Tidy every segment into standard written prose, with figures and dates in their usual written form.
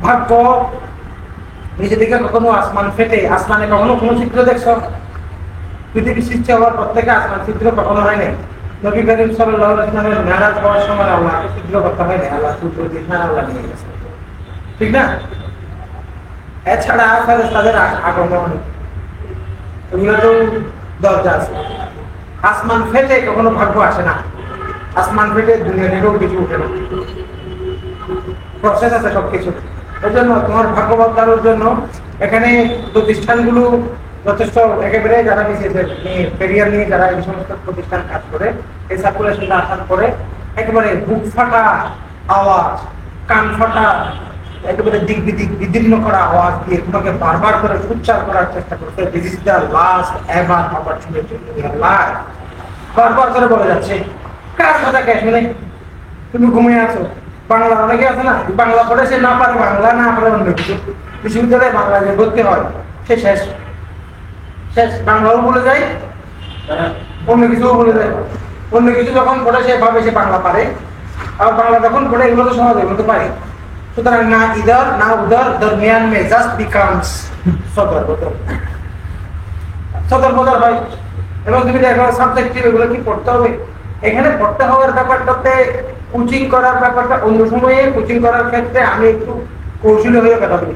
ভাগ্য নিজে দিকে কখনো আসমান ফেটে, আসমানে কখনো কোনো চিত্র দেখছ? পৃথিবী সৃষ্টি হওয়ার পর থেকে আসমান চিত্র কখনো হয় নাই। নবী করিম সাল্লাল্লাহু আলাইহি ওয়াসাল্লামের মেরাজ হওয়ার সময় আল্লাহকে চিত্র করতে হয় না, আল্লাহ সূর্য দিশা আল্লাহ নিয়ে গেছে, ঠিক না? এছাড়া ফেরেশতাদের আগমন, এগুলো তো দরজা আছে। আসমান ফেটে কখনো ভাগ্য আসে না, আসমান ফেটে দুনিয়া থেকেও কিছু উঠে না, প্রসেস আছে সবকিছু। ওই জন্য তোমার ভাগ্য বদলানোর জন্য এখানে প্রতিষ্ঠানগুলো যথেষ্ট, একেবারে যারা ক্যারিয়ার নিয়ে যারা এই সমস্ত প্রতিষ্ঠান কাজ করে, এই সার্কুলেশনটা আসার পরে একেবারে বুক ফাটা আওয়াজ, কান ফাটা, একেবারে দিক বিদিক বিদীর্ণ করা আওয়াজ দিয়ে তোমাকে বারবার করে উচ্চার করার চেষ্টা করছে, this is the last ever opportunity in your life. বারবার করে বলে যাচ্ছে। কার কথা কে শুনে? তুমি ঘুমিয়ে আছো। বাংলা অনেকে আছে না, বাংলা পড়ে সে না পারে বাংলা, না পারে অন্য কিছু, বিশ্ববিদ্যালয়ে বাংলা যে ভর্তি হয় সে শেষ শেষ, বাংলাও বলে যায়, অন্য কিছুও বলে যায়। অন্য কিছু যখন পড়ে সে ভাবে সে বাংলা পারে, আর বাংলা যখন পড়ে এগুলো তো সহজে বলতে পারে। সুতরাং না ইদার না উদার, দরমিয়ান মে জাস্ট বিকামস সদর বদর, সদর বদর হয়। এবং তুমি দেখো সাবজেক্টিভ এগুলো কি পড়তে হবে, এখানে পড়তে হওয়ার ব্যাপারটাতে কোচিং করার ব্যাপারটা অন্য সময়ে, কোচিং করার ক্ষেত্রে আমি একটু কৌশলী হয়ে কথা বলি।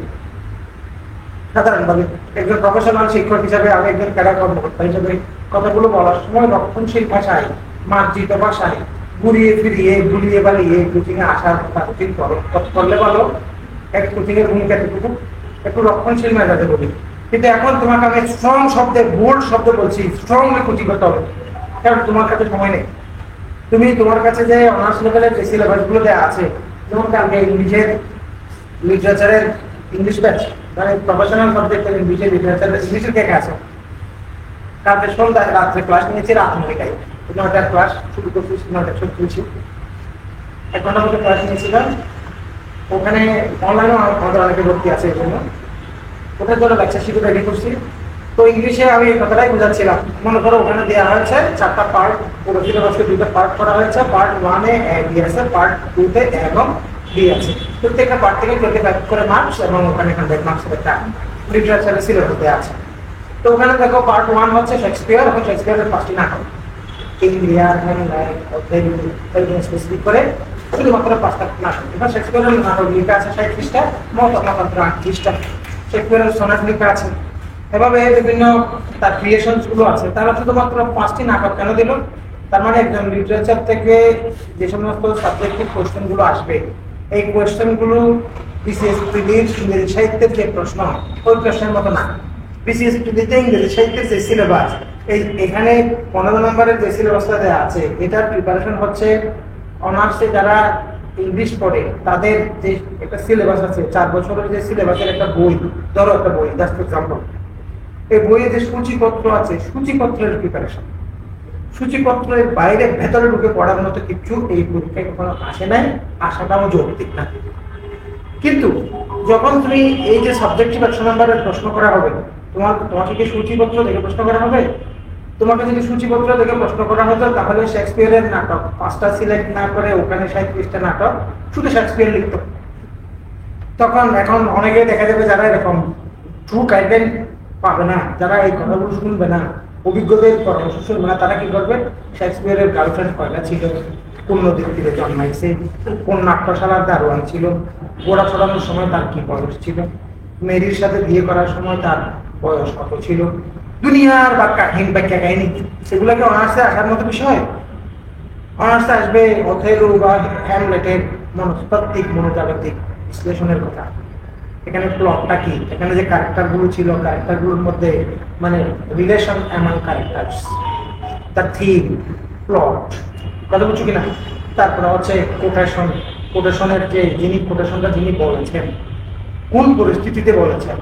সাধারণভাবে একজন প্রফেশনাল শিক্ষক হিসাবে, আমি একজন ক্যাডার কর্মকর্তা হিসাবে কথাগুলো বলার সময় রক্ষণশীল ভাষায়, মার্জিত ভাষায়, ঘুরিয়ে ফিরিয়ে গুলিয়ে বালিয়ে কোচিং এ আসার কথা কোচিং করলে ভালো। এক কোচিং এর ভূমিকা একটু রক্ষণশীল মেজাজে বলি। কিন্তু এখন তোমাকে আমি স্ট্রং শব্দে, বোল্ড শব্দ বলছি, স্ট্রংলি কোচিং করতে হবে, কারণ তোমার কাছে সময় নেই। তুমি তোমার কাছে যে অনার্স লেভেলের যে সিলেবাসগুলো দেওয়া আছে, যেমন কালকে ইংলিশের লিটারেচারের ইংলিশ ব্যাচ, মানে প্রফেশনাল সাবজেক্টের ইংলিশের লিটারেচারের ইংলিশের কে আছে, কালকে সন্ধ্যায় রাত্রে ক্লাস নিয়েছি, রাত 9টায় 9টার ক্লাস শুরু করছি, 9:36 1 ঘন্টার মতো ক্লাস নিয়েছিলাম। ওখানে অনলাইনেও আমাদের অনেকে ভর্তি আছে, এই জন্য ওটার জন্য লেকচার শিখে রেডি করছি। তো ইংলিশে আমি এই কথাটাই বোঝাচ্ছিলাম। মনে করো ওখানে দেওয়া হয়েছে 4টা পার্ট, পুরো সিলেবাসকে 2টা পার্ট করা হয়েছে। পার্ট 1-এ A B আছে, পার্ট 2-তে A এবং B আছে। প্রত্যেকটা পার্ট থেকে 25 করে মার্কস এবং ওখানে 100 মার্কসের একটা লিটারেচারের সিলেবাস দেওয়া আছে। তো ওখানে দেখো পার্ট 1 হচ্ছে শেক্সপিয়ার, এবং শেক্সপিয়ারের 5টি নাটক, ইন্ডিয়ার স্পেসিফিক করে শুধুমাত্র 5টা নাটক। এবার শেক্সপিয়ারের নাটক লেখা আছে 60 পৃষ্ঠা, মতামত 8 পৃষ্ঠা। শেক্সপিয়ারের সনেট লেখা আছে, এভাবে বিভিন্ন তার ক্রিয়েশনস গুলো আছে। তারা শুধুমাত্র 5টি নাটক কেন দিল? তার মানে একজন লিটারেচার থেকে যে সমস্ত সাবজেক্টিভ কোয়েশ্চেন গুলো আসবে, এই কোয়েশ্চেন গুলো বিসিএস প্রিলির ইংরেজি সাহিত্যের যে প্রশ্ন, ওই প্রশ্নের মতো না। বিসিএস প্রিলিতে ইংরেজি সাহিত্যের যে সিলেবাস, এখানে 15 নম্বরের যে সিলেবাসটা দেওয়া আছে, এটার প্রিপারেশন হচ্ছে অনার্সে যারা ইংলিশ পড়ে তাদের যে একটা সিলেবাস আছে, 4 বছরের যে সিলেবাসের একটা বই, ধরো একটা বই, জাস্ট এক্সাম্পল, এই বইয়ে যে সূচিপত্র আছে, সূচিপত্রের প্রিপারেশন, সূচিপত্রের বাইরে ভেতরে ঢুকে পড়ার মতো কিছু এই পরীক্ষায় কখনো আসে নাই, আসাটাও যৌক্তিক না। কিন্তু যখন তুমি এই যে সাবজেক্টিভ 100 নম্বরের প্রশ্ন করা হবে, তোমাকে কি সূচিপত্র দেখে প্রশ্ন করা হবে? তোমাকে যদি সূচিপত্র দেখে প্রশ্ন করা হতো, তাহলে শেক্সপিয়ারের নাটক 5টা সিলেক্ট না করে ওখানে 37টা নাটক শুধু শেক্সপিয়ার লিখত। তখন এখন অনেকে দেখা যাবে যারা এরকম ট্রু গাইডলাইন পাবে না, যারা এই কথাগুলো শুনবে না, অভিজ্ঞদের পরামর্শ শুনবে না, তারা কি করবে? শেক্সপিয়ারের গার্লফ্রেন্ড কয়টা ছিল, কোন নদীর তীরে জন্মাইছে, কোন নাট্যশালার দারোয়ান ছিল, গোড়া ছড়ানোর সময় তার কি বয়স ছিল, মেরির সাথে বিয়ে করার সময় তার বয়স কত ছিল, দুনিয়ার বা ব্যাখ্যা কাহিনী, সেগুলোকে অনার্সে আসার মতো বিষয়? অনার্সে আসবে অথেলো বা হ্যামলেটের মনস্তাত্ত্বিক মনোজাগতিক বিশ্লেষণের কথা। এখানে প্লটটা কি, এখানে যে ক্যারেক্টারগুলো ছিল, ক্যারেক্টারগুলোর মধ্যে মানে relation among characters, the theme, plot, কথা বলছো কিনা? তারপরে হচ্ছে কোটেশন, কোটেশনের যে কোটেশনটা যিনি বলেছেন, কোন পরিস্থিতিতে বলেছেন,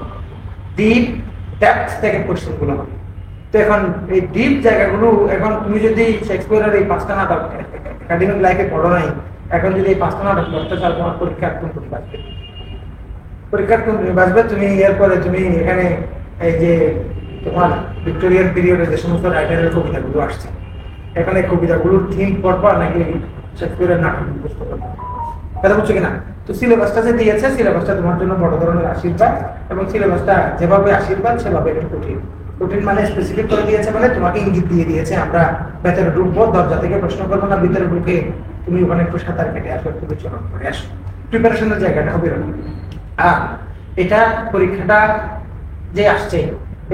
ডিপ ডেপথ থেকে কোশ্চেনগুলো হবে। তো এখন এই ডিপ জায়গাগুলো, এখন তুমি যদি শেক্সপিয়ারের এই 5টা নাটক একাডেমিক লাইফে পড়ো নাই, এখন যদি এই 5টা নাটক পড়তে চাও, তোমার পরীক্ষা কোন বাঁচবে? পরীক্ষা কোন বাঁচবে? তুমি এরপরে তুমি এখানে এই যে তোমার ভিক্টোরিয়ান পিরিয়ডে যে সমস্ত রাইটারের কবিতাগুলো আসছে, এখানে কবিতাগুলোর থিম পড়বা নাকি শেক্সপিয়ারের নাটক মুখস্থ করবা? কথা বুঝছো কিনা? তো সিলেবাসটা যে দিয়েছে, সিলেবাসটা তোমার জন্য বড় ধরনের আশীর্বাদ, এবং সিলেবাসটা যেভাবে আশীর্বাদ সেভাবে একটু কঠিন। কঠিন মানে স্পেসিফিক করে দিয়েছে, মানে তোমাকে ইঙ্গিত দিয়ে দিয়েছে আমরা ভেতরে ঢুকবো, দরজা থেকে প্রশ্ন করবো না, ভিতরে ঢুকে তুমি ওখানে একটু সাঁতার কেটে আসো, একটু বিচরণ করে আসো। প্রিপারেশনের জায়গাটা হবে এরকম। আর এটা পরীক্ষাটা যে আসছে,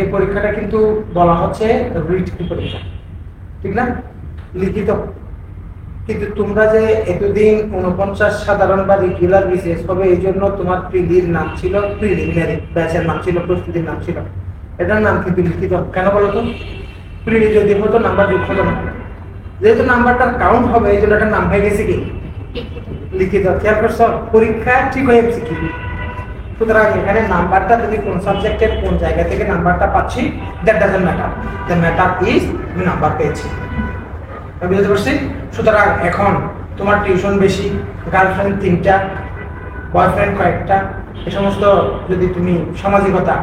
এই পরীক্ষাটা কিন্তু বলা হচ্ছে রিটেন পরীক্ষা, ঠিক না? লিখিত। কিন্তু তোমরা যে এতদিন 49 সাধারণ বা রেগুলার বিশেষ হবে, এই জন্য তোমার প্রিলির নাম ছিল প্রিলিমিনারি, ব্যাচের নাম ছিল, প্রস্তুতির নাম ছিল, এটার নাম কিন্তু লিখিত। কেন বলো তো? প্রিলি যদি হতো নাম্বার যোগ হতো না, যেহেতু নাম্বারটার কাউন্ট হবে এই জন্য এটার নাম হয়ে গেছে কি লিখিত। খেয়াল করছো? পরীক্ষা ঠিক হয়ে গেছে কি। সুতরাং এখানে নাম্বারটা তুমি কোন সাবজেক্টের কোন জায়গা থেকে নাম্বারটা পাচ্ছি, that doesn't matter, the matter is তুমি নাম্বার পেয়েছি। বুঝতে পারছি? সুতরাং এখন তোমার টিউশন বেশি, গার্লফ্রেন্ড 3টা, বয়ফ্রেন্ড কয়েকটা, এ সমস্ত যদি তুমি সামাজিকতা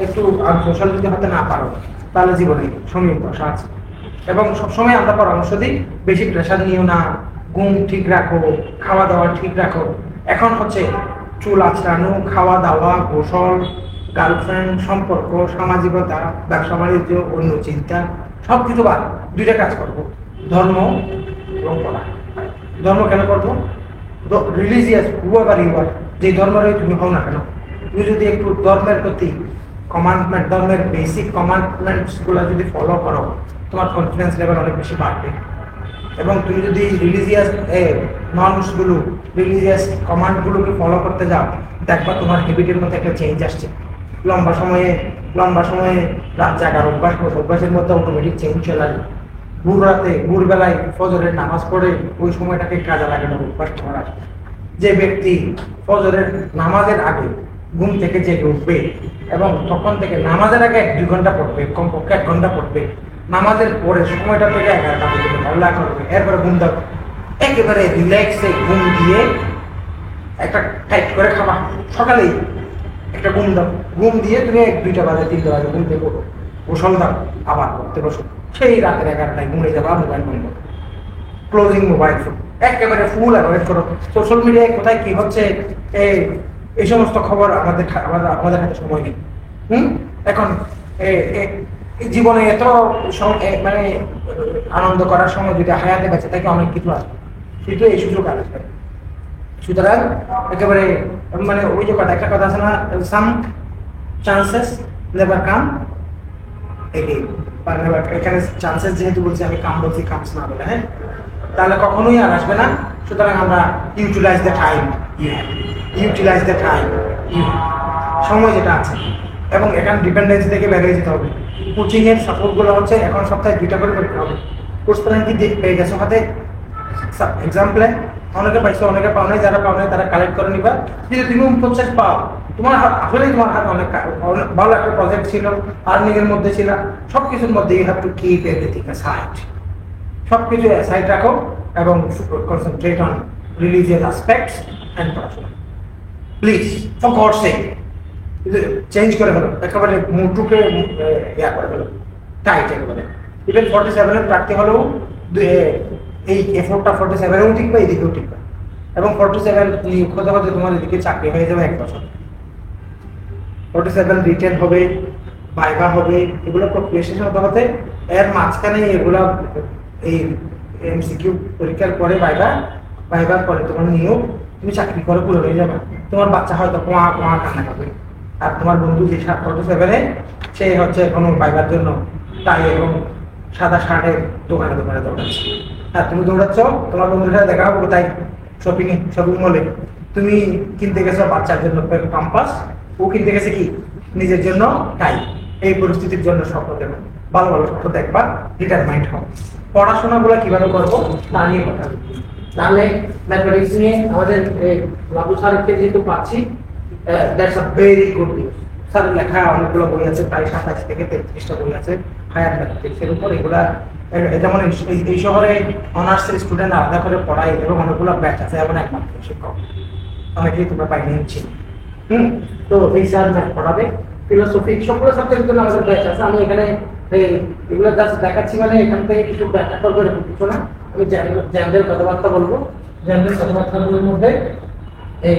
একটু সোশ্যাল যদি হতে না পারো, তাহলে জীবনে সময় বসা আছে। এবং সবসময় আমরা পরামর্শ দিই, বেশি প্রেশার নিও না, ঘুম ঠিক রাখো, খাওয়া দাওয়া ঠিক রাখো। এখন হচ্ছে চুল আঁচড়ানো, খাওয়া দাওয়া, গোসল, গার্লফ্রেন্ড, সম্পর্ক, সামাজিকতা, ব্যবসা বাণিজ্য, অন্য চিন্তা, সবকিছু বাদ, 2টা কাজ করবো, ধর্ম এবং পড়া। ধর্ম কেন করবো? রিলিজিয়াস হুয়ার ইউ আর, যে ধর্মেরই তুমি হও না কেন, তুমি যদি একটু ধর্মের প্রতি কমান্ডমেন্ট, ধর্মের বেসিক কমান্ডমেন্টস গুলো যদি ফলো করো, তোমার কনফিডেন্স লেভেল অনেক বেশি বাড়বে। এবং তুমি যদি রিলিজিয়াস নর্মসগুলো, রিলিজিয়াস কমান্ডগুলোকে ফলো করতে যাও, দেখবা তোমার হ্যাবিটের মধ্যে একটা চেঞ্জ আসছে। লম্বা সময়ে রাত জাগার অভ্যাসের মধ্যে অটোমেটিক চেঞ্জ চলে আসবে। ভোর বেলায় ফজরের নামাজ পড়ে ওই সময়টাকে কাজে লাগানোর অভ্যাস তোমার আসবে। যে ব্যক্তি ফজরের নামাজের আগে ঘুম থেকে জেগে উঠবে এবং তখন থেকে নামাজের আগে 1-2 ঘন্টা পড়বে, কমপক্ষে 1 ঘন্টা পড়বে, নামাজের পরে সময়টা থেকে 11টা পর্যন্ত আল্লাহ করবে, এরপরে ঘুম দাও, একেবারে রিল্যাক্সে ঘুম দিয়ে একটা টাইট করে খাবা, সকালেই একটা ঘুম দাও, ঘুম দিয়ে তুমি 1-2টা বাজে 3টা বাজে ঘুম থেকে পড়ো, গোসল দাও, আবার পড়তে বসো, সেই রাতের 11টায় ঘুমিয়ে যাবা, মোবাইল বন্ধ, ক্লোজিং মোবাইল ফোন, একেবারে ফুল অ্যাভয়েড করো। সোশ্যাল মিডিয়ায় কোথায় কি হচ্ছে এই সমস্ত খবর আমাদের হাতে সময় নেই। এখন জীবনে এত মানে আনন্দ করার সময় যদি হায়াতে বেঁচে থাকে অনেক কিছু আছে, কিন্তু এই সুযোগ আসবে। সুতরাং একেবারে মানে ওই যে একটা কথা আছে না, সাম চান্সেস নেভার কাম এগেইন, এখানে চান্সেস যেহেতু বলছি, আমি কাম বলছি, কামস না বলে, হ্যাঁ, তাহলে কখনোই আর আসবে না। সুতরাং আমরা utilise the time, utilise the time, সময় যেটা আছে। এবং এখানে ডিপেন্ডেন্সি থেকে বেরিয়ে যেতে হবে। কোচিং এর সাপোর্টগুলো হচ্ছে এখন সপ্তাহে 2টা করে পরীক্ষা হবে। কোর্স প্ল্যান কি পেয়ে গেছো হাতে? এক্সাম প্ল্যান অনেকে পাইছো, অনেকে পাও নাই, যারা পাও নাই তারা কালেক্ট করে নিবা। যদি তুমি 49 পাও, তোমার আসলেই তোমার হাতে অনেক ভালো একটা প্রজেক্ট ছিল, আর্নিং এর মধ্যে ছিল, সবকিছুর মধ্যে you have to keep everything aside. সবকিছু অ্যাসাইড রাখো এবং concentrate on religious aspects and পড়াশোনা। Please, for God's sake, change করে ফেলো, একেবারে মুটুকে ইয়া করে ফেলো, টাইট একেবারে। ইভেন 47-এর প্রার্থী হলেও এই এফোর্টটা 47-এও টিকবে, এদিকেও টিকবে। এবং 47 নিয়োগ হতে হতে তোমার এদিকে চাকরি হয়ে যাবে 1 বছর। 47 রিটেন হবে, ভাইভা হবে, এগুলো প্রক্রিয়া শেষ হতে হতে এর মাঝখানে এগুলো এই এমসিকিউ পরীক্ষার পরে ভাইভার পরে তোমার নিয়োগ, তুমি চাকরি করে পুরো হয়ে যাবে। তোমার বাচ্চা হয়তো কোয়া কান্না করবে, আর তোমার বন্ধু যে 47-এ সে হচ্ছে কোনো ভাইবার জন্য তাই এবং সাদা শার্টের দোকানে দৌড়াচ্ছে। আর তুমি দৌড়াচ্ছ, তোমার বন্ধুর সাথে দেখা হবে কোথায়? শপিং মলে। তুমি কিনতে গেছো বাচ্চার জন্য পাম্পাস, ও কিনতে গেছে কি নিজের জন্য টাই। এই পরিস্থিতির জন্য স্বপ্ন দেবো, ভালো ভালো স্বপ্ন দেখবা, ডিটারমাইন্ড হও। পড়াশোনাগুলো কিভাবে করবো তা নিয়ে কথা। তাহলে ম্যাথমেটিক্স নিয়ে আমাদের বাবু স্যারকে যেহেতু পাচ্ছি, that's a very good news. স্যারের লেখা অনেকগুলো বই আছে, প্রায় 27 থেকে 33টা বই আছে হায়ার ম্যাথমেটিক্সের উপর। এগুলা যেমন এই শহরে অনার্সের স্টুডেন্ট আলাদা করে পড়ায় এবং অনেকগুলো ব্যাচ আছে, এমন একমাত্র শিক্ষক, অনেকেই তোমরা পাইনি নিচ্ছি। তো এই স্যার ম্যাথ পড়াবে, ফিলোসফি, সকল সাবজেক্টের জন্য আমাদের ব্যাচ আছে। আমি এখানে এগুলো জাস্ট দেখাচ্ছি, মানে এখান থেকে কিছু ব্যাখ্যা করবো, এরকম কিছু না। আমি জেনারেল কথাবার্তা বলবো। জেনারেল কথাবার্তাগুলোর মধ্যে এই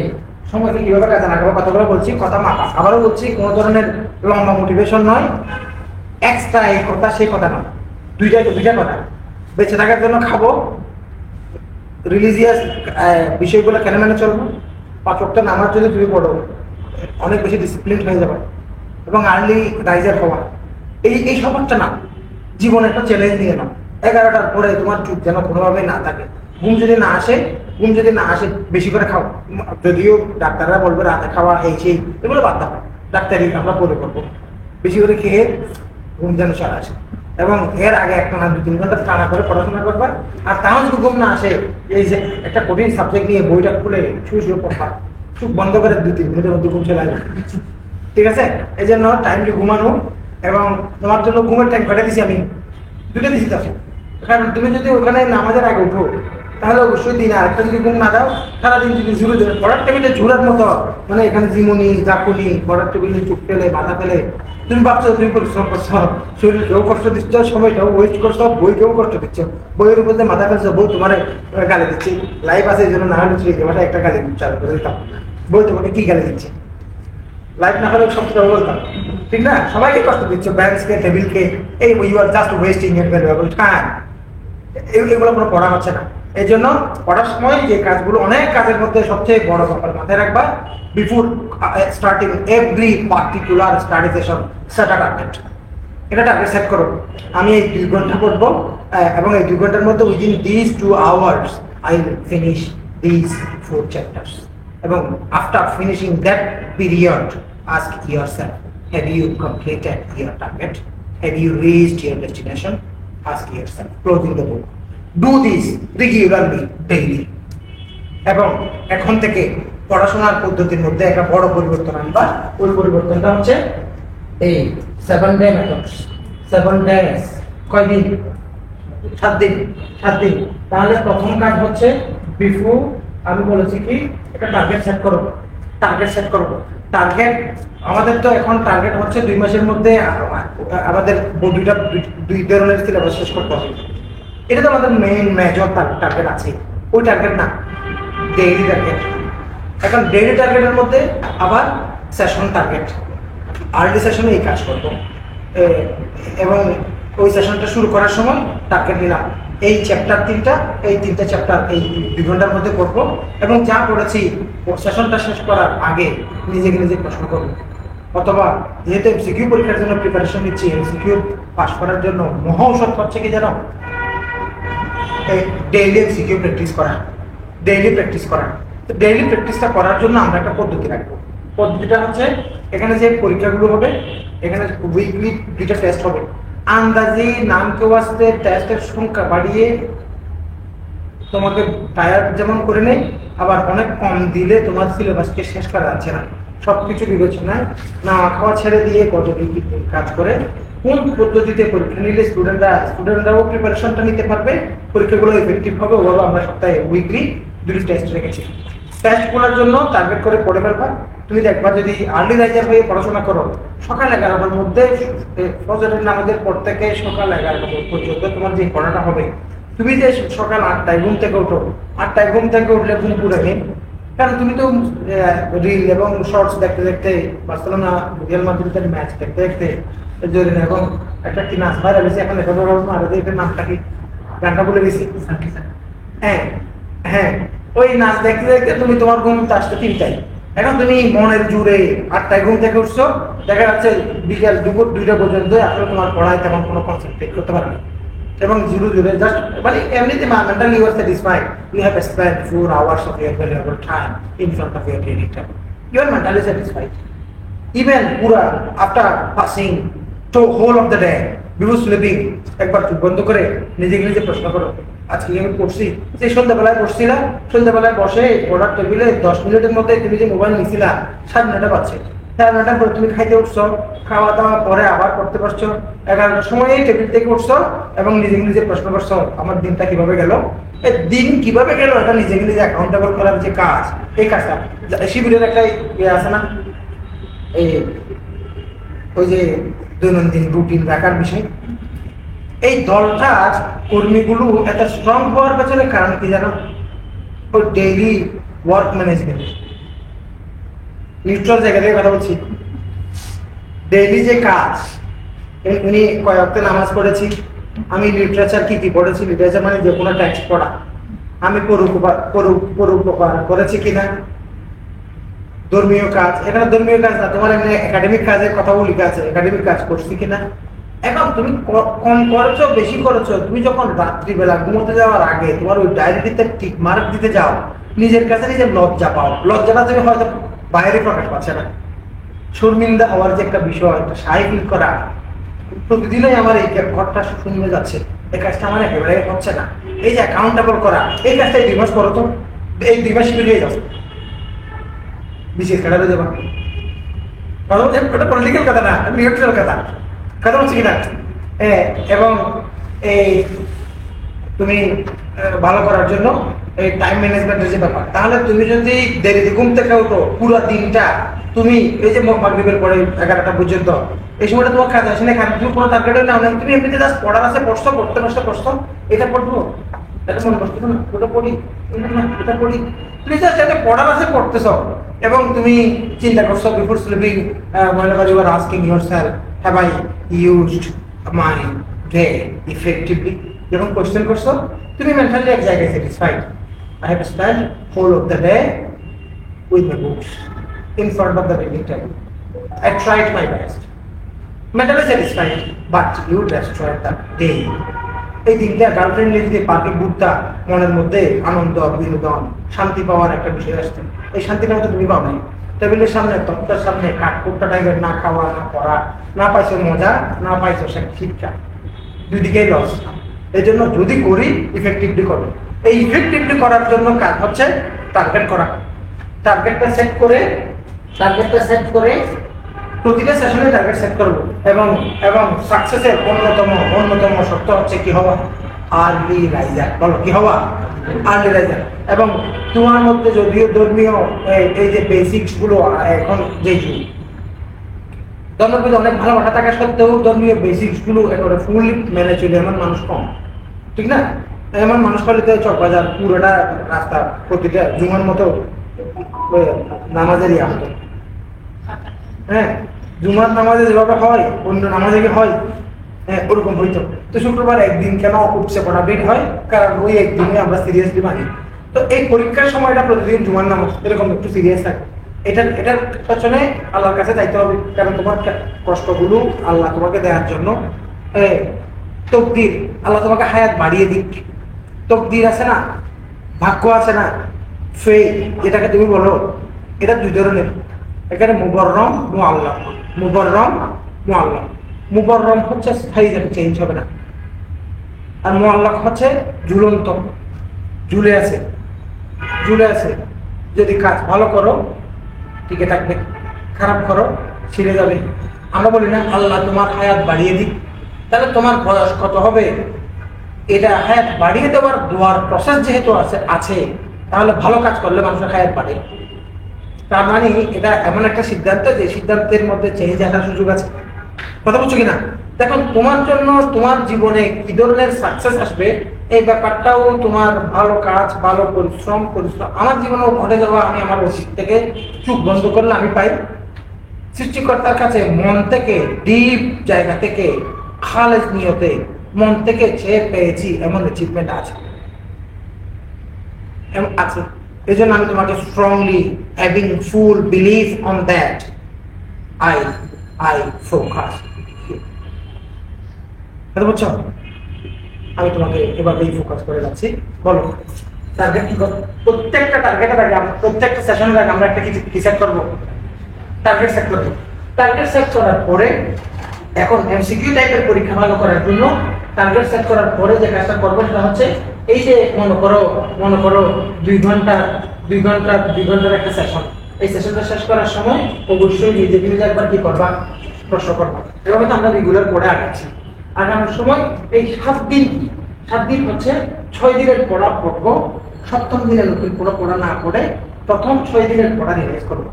সময়কে কিভাবে কাজে লাগাবো কথাগুলো বলছি, কথা মাপা। আবারও বলছি, কোনো ধরনের লম্বা মোটিভেশন নয়, এক্সট্রা এই কথা সেই কথা নয়, দুইটা কথা। বেঁচে থাকার জন্য খাবো, রিলিজিয়াস বিষয়গুলো কেন মেনে চলবো, 5 ওয়াক্ত নামাজ যদি তুমি পড়ো অনেক বেশি ডিসিপ্লিন হয়ে যাবে, এবং আর্লি রাইজার হওয়া, এই সবটা না, জীবনে একটা চ্যালেঞ্জ নিয়ে নাও। 11টার পরে তোমার চুপ যেন কোনোভাবে না থাকে। ঘুম যদি না আসে বেশি করে খাও, যদিও ডাক্তাররা বলবে রাতে খাওয়া এই সেই, এগুলো বাদ দাও, ডাক্তারি আমরা পরে করবো। বেশি করে খেয়ে ঘুম যেন চলে আসে, এবং এর আগে 1 না 2-3 ঘন্টা টানা করে পড়াশোনা করবা। আর তাও যদি ঘুম না আসে, এই যে একটা কঠিন সাবজেক্ট নিয়ে বইটা খুলে শুয়ে পড়বা, চুপ বন্ধ করে 2-3 মিনিটের মধ্যে ঘুম চলে আসবে। ঠিক আছে? এই জন্য টাইমলি ঘুমানো, এবং তোমার জন্য ঘুমের টাইম কেটে দিছি আমি, 2টা দিছি তো। কারণ তুমি যদি ওখানে নামাজের আগে উঠো, তাহলে অবশ্যই দিন আরেকটা যদি ঘুম না দাও, সারাদিন যদি ঝুড়ে দেবে পড়ার টেবিলে ঝুড়ার মতো, মানে এখানে জিমুনি জাকুনি পড়ার টেবিলে চুপ ফেলে মাথা ফেলে তুমি ভাবছো তুমি পরিশ্রম করছো, শরীরকেও কষ্ট দিচ্ছ, সময়টাও ওয়েস্ট করছো, বইকেও কষ্ট দিচ্ছ, বইয়ের উপর মাথা ফেলছো, বই তোমার গালি দিচ্ছি। লাইভ আছে এই জন্য, না হলে তোমার একটা গালি চালু করে দিতাম, বই তোমাকে কি গালি দিচ্ছে, লাইফ না হলে সবটা বলতাম, ঠিক না? সবাইকে কষ্ট দিচ্ছ, ব্যাংককে, টেবিলকে, এই you are just wasting your valuable time. এগুলো কোনো পড়া হচ্ছে না। এই জন্য পড়ার সময় যে কাজগুলো, অনেক কাজের মধ্যে সবচেয়ে বড় ব্যাপার মাথায় রাখবা, before starting every particular study session, set আ টার্গেট। এটা টার্গেট সেট করো, আমি এই 2 ঘন্টা পড়বো, এবং এই 2 ঘন্টার মধ্যে within this 2 hours I will finish this 4 chapters. এবং after finishing that period, ask yourself, have you completed your target? Have you reached your destination? Ask yourself, closing the book. Do this regularly, daily. এবং এখন থেকে পড়াশোনার পদ্ধতির মধ্যে একটা বড় পরিবর্তন আনবা। ওই পরিবর্তনটা হচ্ছে এই 7 ডে মেথডস। 7 ডেজ, কয়দিন? 7 দিন। 7 দিন। তাহলে প্রথম কাজ হচ্ছে বিফোর, আমি বলেছি কি একটা টার্গেট সেট করো। টার্গেট আমাদের তো এখন টার্গেট হচ্ছে 2 মাসের মধ্যে আমাদের 2 ধরনের সিলেবাস শেষ করতে হবে। এটা তো আমাদের মেইন মেজর টার্গেট আছে। ওই টার্গেট না, ডেইলি টার্গেট। এখন ডেইলি টার্গেটের মধ্যে আবার সেশন টার্গেট, আর্লি সেশনে এই কাজ করবো, এবং ওই সেশনটা শুরু করার সময় টার্গেট নিলাম এই চ্যাপ্টার 3টা, এই 3টা চ্যাপ্টার এই 2 ঘন্টার মধ্যে পড়বো, এবং যা পড়েছি সেশনটা শেষ করার আগে নিজে প্রশ্ন করবো। অথবা যেহেতু এমসিকিউ পরীক্ষার জন্য প্রিপারেশন নিচ্ছি, এমসিকিউ পাস করার জন্য মহা ঔষধ হচ্ছে কি জানো? ডেইলি এমসিকিউ প্র্যাকটিস করা, ডেইলি প্র্যাকটিসটা করার জন্য আমরা একটা পদ্ধতি রাখবো। পদ্ধতিটা হচ্ছে, এখানে যে পরীক্ষাগুলো হবে, এখানে উইকলি 2টা টেস্ট হবে। আন্দাজি নাম কেউ আসতে টেস্টের সংখ্যা বাড়িয়ে তোমাকে টায়ার যেমন করে নেই, আবার অনেক কম দিলে তোমার সিলেবাসকে শেষ করা যাচ্ছে না। সবকিছু বিবেচনায় না খাওয়া ছেড়ে দিয়ে কতদিন কাজ করে কোন পদ্ধতিতে পরীক্ষা নিলে স্টুডেন্টরাও প্রিপারেশনটা নিতে পারবে, পরীক্ষাগুলো এফেক্টিভ হবে। ওভাবে আমরা সপ্তাহে উইকলি 2টি টেস্ট রেখেছি। টেস্টগুলোর জন্য টার্গেট করে পড়ে ফেলবা। তুমি দেখবা যদি আর্লি রাইজার হয়ে পড়াশোনা করো, সকাল 11টার মধ্যে ফজরের নামাজের পর থেকে সকাল 11টা পর্যন্ত তোমার যে পড়াটা হবে, তুমি যে সকাল 8টায় ঘুম থেকে ওঠো, 8টায় ঘুম থেকে উঠলে ঘুম পুরো নেই, কারণ তুমি তো রিল এবং শর্টস দেখতে দেখতে, বার্সেলোনা রিয়াল মাদ্রিদের ম্যাচ দেখতে দেখতে জোরে, এবং একটা কি নাচ ভাইরাল হয়েছে এখন, এটার নামটা কি, গানটা বলে গেছি। হ্যাঁ, ওই নাচ দেখতে দেখতে তুমি তোমার ঘুম আসতে 3টায়। এখন তুমি মনের জুড়ে 8টায় ঘুম থেকে উঠছো, দেখা যাচ্ছে বিকেল দুপুর 2টা পর্যন্ত আসলে তোমার পড়ায় তেমন কোনো কনসেন্ট্রেট করতে পারবে, এবং জুড়ে জাস্ট মানে এমনিতে mentally you are satisfied, you have spent 4 hours of your valuable time in front of your daily time, you are mentally satisfied. Even পুরা after passing to whole of the day before sleeping, একবার চোখ বন্ধ করে নিজে প্রশ্ন করো, আজকে আমি পড়ছি, যে সন্ধ্যাবেলায় পড়ছিলাম, সন্ধ্যাবেলায় বসে পড়ার টেবিলে 10 মিনিটের মধ্যে তুমি যে মোবাইল নিছিলা 9:30 বাজছে, 9:30 পরে তুমি খাইতে উঠছো, খাওয়া দাওয়া পরে আবার পড়তে পারছো, 11টার সময় টেবিল থেকে উঠছো এবং নিজে প্রশ্ন করছো আমার দিনটা কিভাবে গেল। এই দিন কিভাবে গেল এটা নিজে অ্যাকাউন্টেবল করার যে কাজ, এই কাজটা শিবিরের একটা ইয়ে আছে না, এই ওই যে দৈনন্দিন রুটিন রাখার বিষয়। এই দলটার কর্মীগুলো এত স্ট্রং হওয়ার পেছনে কারণ কি জানো? ওই ডেইলি ওয়ার্ক ম্যানেজমেন্ট, নিউট্রাল জায়গা থেকে কথা বলছি। ডেইলি যে কাজ, উনি কয়েকটা নামাজ পড়েছি, আমি লিটারেচার কি কি পড়েছি, লিটারেচার মানে যে কোনো টেক্সট পড়া, আমি পরোপকার করেছি কিনা, ধর্মীয় কাজ, এখানে ধর্মীয় কাজ না, তোমার এমনি একাডেমিক কাজের কথাও লিখা আছে, একাডেমিক কাজ করছি কিনা। এখন তুমি কম করেছো বেশি করেছো, তুমি যখন রাত্রিবেলা ঘুমোতে যাওয়ার আগে তোমার ওই ডায়েরিতে টিক মার্ক দিতে যাও, নিজের কাছে নিজের লজ্জা পাও, লজ্জাটা তুমি হয়তো বাইরে প্রকাশ পাচ্ছে না, শর্মিন্দা হওয়ার যে একটা বিষয়, একটা সাই ফিল করা, প্রতিদিনই আমার এই ঘরটা শুনে যাচ্ছে, এই কাজটা আমার একেবারে হচ্ছে না, এই যে অ্যাকাউন্টেবল করা, এই কাজটা এই 2 মাস করো তো, এই 2 মাস বেরিয়ে যাও, বিশেষ খেলা হয়ে যাবা। ওটা পলিটিক্যাল কথা না, নিউট্রাল কথা, কথা বলছি কিনা। এবং এই তুমি ভালো করার জন্য এই টাইম ম্যানেজমেন্টের যে ব্যাপার, তাহলে তুমি যদি দেরিতে ঘুম থেকে উঠো পুরো দিনটা, তুমি এই যে মাগরিবের পরে 11টা পর্যন্ত এই সময়টা তোমার কাজ আসে না, কারণ তুমি কোনো টার্গেটও নাও না, তুমি এমনিতে জাস্ট পড়ার আছে পড়ছো, পড়তে নষ্ট করছো, এটা পড়বো, এটা মনে করছো না, ওটা পড়ি না, এটা পড়ি, তুমি জাস্ট এটা পড়ার আছে পড়তেছ, এবং তুমি চিন্তা করছো before sleeping, whenever you are asking yourself, have I used my day effectively? যখন কোশ্চেন করছো, তুমি মেন্টালি এক জায়গায় satisfied, I have spent whole of the day with my books in front of the reading table. I tried my best. Mentally satisfied, but you destroyed the day. এই দিনটা girlfriend নিয়ে পার্কে ঘুরতা, মনের মধ্যে আনন্দ, বিনোদন, শান্তি পাওয়ার একটা বিষয় আসছে, এই শান্তিটা হয়তো তুমি পাও নাই। টেবিলের সামনে, তক্তার সামনে কাঠকুট্টা টাইপের না খাওয়া, না পড়া, না পাইছো মজা, না পাইছো শিক্ষা, দুই দিকেই লস। এই জন্য যদি করি ইফেক্টিভলি করো। এই ইফেক্টিভলি করার জন্য কাজ হচ্ছে টার্গেট করা, টার্গেটটা সেট করে প্রতিটা সেশনে টার্গেট সেট করবো, এবং সাকসেসের অন্যতম শর্ত হচ্ছে কি হওয়া, আর্লি রাইজার। বলো কি হওয়া? Early raiser. এবং তোমার মধ্যে যদিও ধর্মীয় এই যে বেসিক্স গুলো এখন যে ধর্মের মধ্যে অনেক ভালোবাসা থাকা সত্ত্বেও ধর্মীয় বেসিক্স গুলো একেবারে ফুললি মেনে চলে এমন মানুষ কম, ঠিক না? এমন মানুষ করলে তো চকবাজার পুরোটা রাস্তা প্রতিটা জুমার মতো নামাজেরই আসতো। হ্যাঁ, জুমার নামাজে যেভাবে হয় অন্য নামাজে হয়, হ্যাঁ ওরকম হইতো। তো শুক্রবার একদিন কেন উপসে পড়া বের হয়, কারণ ওই একদিনে আমরা সিরিয়াসলি মানি। তো এই পরীক্ষার সময়টা প্রতিদিন জুমার নামাজ এরকম একটু সিরিয়াস থাকে, এটার পেছনে আল্লাহর কাছে যাইতে হবে, কারণ তোমার কষ্টগুলো আল্লাহ তোমাকে দেওয়ার জন্য তকদির, আল্লাহ তোমাকে হায়াত বাড়িয়ে দিক, তকদির আছে না, ভাগ্য আছে না, ফেট যেটাকে তুমি বলো, এটা 2 ধরনের। এখানে মুবররম, মুআল্লাক। মুবররম হচ্ছে স্থায়ী, যেটা চেঞ্জ হবে না, আর মুআল্লাক হচ্ছে ঝুলন্ত, ঝুলে আছে। যদি কাজ ভালো করো টিকে থাকবে, খারাপ করো ছিঁড়ে যাবে। আমরা বলি না আল্লাহ তোমার হায়াত বাড়িয়ে দিক, তাহলে তোমার বয়স কত হবে, এটা হায়াত বাড়িয়ে দেওয়ার দোয়ার প্রসেস যেহেতু আছে, তাহলে ভালো কাজ করলে মানুষের হায়াত বাড়ে। তার মানে এটা এমন একটা সিদ্ধান্ত যে সিদ্ধান্তের মধ্যে চেঞ্জ আসার সুযোগ আছে। কথা বলছো কিনা? দেখো তোমার জন্য তোমার জীবনে কি ধরনের সাকসেস আসবে, এই ব্যাপারটাও তোমার ভালো কাজ, ভালো পরিশ্রম। আমার জীবনেও ঘটে যাওয়া, আমি আমার অতীত থেকে চোখ বন্ধ করলে আমি পাই সৃষ্টিকর্তার কাছে মন থেকে, ডিপ জায়গা থেকে, খালেজ নিয়তে মন থেকে চেয়ে পেয়েছি এমন অ্যাচিভমেন্ট আছে। এই জন্য আমি তোমাকে strongly having full believe on that I focus. বুঝছো? আমি তোমাকে এভাবেই ফোকাস করে যাচ্ছি। বলো টার্গেট কি করবো? প্রত্যেকটা টার্গেটের আগে, প্রত্যেকটা সেশনের আগে আমরা একটা কি সেট করবো? টার্গেট সেট করবো। টার্গেট সেট করার পরে এখন এমসিকিউ টাইপের পরীক্ষা ভালো করার জন্য টার্গেট সেট করার পরে যে কাজটা করবো সেটা হচ্ছে এই যে মনে করো 2 ঘন্টার একটা সেশন। এই সেশনটা শেষ করার সময় অবশ্যই নিজে একবার কি করবা? প্রশ্ন করবা। এভাবে তো আমরা রেগুলার পড়ে আগাচ্ছি। আগানোর সময় এই 7 দিন হচ্ছে 6 দিনের পড়া পড়বো, 7ম দিনের নতুন কোনো পড়া না পড়ে প্রথম 6 দিনের পড়া রিভাইজ করবো।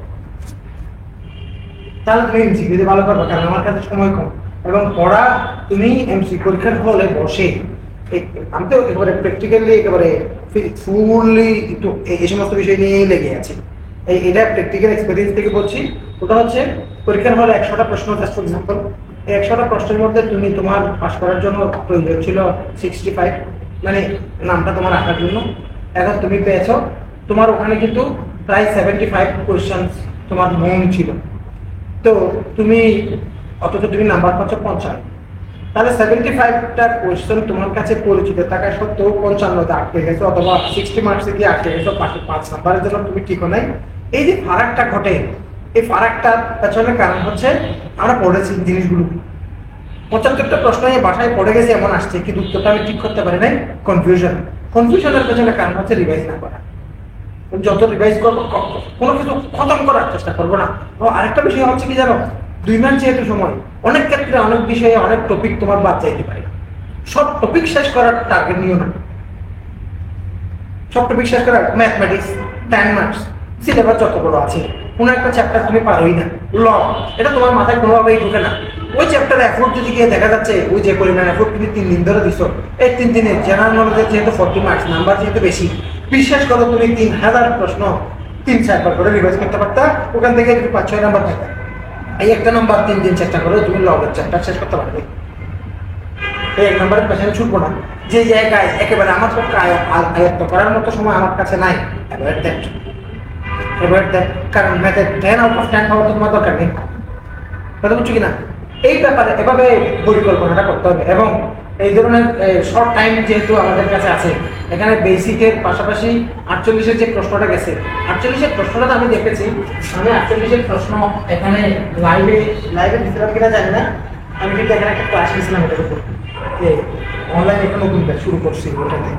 তাহলে তুমি এমসিকিউ ভালো করবে, কারণ আমার কাছে সময় কম। এবং পড়া তুমি এমসিকিউ পরীক্ষার হলে বসে, আমি তো একেবারে প্র্যাকটিক্যালি একেবারে ফুললি একটু এই সমস্ত বিষয় নিয়েই লেগে আছি। এটা প্র্যাকটিক্যাল এক্সপেরিয়েন্স থেকে বলছি। ওটা হচ্ছে পরীক্ষার হলে 100টা প্রশ্ন, জাস্ট ফর এক্সাম্পল এই 100টা প্রশ্নের মধ্যে তুমি তোমার পাস করার জন্য প্রয়োজন ছিল 65, মানে নামটা তোমার রাখার জন্য। এখন তুমি পেয়েছো, তোমার ওখানে কিন্তু প্রায় 75 কোয়েশ্চেন তোমার মন ছিল, তো তুমি অথচ তুমি নাম্বার পাচ্ছ 55। তাহলে 75টা কোয়েশ্চেন তোমার কাছে পরিচিত থাকা সত্ত্বেও 55তে আটকে গেছো, অথবা 60 মার্কসে গিয়ে আটকে গেছো, পাশে 5 নাম্বারের জন্য তুমি ঠিক নাই। এই যে ফারাকটা ঘটে, এই ফারাকটার পেছনে কারণ হচ্ছে আমরা পড়েছি জিনিসগুলো। 75টা প্রশ্ন এই বাসায় পড়ে গেছে এমন আসছে, কিন্তু উত্তরটা আমি ঠিক করতে পারি নাই, কনফিউশনের পেছনে কারণ হচ্ছে রিভাইজ না করা। যত রিভাইজ করবো কোনো কিছু খতম করার চেষ্টা করবো না। আরেকটা বিষয় হচ্ছে কি জানো, 2 মাস যেহেতু সময়, অনেক ক্ষেত্রে অনেক বিষয়ে অনেক টপিক তোমার বাদ যাইতে পারে। সব টপিক শেষ করার টার্গেট নিও না। সব টপিক শেষ করার ম্যাথমেটিক্স 10 মার্কস, সিলেবাস যতগুলো আছে কোনো একটা চ্যাপ্টার তুমি পারোই না, ল এটা তোমার মাথায় কোনোভাবেই ঢুকে না। ওই চ্যাপ্টার এফোর্ট যদি গিয়ে দেখা যাচ্ছে ওই যে পরিমাণ এফোর্ট তুমি 3 দিন ধরে দিছো, এই 3 দিনে জেনারেল নলেজের যেহেতু 40 মার্কস, নাম্বার যেহেতু বেশি, বিশ্বাস করো তুমি 3000 প্রশ্ন 3-4 বার করে রিভাইজ করতে পারতা, ওখান থেকে যদি 5-6 নাম্বার থাকতে। এই একটা নাম্বার 3 দিন চেষ্টা করো, তুমি লগের চ্যাপ্টার শেষ করতে পারবে। এই 1 নাম্বারের পেছনে ছুটবো না, যে জায়গায় একেবারে আমার পক্ষে আয়ত্ত করার মতো সময় আমার কাছে নাই, কারণ ম্যাথে 10 আউট অফ 10 পাওয়ার তো তোমার দরকার নেই। কথা বুঝছো কিনা? এই ব্যাপারে এভাবে পরিকল্পনাটা করতে হবে। এবং এই ধরনের শর্ট টাইম যেহেতু আমাদের কাছে আছে, এখানে বেসিকের পাশাপাশি 48-এর যে প্রশ্নটা গেছে, 48-এর প্রশ্নটা আমি দেখেছি, আমি 48-এর প্রশ্ন এখানে লাইভে দিছিলাম কিনা জানি না, আমি কিন্তু এখানে একটা ক্লাস নিয়েছিলাম এটার উপর, অনলাইনে একটা নতুন ব্যাচ শুরু করছি ওটাতে।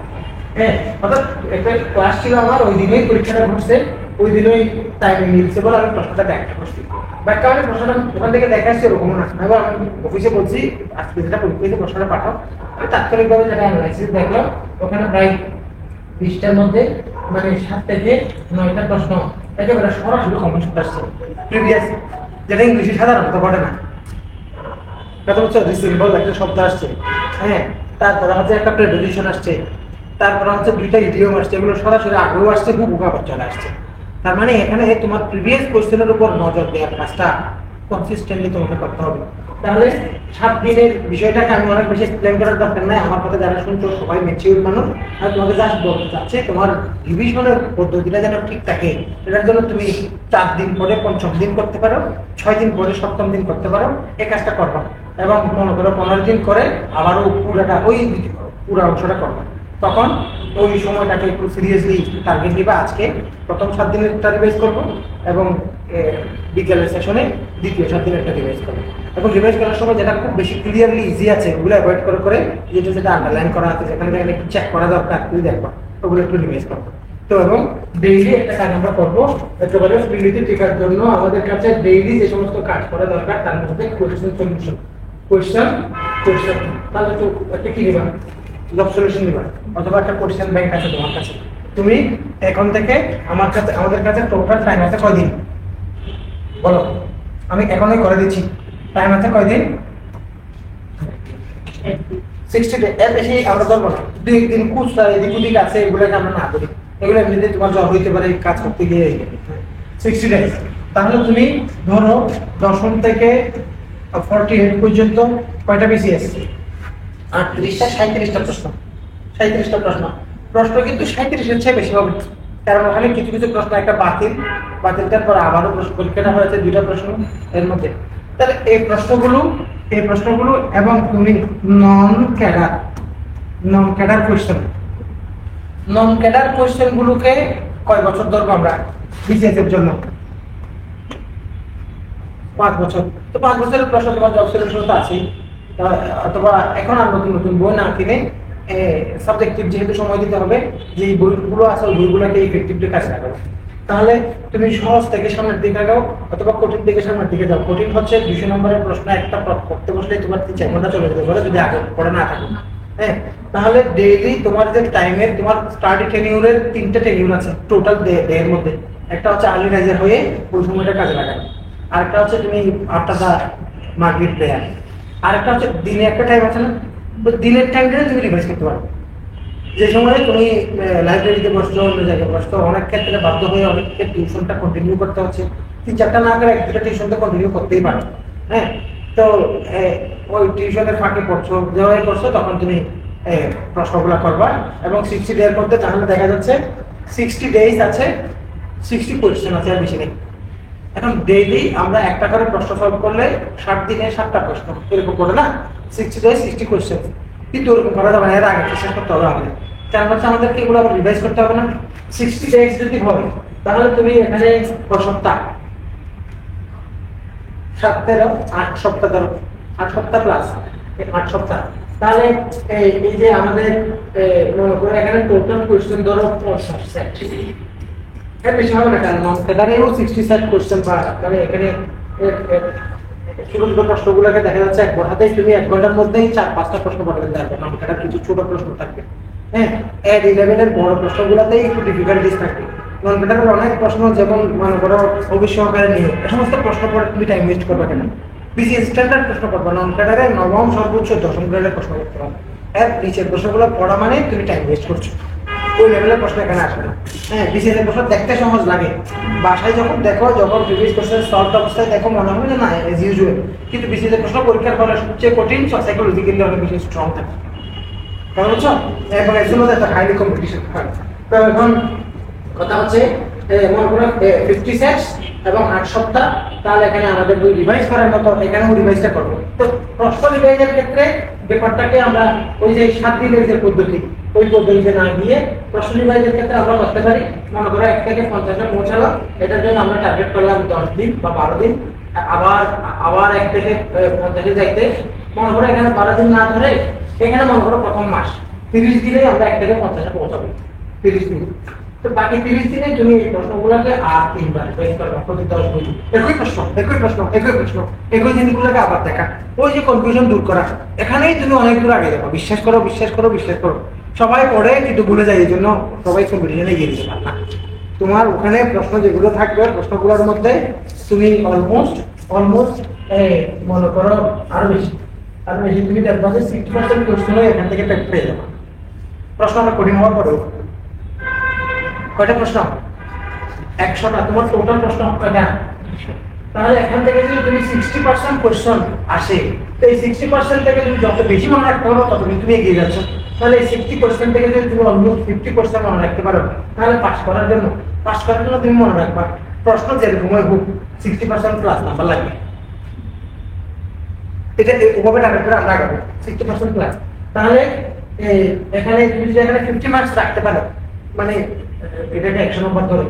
হ্যাঁ, অর্থাৎ একটা ক্লাস ছিল আমার, ওই দিনেই পরীক্ষাটা ঘটছে, ওই দিনই টাইম মিলছে বলে আমি প্রশ্নটা ব্যাখ্যা করছি। ব্যাখ্যা মানে প্রশ্নটা ওখান থেকে দেখা আসছে এরকম না, এবার আমি অফিসে বলছি আজকে যেটা পরীক্ষা প্রশ্নটা পাঠাও, আমি তাৎক্ষণিকভাবে যেটা অ্যানালাইসিস দেখলাম ওখানে প্রায় 20টার মধ্যে মানে 7 থেকে 9টা প্রশ্ন একেবারে সরাসরি কমন শব্দ আসছে, প্রিভিয়াস, যেটা ইংলিশে সাধারণত ঘটে না। কথা হচ্ছে রিসিভেবল একটা শব্দ আসছে, হ্যাঁ, তারপরে হচ্ছে একটা প্রেডিকশন আসছে, তারপরে হচ্ছে 2টা ইডিয়ম আসছে, এগুলো সরাসরি আগেও আসছে, খুব আবার চলে আসছে। তার মানে এখানে তোমার প্রিভিয়াস কোশ্চেনের উপর নজর দেওয়ার কাজটা কনসিস্টেন্টলি তোমাকে করতে হবে। তাহলে 7 দিনের বিষয়টাকে আমি অনেক বেশি এক্সপ্লেন করার দরকার নাই, আমার কথা যারা শুনছো সবাই ম্যাচিউর মানুষ, আর তোমাকে জাস্ট বলতে চাচ্ছে তোমার রিভিশনের পদ্ধতিটা যেন ঠিক থাকে, এটার জন্য তুমি 4 দিন পরে 5ম দিন করতে পারো, 6 দিন পরে 7ম দিন করতে পারো, এই কাজটা করবা। এবং মনে করো 15 দিন করে আবারও পুরোটা পুরো অংশটা করবা। তখন ওই সময়টাকে একটু সিরিয়াসলি টার্গেট দিবা, আজকে প্রথম 7 দিনেরটা রিভাইজ করবো এবং বিকেলের সেশনে দ্বিতীয় 7 দিনেরটা রিভাইজ করবো। এবং রিভাইজ করার সময় যেটা খুব বেশি ক্লিয়ারলি ইজি আছে ওগুলো অ্যাভয়েড করে যেটা আন্ডারলাইন করা আছে, যেখানে একটু চেক করা দরকার তুই দেখবা, ওগুলো একটু রিভাইজ করবো। তো এবং ডেইলি একটা কাজ আমরা করবো, একেবারে স্পিরিটি টিকার জন্য আমাদের কাছে ডেইলি যে সমস্ত কাজ করা দরকার তার মধ্যে কোয়েশ্চেন, তাহলে তো একটা কি নিবা, জব সলিউশন নিবা, অথবা একটা কোয়েশ্চেন ব্যাংক আছে তোমার কাছে। তুমি এখন থেকে আমাদের কাছে টোটাল টাইম আছে কয়দিন বলো, আমি এখনই করে দিচ্ছি। টাইম আছে কয়দিন? 60 ডে, এর বেশি আমরা ধরবো না। 2 দিন কুচরা এদিক ওদিক আছে, এগুলোকে আমরা না করি, এগুলো এমনিতে তোমার জ্বর হইতে পারে কাজ করতে গিয়ে 60 ডেজ। তাহলে তুমি ধরো 10 থেকে 48 পর্যন্ত কয়টা বিসিএস? 38টা 37টা প্রশ্ন, 37টা প্রশ্ন কিন্তু 37-এর চেয়ে বেশি হবে, কারণ ওখানে কিছু কিছু প্রশ্ন একটা বাতিলটার পর আবারও পরীক্ষাটা হয়েছে 2টা প্রশ্ন এর মধ্যে। তাহলে এই প্রশ্নগুলো এবং তুমি নন ক্যাডার কোয়েশ্চেন গুলোকে কয় বছর ধরবো আমরা বিসিএস এর জন্য? 5 বছর। তো 5 বছরের প্রশ্ন তোমার জব সলিউশন তো আছেই, অথবা এখন আর নতুন বই না কিনে সাবজেক্টিভ যেহেতু সময় দিতে হবে, যে বইগুলো আছে ওই বইগুলোকে ইফেক্টিভলি কাজে লাগাবে। তাহলে তুমি সহজ থেকে সামনের দিকে যাও অথবা কঠিন থেকে সামনের দিকে যাও। কঠিন হচ্ছে 200 নম্বরের প্রশ্ন একটা করতে বসলে তোমার 3-4 ঘন্টা চলে যেতে পারে যদি আগে পড়ে না থাকে। হ্যাঁ, তাহলে ডেইলি তোমার যে টাইমের তোমার স্টাডি টেনিউরের 3টা টেনিউর আছে টোটাল ডে এর মধ্যে। একটা হচ্ছে আর্লি রাইজার হয়ে ওই সময়টা কাজে লাগাবে, আরেকটা হচ্ছে তুমি আফটার দা মাগরিব প্রেয়ার, আরেকটা হচ্ছে দিনে একটা টাইম আছে না, দিনের টাইমটা তুমি রিভাইজ করতে পারো। যে সময় তুমি লাইব্রেরিতে বসছো, অন্য জায়গায় বসছো, অনেক ক্ষেত্রে বাধ্য হয়ে অনেককে টিউশনটা কন্টিনিউ করতে হচ্ছে, 3-4টা না করে 1-2টা টিউশন তো কন্টিনিউ করতেই পারো। হ্যাঁ, তো ওই টিউশনের ফাঁকে পড়ছো, যেভাবে করছো তখন তুমি প্রশ্নগুলো করবা এবং 60 ডের মধ্যে, তাহলে দেখা যাচ্ছে 60 ডেজ আছে, 60 কোয়েশ্চেন আছে, আর বেশি নেই। এখন ডেইলি আমরা একটা করে প্রশ্ন সলভ করলে 60 দিনে 7টা প্রশ্ন এরকম করে না, 60 ডেজ 60 কোয়েশ্চেন, কিন্তু ওরকম করা যাবে না, এর আগে শেষ করতে হবে আমাদের। তার মানে আমাদেরকে এগুলো আবার রিভাইজ করতে হবে না। 60 ডেজ যদি হয় তাহলে তুমি এখানে সপ্তাহ 7-13 8 সপ্তাহ ধরো, 8 সপ্তাহ প্লাস 8 সপ্তাহ, তাহলে এই যে আমাদের মনে করে এখানে টোটাল কোয়েশ্চেন ধরো 50 সেট, এর বেশি হবে না, কারণ ফেদারেও 60 সেট কোয়েশ্চেন পাওয়া, মানে এখানে ছোট ছোট প্রশ্নগুলোকে দেখা যাচ্ছে এক ঘন্টাতেই তুমি 1 ঘন্টার মধ্যেই 4-5টা প্রশ্ন পাঠাতে পারবে, এটা কিছু ছোট প্রশ্ন থাকবে। হ্যাঁ, এড 11 এর বড় প্রশ্নগুলোতেই একটু ডিফিকাল্টিস থাকে। নন পেটারের অনেক প্রশ্ন, যেমন মনে করো ভবিষ্যৎকারে নিয়োগ, এই সমস্ত প্রশ্ন পড়ে তুমি টাইম ওয়েস্ট করবে কেন? বিসিএস স্ট্যান্ডার্ড প্রশ্ন করবে, নন পেটারে নবম সর্বোচ্চ 10ম গ্রেডের প্রশ্ন করতে হবে। এর নিচের প্রশ্নগুলো পড়া মানে তুমি টাইম ওয়েস্ট করছো, ওই লেভেলের প্রশ্ন এখানে আসবে না। হ্যাঁ, বিসিএস এর প্রশ্ন দেখতে সহজ লাগে, বাসায় যখন দেখো, যখন প্রিভিয়াস কোশ্চেন সলভ অবস্থায় দেখো, মনে হবে যে না এজ ইউজুয়াল, কিন্তু বিসিএস এর প্রশ্ন পরীক্ষার ফলে সবচেয়ে কঠিন, সাইকোলজিক্যালি অনেক বেশি স্ট্রং থাকে, বুঝছো? এবং এর জন্য একটা হাইলি কম্পিটিশন হয়। তো এখন কথা হচ্ছে মনে করো 50 সেটস এবং 8 সপ্তাহ, তাহলে এখানে আমাদের বই রিভাইজ করার মতো, এখানেও রিভাইজটা করবো। তো প্রশ্ন রিভাইজের ক্ষেত্রে ব্যাপারটাকে আমরা ওই যে 7 দিনের যে পদ্ধতি, ওই পদ্ধতিতে না গিয়ে প্রশ্ন রিভাইজের ক্ষেত্রে আমরা করতে পারি, মনে করো 1 থেকে 50-এ পৌঁছালো, এটার জন্য আমরা টার্গেট করলাম 10 দিন বা 12 দিন, আবার 1 থেকে 50-এ যাইতে, মনে করো এখানে 12 দিন না ধরে, এখানে মনে করো প্রথম মাস 30 দিনে আমরা 1 থেকে 50-এ পৌঁছাবো, 30 দিন। তো বাকি 30 দিনে তুমি এই প্রশ্নগুলোকে আর 3বার রিভাইজ করবে, প্রতি 10 দিন একই প্রশ্ন, একই জিনিসগুলোকে আবার দেখা, ওই যে কনফিউশন দূর করা, এখানেই তুমি অনেক দূর আগে যাবে। বিশ্বাস করো। সবাই পড়ে কিন্তু ভুলে যায়, এই জন্য সবাই কম্পিটিশনে গিয়ে দিতে পারে না। তোমার ওখানে প্রশ্ন যেগুলো থাকবে, প্রশ্নগুলোর মধ্যে তুমি অলমোস্ট মনে করো আরো বেশি তুমি দেখবা যে 60% কোশ্চেন এখান থেকে পেয়ে যাবে। প্রশ্ন আমরা কঠিন হওয়ার পরেও কয়টা প্রশ্ন? 100টা, তোমার টোটাল প্রশ্ন কয়টা? তাহলে এখান থেকে যদি তুমি 60% কোশ্চেন আসে, তো এই 60% থেকে তুমি যত বেশি মনে রাখতে পারো তত তুমি এগিয়ে যাচ্ছ। তাহলে এই 60% থেকে যদি তুমি অলমোস্ট 50% মনে রাখতে পারো, তাহলে পাস করার জন্য তুমি মনে রাখবা প্রশ্ন যেরকমই হোক 60% প্লাস নাম্বার লাগবে। এটা ওভাবে টার্গেট করে আমরা আগাবো 60% প্লাস। তাহলে এখানে তুমি যদি এখানে 50 মার্কস রাখতে পারো, মানে এটাকে 100 নম্বর ধরে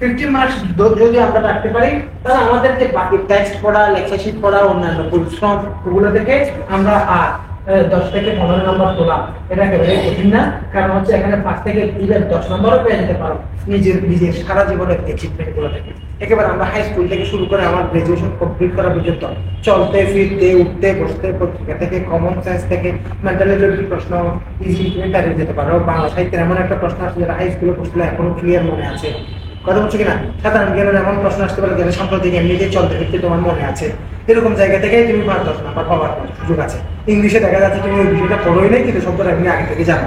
50 মার্কস যদি আমরা রাখতে পারি, তাহলে আমাদের যে বাকি টেক্সট পড়া, লেকচার শিট পড়া, অন্যান্য পরিশ্রম, ওগুলো থেকে আমরা 10 থেকে 15 নম্বর তোলা, এটা একেবারে কঠিন না। কারণ হচ্ছে এখানে 5 থেকে 10 নম্বরও পেয়ে যেতে পারো নিজের সারা জীবনের অ্যাচিভমেন্ট গুলো থেকে। একেবারে আমরা হাই স্কুল থেকে শুরু করে আমার গ্রাজুয়েশন কমপ্লিট করা পর্যন্ত চলতে ফিরতে উঠতে বসতে পত্রিকা থেকে, কমন সেন্স থেকে, মেন্টাল এবিলিটি প্রশ্ন ইজি তুমি পেরিয়ে যেতে পারো। বাংলা সাহিত্যের এমন একটা প্রশ্ন আছে যেটা হাই স্কুলে পড়ছিল এখনো ক্লিয়ার মনে আছে, কথা বলছো কিনা? সাধারণ জ্ঞানের এমন প্রশ্ন আসতে পারে যেটা সাম্প্রতিক এমনিতে চলতে ফিরতে তোমার মনে আছে, এরকম জায়গা থেকে তুমি 5-10 নাম্বার পাওয়ার সুযোগ আছে। ইংলিশে দেখা যাচ্ছে তুমি ওই বিষয়টা পড়োই নাই, কিন্তু শব্দটা এমনি আগে থেকে জানো,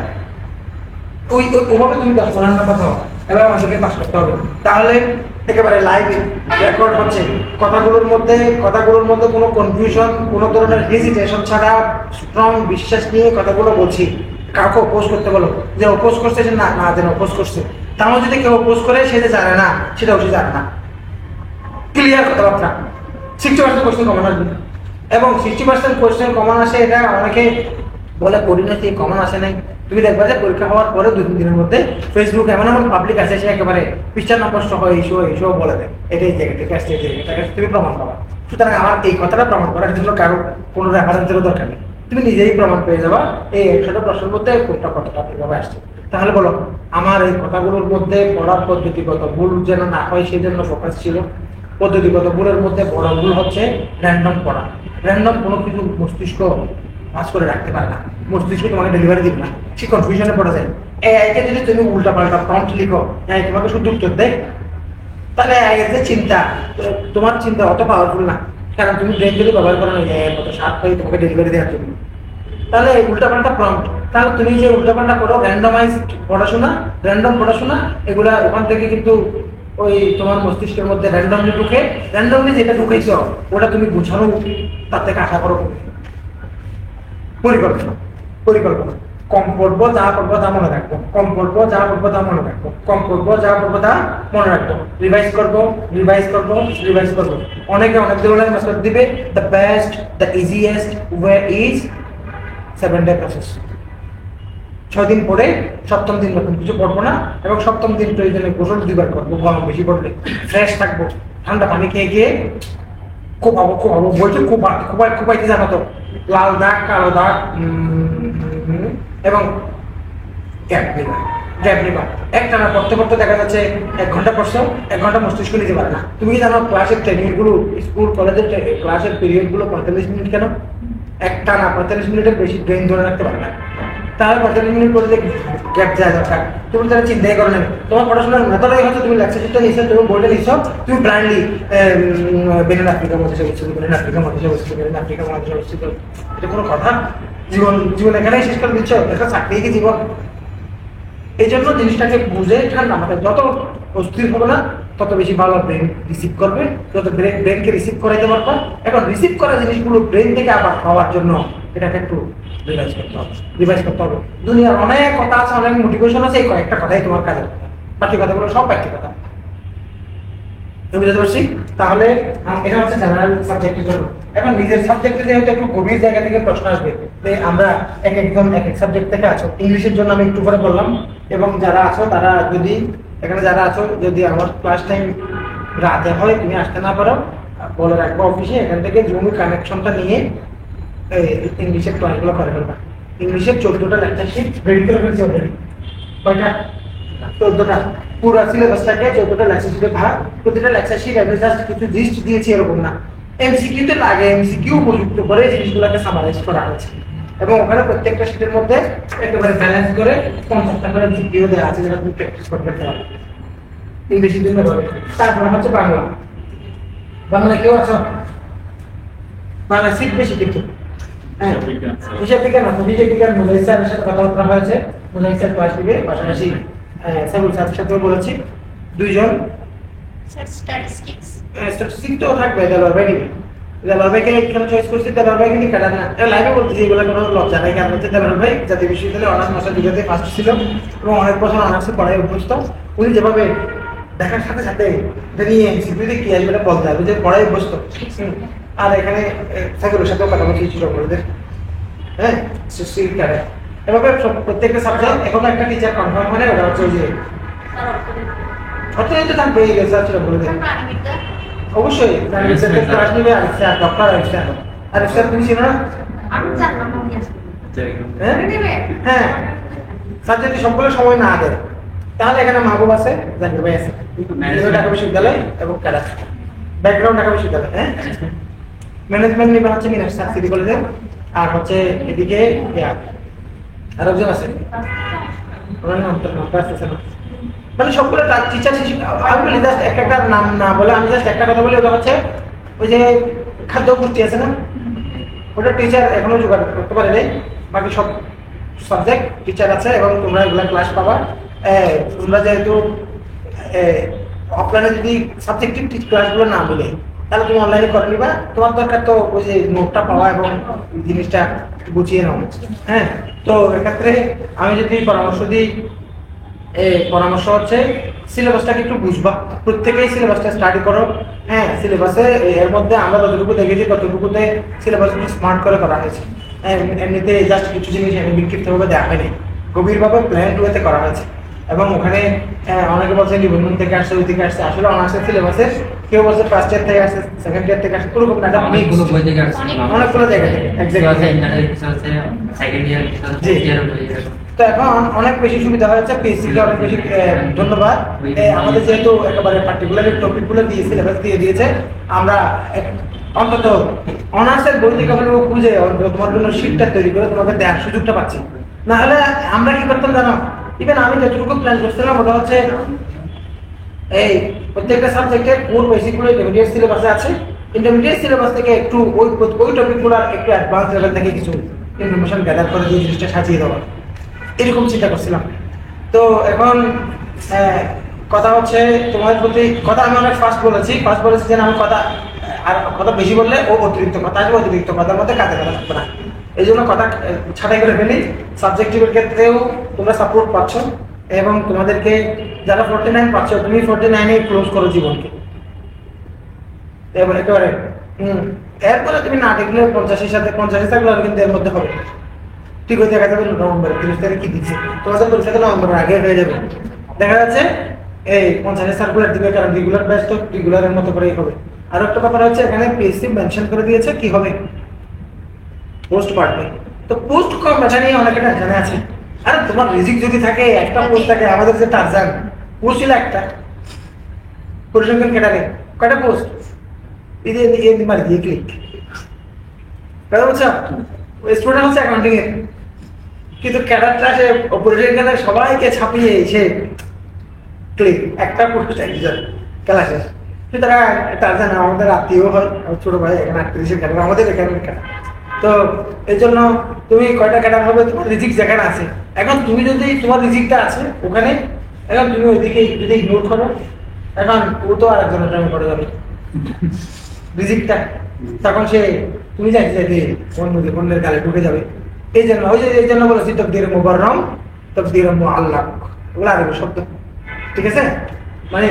ওভাবে তুমি 10-15 নাম্বার পাও, এবার আমাদেরকে পাস করতে হবে। তাহলে একেবারে লাইভ রেকর্ড হচ্ছে, কথাগুলোর মধ্যে কোনো কনফিউশন, কোনো ধরনের হেজিটেশন ছাড়া স্ট্রং বিশ্বাস নিয়ে কথাগুলো বলছি। কাউকে অপোজ করতে বলো, যে অপোজ করছে সে না যেন অপোজ করছে, তাহলে যদি কেউ অপোজ করে সে যে জানে না, সেটাও সে জানে না। ক্লিয়ার কথাবার্তা। 60% কোশ্চেন কমন আসবে, এবং 60% কোশ্চেন কমন আসে, এটা অনেকে বলে পরিণতি কমন আসে নাই। তুমি দেখবা যে পরীক্ষা হওয়ার পরে 2-3 দিনের মধ্যে ফেসবুক এমন পাবলিক আছে, সে একেবারে পৃষ্ঠার নম্বর সহ এইসব বলে দেয়, এটাই জায়গা থেকে আসছে, তুমি প্রমাণ পাবা। সুতরাং আমার এই কথাটা প্রমাণ করার জন্য কারো কোনো রেফারেন্সেরও দরকার নেই, তুমি নিজেই প্রমাণ পেয়ে যাবা এই 100টা প্রশ্নের মধ্যে কোনটা কতটা কিভাবে আসছে। তাহলে বলো, আমার এই কথাগুলোর মধ্যে পড়ার পদ্ধতিগত ভুল যেন না হয় সেজন্য ফোকাস ছিল। পদ্ধতিগত ভুলের মধ্যে বড় ভুল হচ্ছে র্যান্ডম পড়া। র্যান্ডম কোনো কিছু মস্তিষ্ক পাস করে রাখতে পারে না, মস্তিষ্ক তোমাকে ডেলিভারি দিবে না, সে কনফিউশনে পড়া যায়। এআইকে যদি তুমি উল্টা পাল্টা প্রম্পট লিখো, এআই তোমাকে শুধু উত্তর দেয়, তাহলে এআইয়ের যে চিন্তা, তোমার চিন্তা অত পাওয়ারফুল না, কারণ তুমি ব্রেন যদি ব্যবহার করো না, এআই কত সাত হয়ে তোমাকে ডেলিভারি দেওয়ার জন্য। তাহলে উল্টাপাল্টা প্রম্পট, তাহলে তুমি যে উল্টাপাল্টা করো র্যান্ডম পড়াশোনা এগুলা ওখান থেকে কিন্তু ওই তোমার মস্তিষ্কের মধ্যে র্যান্ডমলি যেটা ঢুকেছ ওটা তুমি বুঝানো তার থেকে আশা করো পরিকল্পনা কম পড়বো যা পড়বো তা মনে রাখবো, রিভাইজ করবো। অনেকে অনেক ধরনের মেথড দিবে। The best, the easiest way is 7 day process. 6 দিন পরে সপ্তম দিন নতুন কিছু পড়বো না, এবং সপ্তম দিন প্রয়োজনে গোসল 2 বার করবো, গরম বেশি পড়লে ফ্রেশ থাকবো, ঠান্ডা পানি খেয়ে খুব বলছে খুবাইতে জানো তো, লাল দাগ, কালো দাগ এবং গ্যাপ নিবা। একটানা পড়তে দেখা যাচ্ছে 1 ঘন্টা পড়ছো, 1 ঘন্টা মস্তিষ্ক নিতে পারে না। তুমি কি জানো ক্লাসের ট্রেনিং গুলো, স্কুল কলেজের ক্লাসের পিরিয়ড গুলো 45 মিনিট কেন? একটানা 45 মিনিটের বেশি ব্রেন ধরে রাখতে পারে না। তাহলে 45 মিনিট পরে যে গ্যাপ দেওয়া দরকার, তুমি তারা চিন্তাই করো না। তোমার পড়াশোনার মেথডই হচ্ছে তুমি লেকচার শিটটা নিচ্ছ, তুমি বোর্ডে নিচ্ছ, তুমি ব্লাইন্ডলি বেনিন আফ্রিকার মধ্যে অবস্থিত, এটা কোনো কথা? জীবন এখানেই শেষ করে দিচ্ছ, এটা চাকরি কি জীবন? এই জন্য জিনিসটাকে বুঝে ঠান্ডা মাথায় যত অস্থির হবে না তত বেশি ভালো ব্রেন রিসিভ করবে, যত ব্রেনকে রিসিভ করাইতে পারবা। এখন রিসিভ করা জিনিসগুলো ব্রেন থেকে আবার পাওয়ার জন্য এটাকে একটু রিভাইজ করতে হবে। দুনিয়ার অনেক কথা আছে, অনেক মোটিভেশন আছে, এই কয়েকটা কথাই তোমার কাজে, বাকি কথাগুলো সব বাকি কথা। বুঝতে পারছি? তাহলে এটা হচ্ছে জেনারেল সাবজেক্টের জন্য। এখন নিজের সাবজেক্টে যেহেতু একটু গভীর জায়গা থেকে প্রশ্ন আসবে, আমরা এক এক সাবজেক্ট থেকে আছো। ইংলিশের জন্য আমি একটু করে বললাম, এবং যারা আছো তারা যদি যদি আমার ক্লাস টাইম রাতে হয়, তুমি আসতে না পারো, বলে রাখবো অফিসে, এখান থেকে জুম কানেকশনটা নিয়ে ইংলিশের ক্লাসগুলো করে ফেলবা। ইংলিশের 14টা লেকচার শিট রেডি করে ফেলছি অলরেডি। কয়টা? 14টা। পুরো সিলেবাসটাকে 14টা লেকচার শিটে ভাগ। প্রতিটা লেকচার শিট আমি জাস্ট কিছু লিস্ট দিয়েছি এরকম না, এমসিকিউতে লাগে, এমসিকিউ উপযুক্ত করে জিনিসগুলোকে সামারাইজ করা হয়েছে, এবং ওখানে প্রত্যেকটা শিটের মধ্যে একেবারে ব্যালেন্স করে 50টা করে ভিডিও দেওয়া আছে, যেটা তুমি প্র্যাকটিস করতে পারো ইংলিশের জন্য। তারপর হচ্ছে বাংলা কেউ আছো? বাংলা সিট বেশি কিন্তু হিসাব বিজ্ঞান মুজাহিদ স্যারের সাথে কথাবার্তা হয়েছে, মুজাহিদ স্যার ক্লাস দিবে, পাশাপাশি সাইবুল স্যারের সাথেও বলেছি, 2 জন স্ট্যাটিস্টিক্স তো থাকবে। দেলোয়ার ভাইকে এখানে চয়েস করছি, দেলোয়ার ভাই কিন্তু কাটা না, লাইভে বলতেছি, এগুলো কোনো লজ্জা নাই। কারণ হচ্ছে দেলোয়ার ভাই জাতীয় বিশ্ববিদ্যালয়ে অনার্স মাস্টার ডিগ্রিতে ফার্স্ট ছিল, এবং অনেক বছর অনার্সে পড়ায় অভ্যস্ত। উনি যেভাবে দেখার সাথে সাথে এটা নিয়ে এমসিকিউতে কি আসবে এটা বলতে হবে, যে পড়ায় অভ্যস্ত। আর এখানে সাইকেলের সাথেও কথা বলছি সকলদের, হ্যাঁ, এভাবে প্রত্যেকটা সাবজেক্ট এখন একটা টিচার কনফার্ম মানে ওটা হচ্ছে যে অর্থনীতি থাকবে, এই রিসার্চ বলে দেন অবশ্যই ক্লাস নেবে। Arif sir, doctor Arif sir তুমি চিনো না? হ্যাঁ, স্যার যদি সকলের সময় না দেয় তাহলে এখানে মাহবুব আছে, জাকির ভাই আছে, ঢাকা বিশ্ববিদ্যালয় এবং ক্যাডার ব্যাকগ্রাউন্ড ঢাকা বিশ্ববিদ্যালয়। হ্যাঁ, ম্যানেজমেন্ট নিবে হচ্ছে মিনাস স্যার সিটি কলেজে, আর হচ্ছে এদিকে আরেকজন আছে, ওনার নাম আসতেছে না, মানে সবগুলো টিচার। আমি বলি জাস্ট একটা নাম না বলে, আমি জাস্ট একটা কথা বলি, ওটা হচ্ছে ওই যে খাদ্য ভর্তি আছে না, ওটা টিচার এখনো জোগাড় করতে পারে নাই। বাকি সব সাবজেক্ট টিচার আছে, এবং তোমরা এগুলো ক্লাস পাবা। তোমরা যেহেতু অফলাইনে যদি সাবজেক্টিভ ক্লাসগুলো না মিলে, তাহলে তুমি অনলাইনে করে নিবা। তোমার দরকার তো ওই যে নোটটা পাওয়া এবং জিনিসটা গুছিয়ে নেওয়া। হ্যাঁ, তো এক্ষেত্রে আমি যদি পরামর্শ দিই, পরামর্শ হচ্ছে সিলেবাসটাকে একটু বুঝবা, প্রত্যেকেই সিলেবাসটা স্টাডি করো। হ্যাঁ, সিলেবাসে এর মধ্যে আমরা যতটুকু দেখেছি ততটুকুতে সিলেবাসগুলো স্মার্ট করে করা হয়েছে। এমনিতে জাস্ট কিছু জিনিস বিক্ষিপ্তভাবে দেখা হয়নি, গভীরভাবে প্ল্যান ওয়েতে করা হয়েছে। এবং ওখানে অনেকে বলছে নিবন্ধন থেকে আসছে, ওই থেকে আসছে, আসলে অনার্সের সিলেবাসে কেউ বলছে ফার্স্ট ইয়ার থেকে আসছে, সেকেন্ড ইয়ার থেকে আসছে, ওরকম না, অনেকগুলো বই থেকে আসছে, অনেকগুলো জায়গা থেকে। তো এখন অনেক বেশি সুবিধা হয়েছে, পিএসসিকে অনেক বেশি ধন্যবাদ। আমাদের যেহেতু একেবারে পার্টিকুলার টপিকগুলো দিয়ে সিলেবাস দিয়ে দিয়েছে, আমরা অন্তত অনার্সের বই থেকে খুঁজে তোমার জন্য শীটটা তৈরি করে তোমাকে দেওয়ার সুযোগটা পাচ্ছি। না হলে আমরা কি করতাম জানো, ইভেন আমি যতটুকু প্ল্যান করছিলাম ওটা হচ্ছে এই প্রত্যেকটা সাবজেক্টের কোর বেসিকগুলো ইন্টারমিডিয়েট সিলেবাসে আছে, ইন্টারমিডিয়েট সিলেবাস থেকে একটু ওই টপিকগুলো একটু অ্যাডভান্স লেভেল থেকে কিছু ইনফরমেশন গ্যাদার করে দিয়ে জিনিসটা সাজিয়ে দেওয়া, এরকম চিন্তা করছিলাম। তো এখন কথা হচ্ছে তোমাদের প্রতি কথা আমি অনেক ফার্স্ট বলেছি যে আমি কথা আর কথা বেশি বললে ও অতিরিক্ত কথা আসবে, অতিরিক্ত কথার মধ্যে কাজে কথা থাকবে না, এই জন্য কথা ছাঁটাই করে ফেলি। সাবজেক্টিভের ক্ষেত্রেও তোমরা সাপোর্ট পাচ্ছ এবং তোমাদেরকে যারা 49 পাচ্ছ তুমি 49-এ ক্লোজ করো জীবনকে একেবারে। এরপরে তুমি না দেখলে 50-এর সাথে 50 থাকলে কিন্তু এর মধ্যে হবে ঠিক হয়ে দেখা যাবে নভেম্বর 30 তারিখ কি দিচ্ছে তোমাদের পরীক্ষা নভেম্বরের আগে হয়ে যাবে। দেখা যাচ্ছে এই 50 সার্কুলার দিবে, কারণ রেগুলার ব্যাচ তো রেগুলারের মতো করেই হবে। আর একটা ব্যাপার হচ্ছে এখানে পিএসসি মেনশন করে দিয়েছে কি হবে, পোস্ট বাড়বে। তো পোস্ট কম বাঁচা নিয়ে অনেকে টেনশনে আছে। আরে তোমার রিজিক যদি থাকে একটা পোস্ট থাকে, আমাদের যে টার্জান পোস্ট ছিল একটা পরিসংখ্যান ক্যাডারে কয়টা পোস্ট মার দিয়ে ক্লিক কথা বলছো, স্টুডেন্ট হচ্ছে অ্যাকাউন্টিং এর, কিন্তু ক্যাডারটা সে পরিসংখ্যানে সবাইকে ছাপিয়ে সে ক্লিক একটা পোস্ট একজন ক্লাসে। সুতরাং টার্জান আমাদের আত্মীয় হয়, ছোট ভাই এখানে 38-এর ক্যাডার, আমাদের এখানে ক্যাডার। তো এই জন্য তুমি কয়টা ক্যাডার হবে তোমার রিজিক যেখানে আছে। এখন তুমি যদি তোমার রিজিকটা আছে ওখানে, এখন তুমি ওইদিকে যদি ইগনোর করো, এখন ও তো আর একজনের প্রেমে পড়ে যাবে রিজিকটা, তখন সে তুমি যাইতে অন্যের গালে ঢুকে যাবে। এই জন্য এই জন্য বলেছি তকদির মুবাররম তকদির মুআল্লাক, ওগুলো আরবি শব্দ, ঠিক আছে? মানে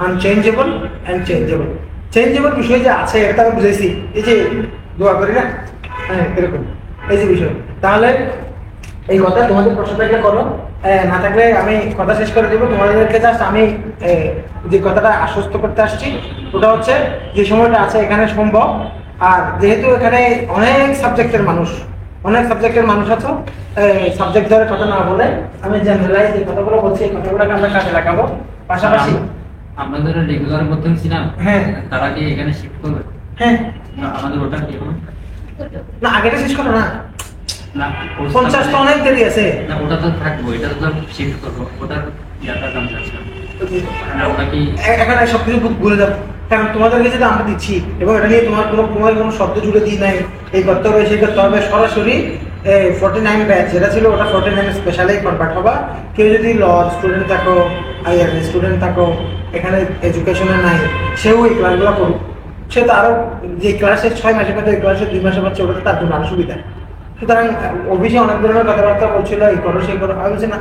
আনচেঞ্জেবল অ্যান্ড চেঞ্জেবল। চেঞ্জেবল বিষয় যে আছে এটা আমি বুঝেছি, এই যে দোয়া করি না, হ্যাঁ এরকম এই যে বিষয়। তাহলে এই কথা তোমাদের প্রশ্নটা করো, না থাকলে আমি কথা শেষ করে দেবো তোমাদেরকে। জাস্ট আমি যে কথাটা আশ্বস্ত করতে আসছি ওটা হচ্ছে যে সময়টা আছে এখানে সম্ভব। আর যেহেতু এখানে অনেক সাবজেক্টের মানুষ আছো, সাবজেক্ট ধরে কথা না বলে আমি জেনারেলাইজ যে কথাগুলো বলছি এই কথাগুলোকে আমরা কাজে লাগাবো। পাশাপাশি আমরা যারা রেগুলার মধ্যে ছিলাম, হ্যাঁ তারা কি এখানে শিফট করবে? হ্যাঁ আমাদের ওটা কি না, আগেটা শেষ করো না, না 50 তো অনেক দেরি আছে। না ওটা তো থাকবো, এটা তো শিফট করবো, ওটার ইয়াটা দাম যাচ্ছে ওটা কি এখন সবকিছু ভুলে যাবো, কারণ তোমাদেরকে যেটা আমরা দিচ্ছি এবং এটা নিয়ে তোমার কোনো শব্দ জুড়ে দিই নাই, এই করতে হবে সেই করতে হবে। সরাসরি 49 ব্যাচ যেটা ছিল ওটা 49 স্পেশালে কনভার্ট হবা। কেউ যদি ল স্টুডেন্ট থাকো, আইআর স্টুডেন্ট থাকো, এখানে এডুকেশনে নাই, সেও এই ক্লাসগুলো করুক। সে তো আরো যে ক্লাসের 6 মাসে পাচ্ছে ওই ক্লাসের 2 মাসে পাচ্ছে, ওটা তার জন্য আরো সুবিধা। সুতরাং অফিসে অনেক ধরনের কথাবার্তা বলছিল এই করো সেই করো, আমি বলছি না,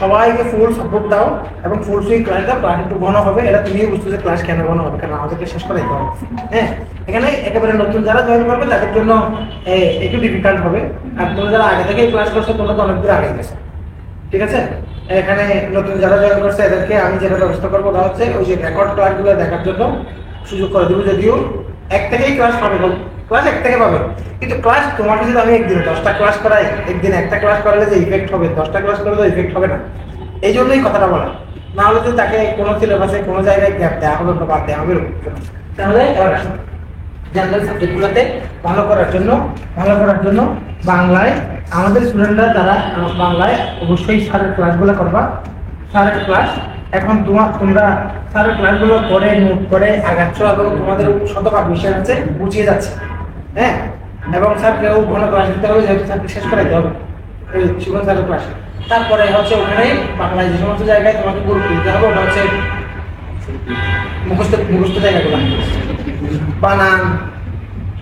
সবাইকে ফুল সাপোর্ট দাও এবং ফুল সুই ক্লাস দাও। ক্লাস একটু ঘন হবে, এটা তুমিও বুঝতে যে ক্লাস কেন ঘন হবে, কারণ আমাদেরকে শেষ করে দিতে হবে। হ্যাঁ এখানে একেবারে নতুন যারা জয়েন করবে তাদের জন্য একটু ডিফিকাল্ট হবে। আর তোমরা যারা আগে থেকে ক্লাস করছো তোমরা তো অনেক দূর আগে গেছো, ঠিক আছে? এখানে নতুন যারা জয়েন করছে এদেরকে আমি যেটা ব্যবস্থা করবো তা হচ্ছে ওই যে রেকর্ড ক্লাসগুলো দেখার জন্য সুযোগ করে দেবো। যদিও এক থেকেই ক্লাস পাবে, ক্লাস এক থেকে পাবে, কিন্তু ক্লাস তোমাকে যদি আমি একদিনে 10টা ক্লাস করাই, একদিনে একটা ক্লাস করালে যে ইফেক্ট হবে 10টা ক্লাস করলে তো ইফেক্ট হবে না। এই জন্যই কথাটা বলা, না হলে তো তাকে কোনো সিলেবাসে কোনো জায়গায় গ্যাপ দেওয়া হবে বা বাদ দেওয়া হবে। তাহলে জেনারেল সাবজেক্টগুলোতে ভালো করার জন্য বাংলায় আমাদের স্টুডেন্টরা যারা বাংলায় অবশ্যই স্যারের ক্লাসগুলো করবা। স্যারের ক্লাস এখন তোমরা স্যারের ক্লাসগুলো করে নোট করে আগাচ্ছ এবং তোমাদের শতভাগ বিষয় আছে বুঝিয়ে যাচ্ছে। হ্যাঁ এবং স্যারকেও ঘন ক্লাস দিতে হবে, যেহেতু স্যারকে শেষ করাইতে হবে এই জীবন স্যারের ক্লাসে। তারপরে হচ্ছে ওখানে বাংলায় যে সমস্ত জায়গায় তোমাকে গুরুত্ব দিতে হবে ওটা হচ্ছে মুখস্থ জায়গাগুলো, বানান,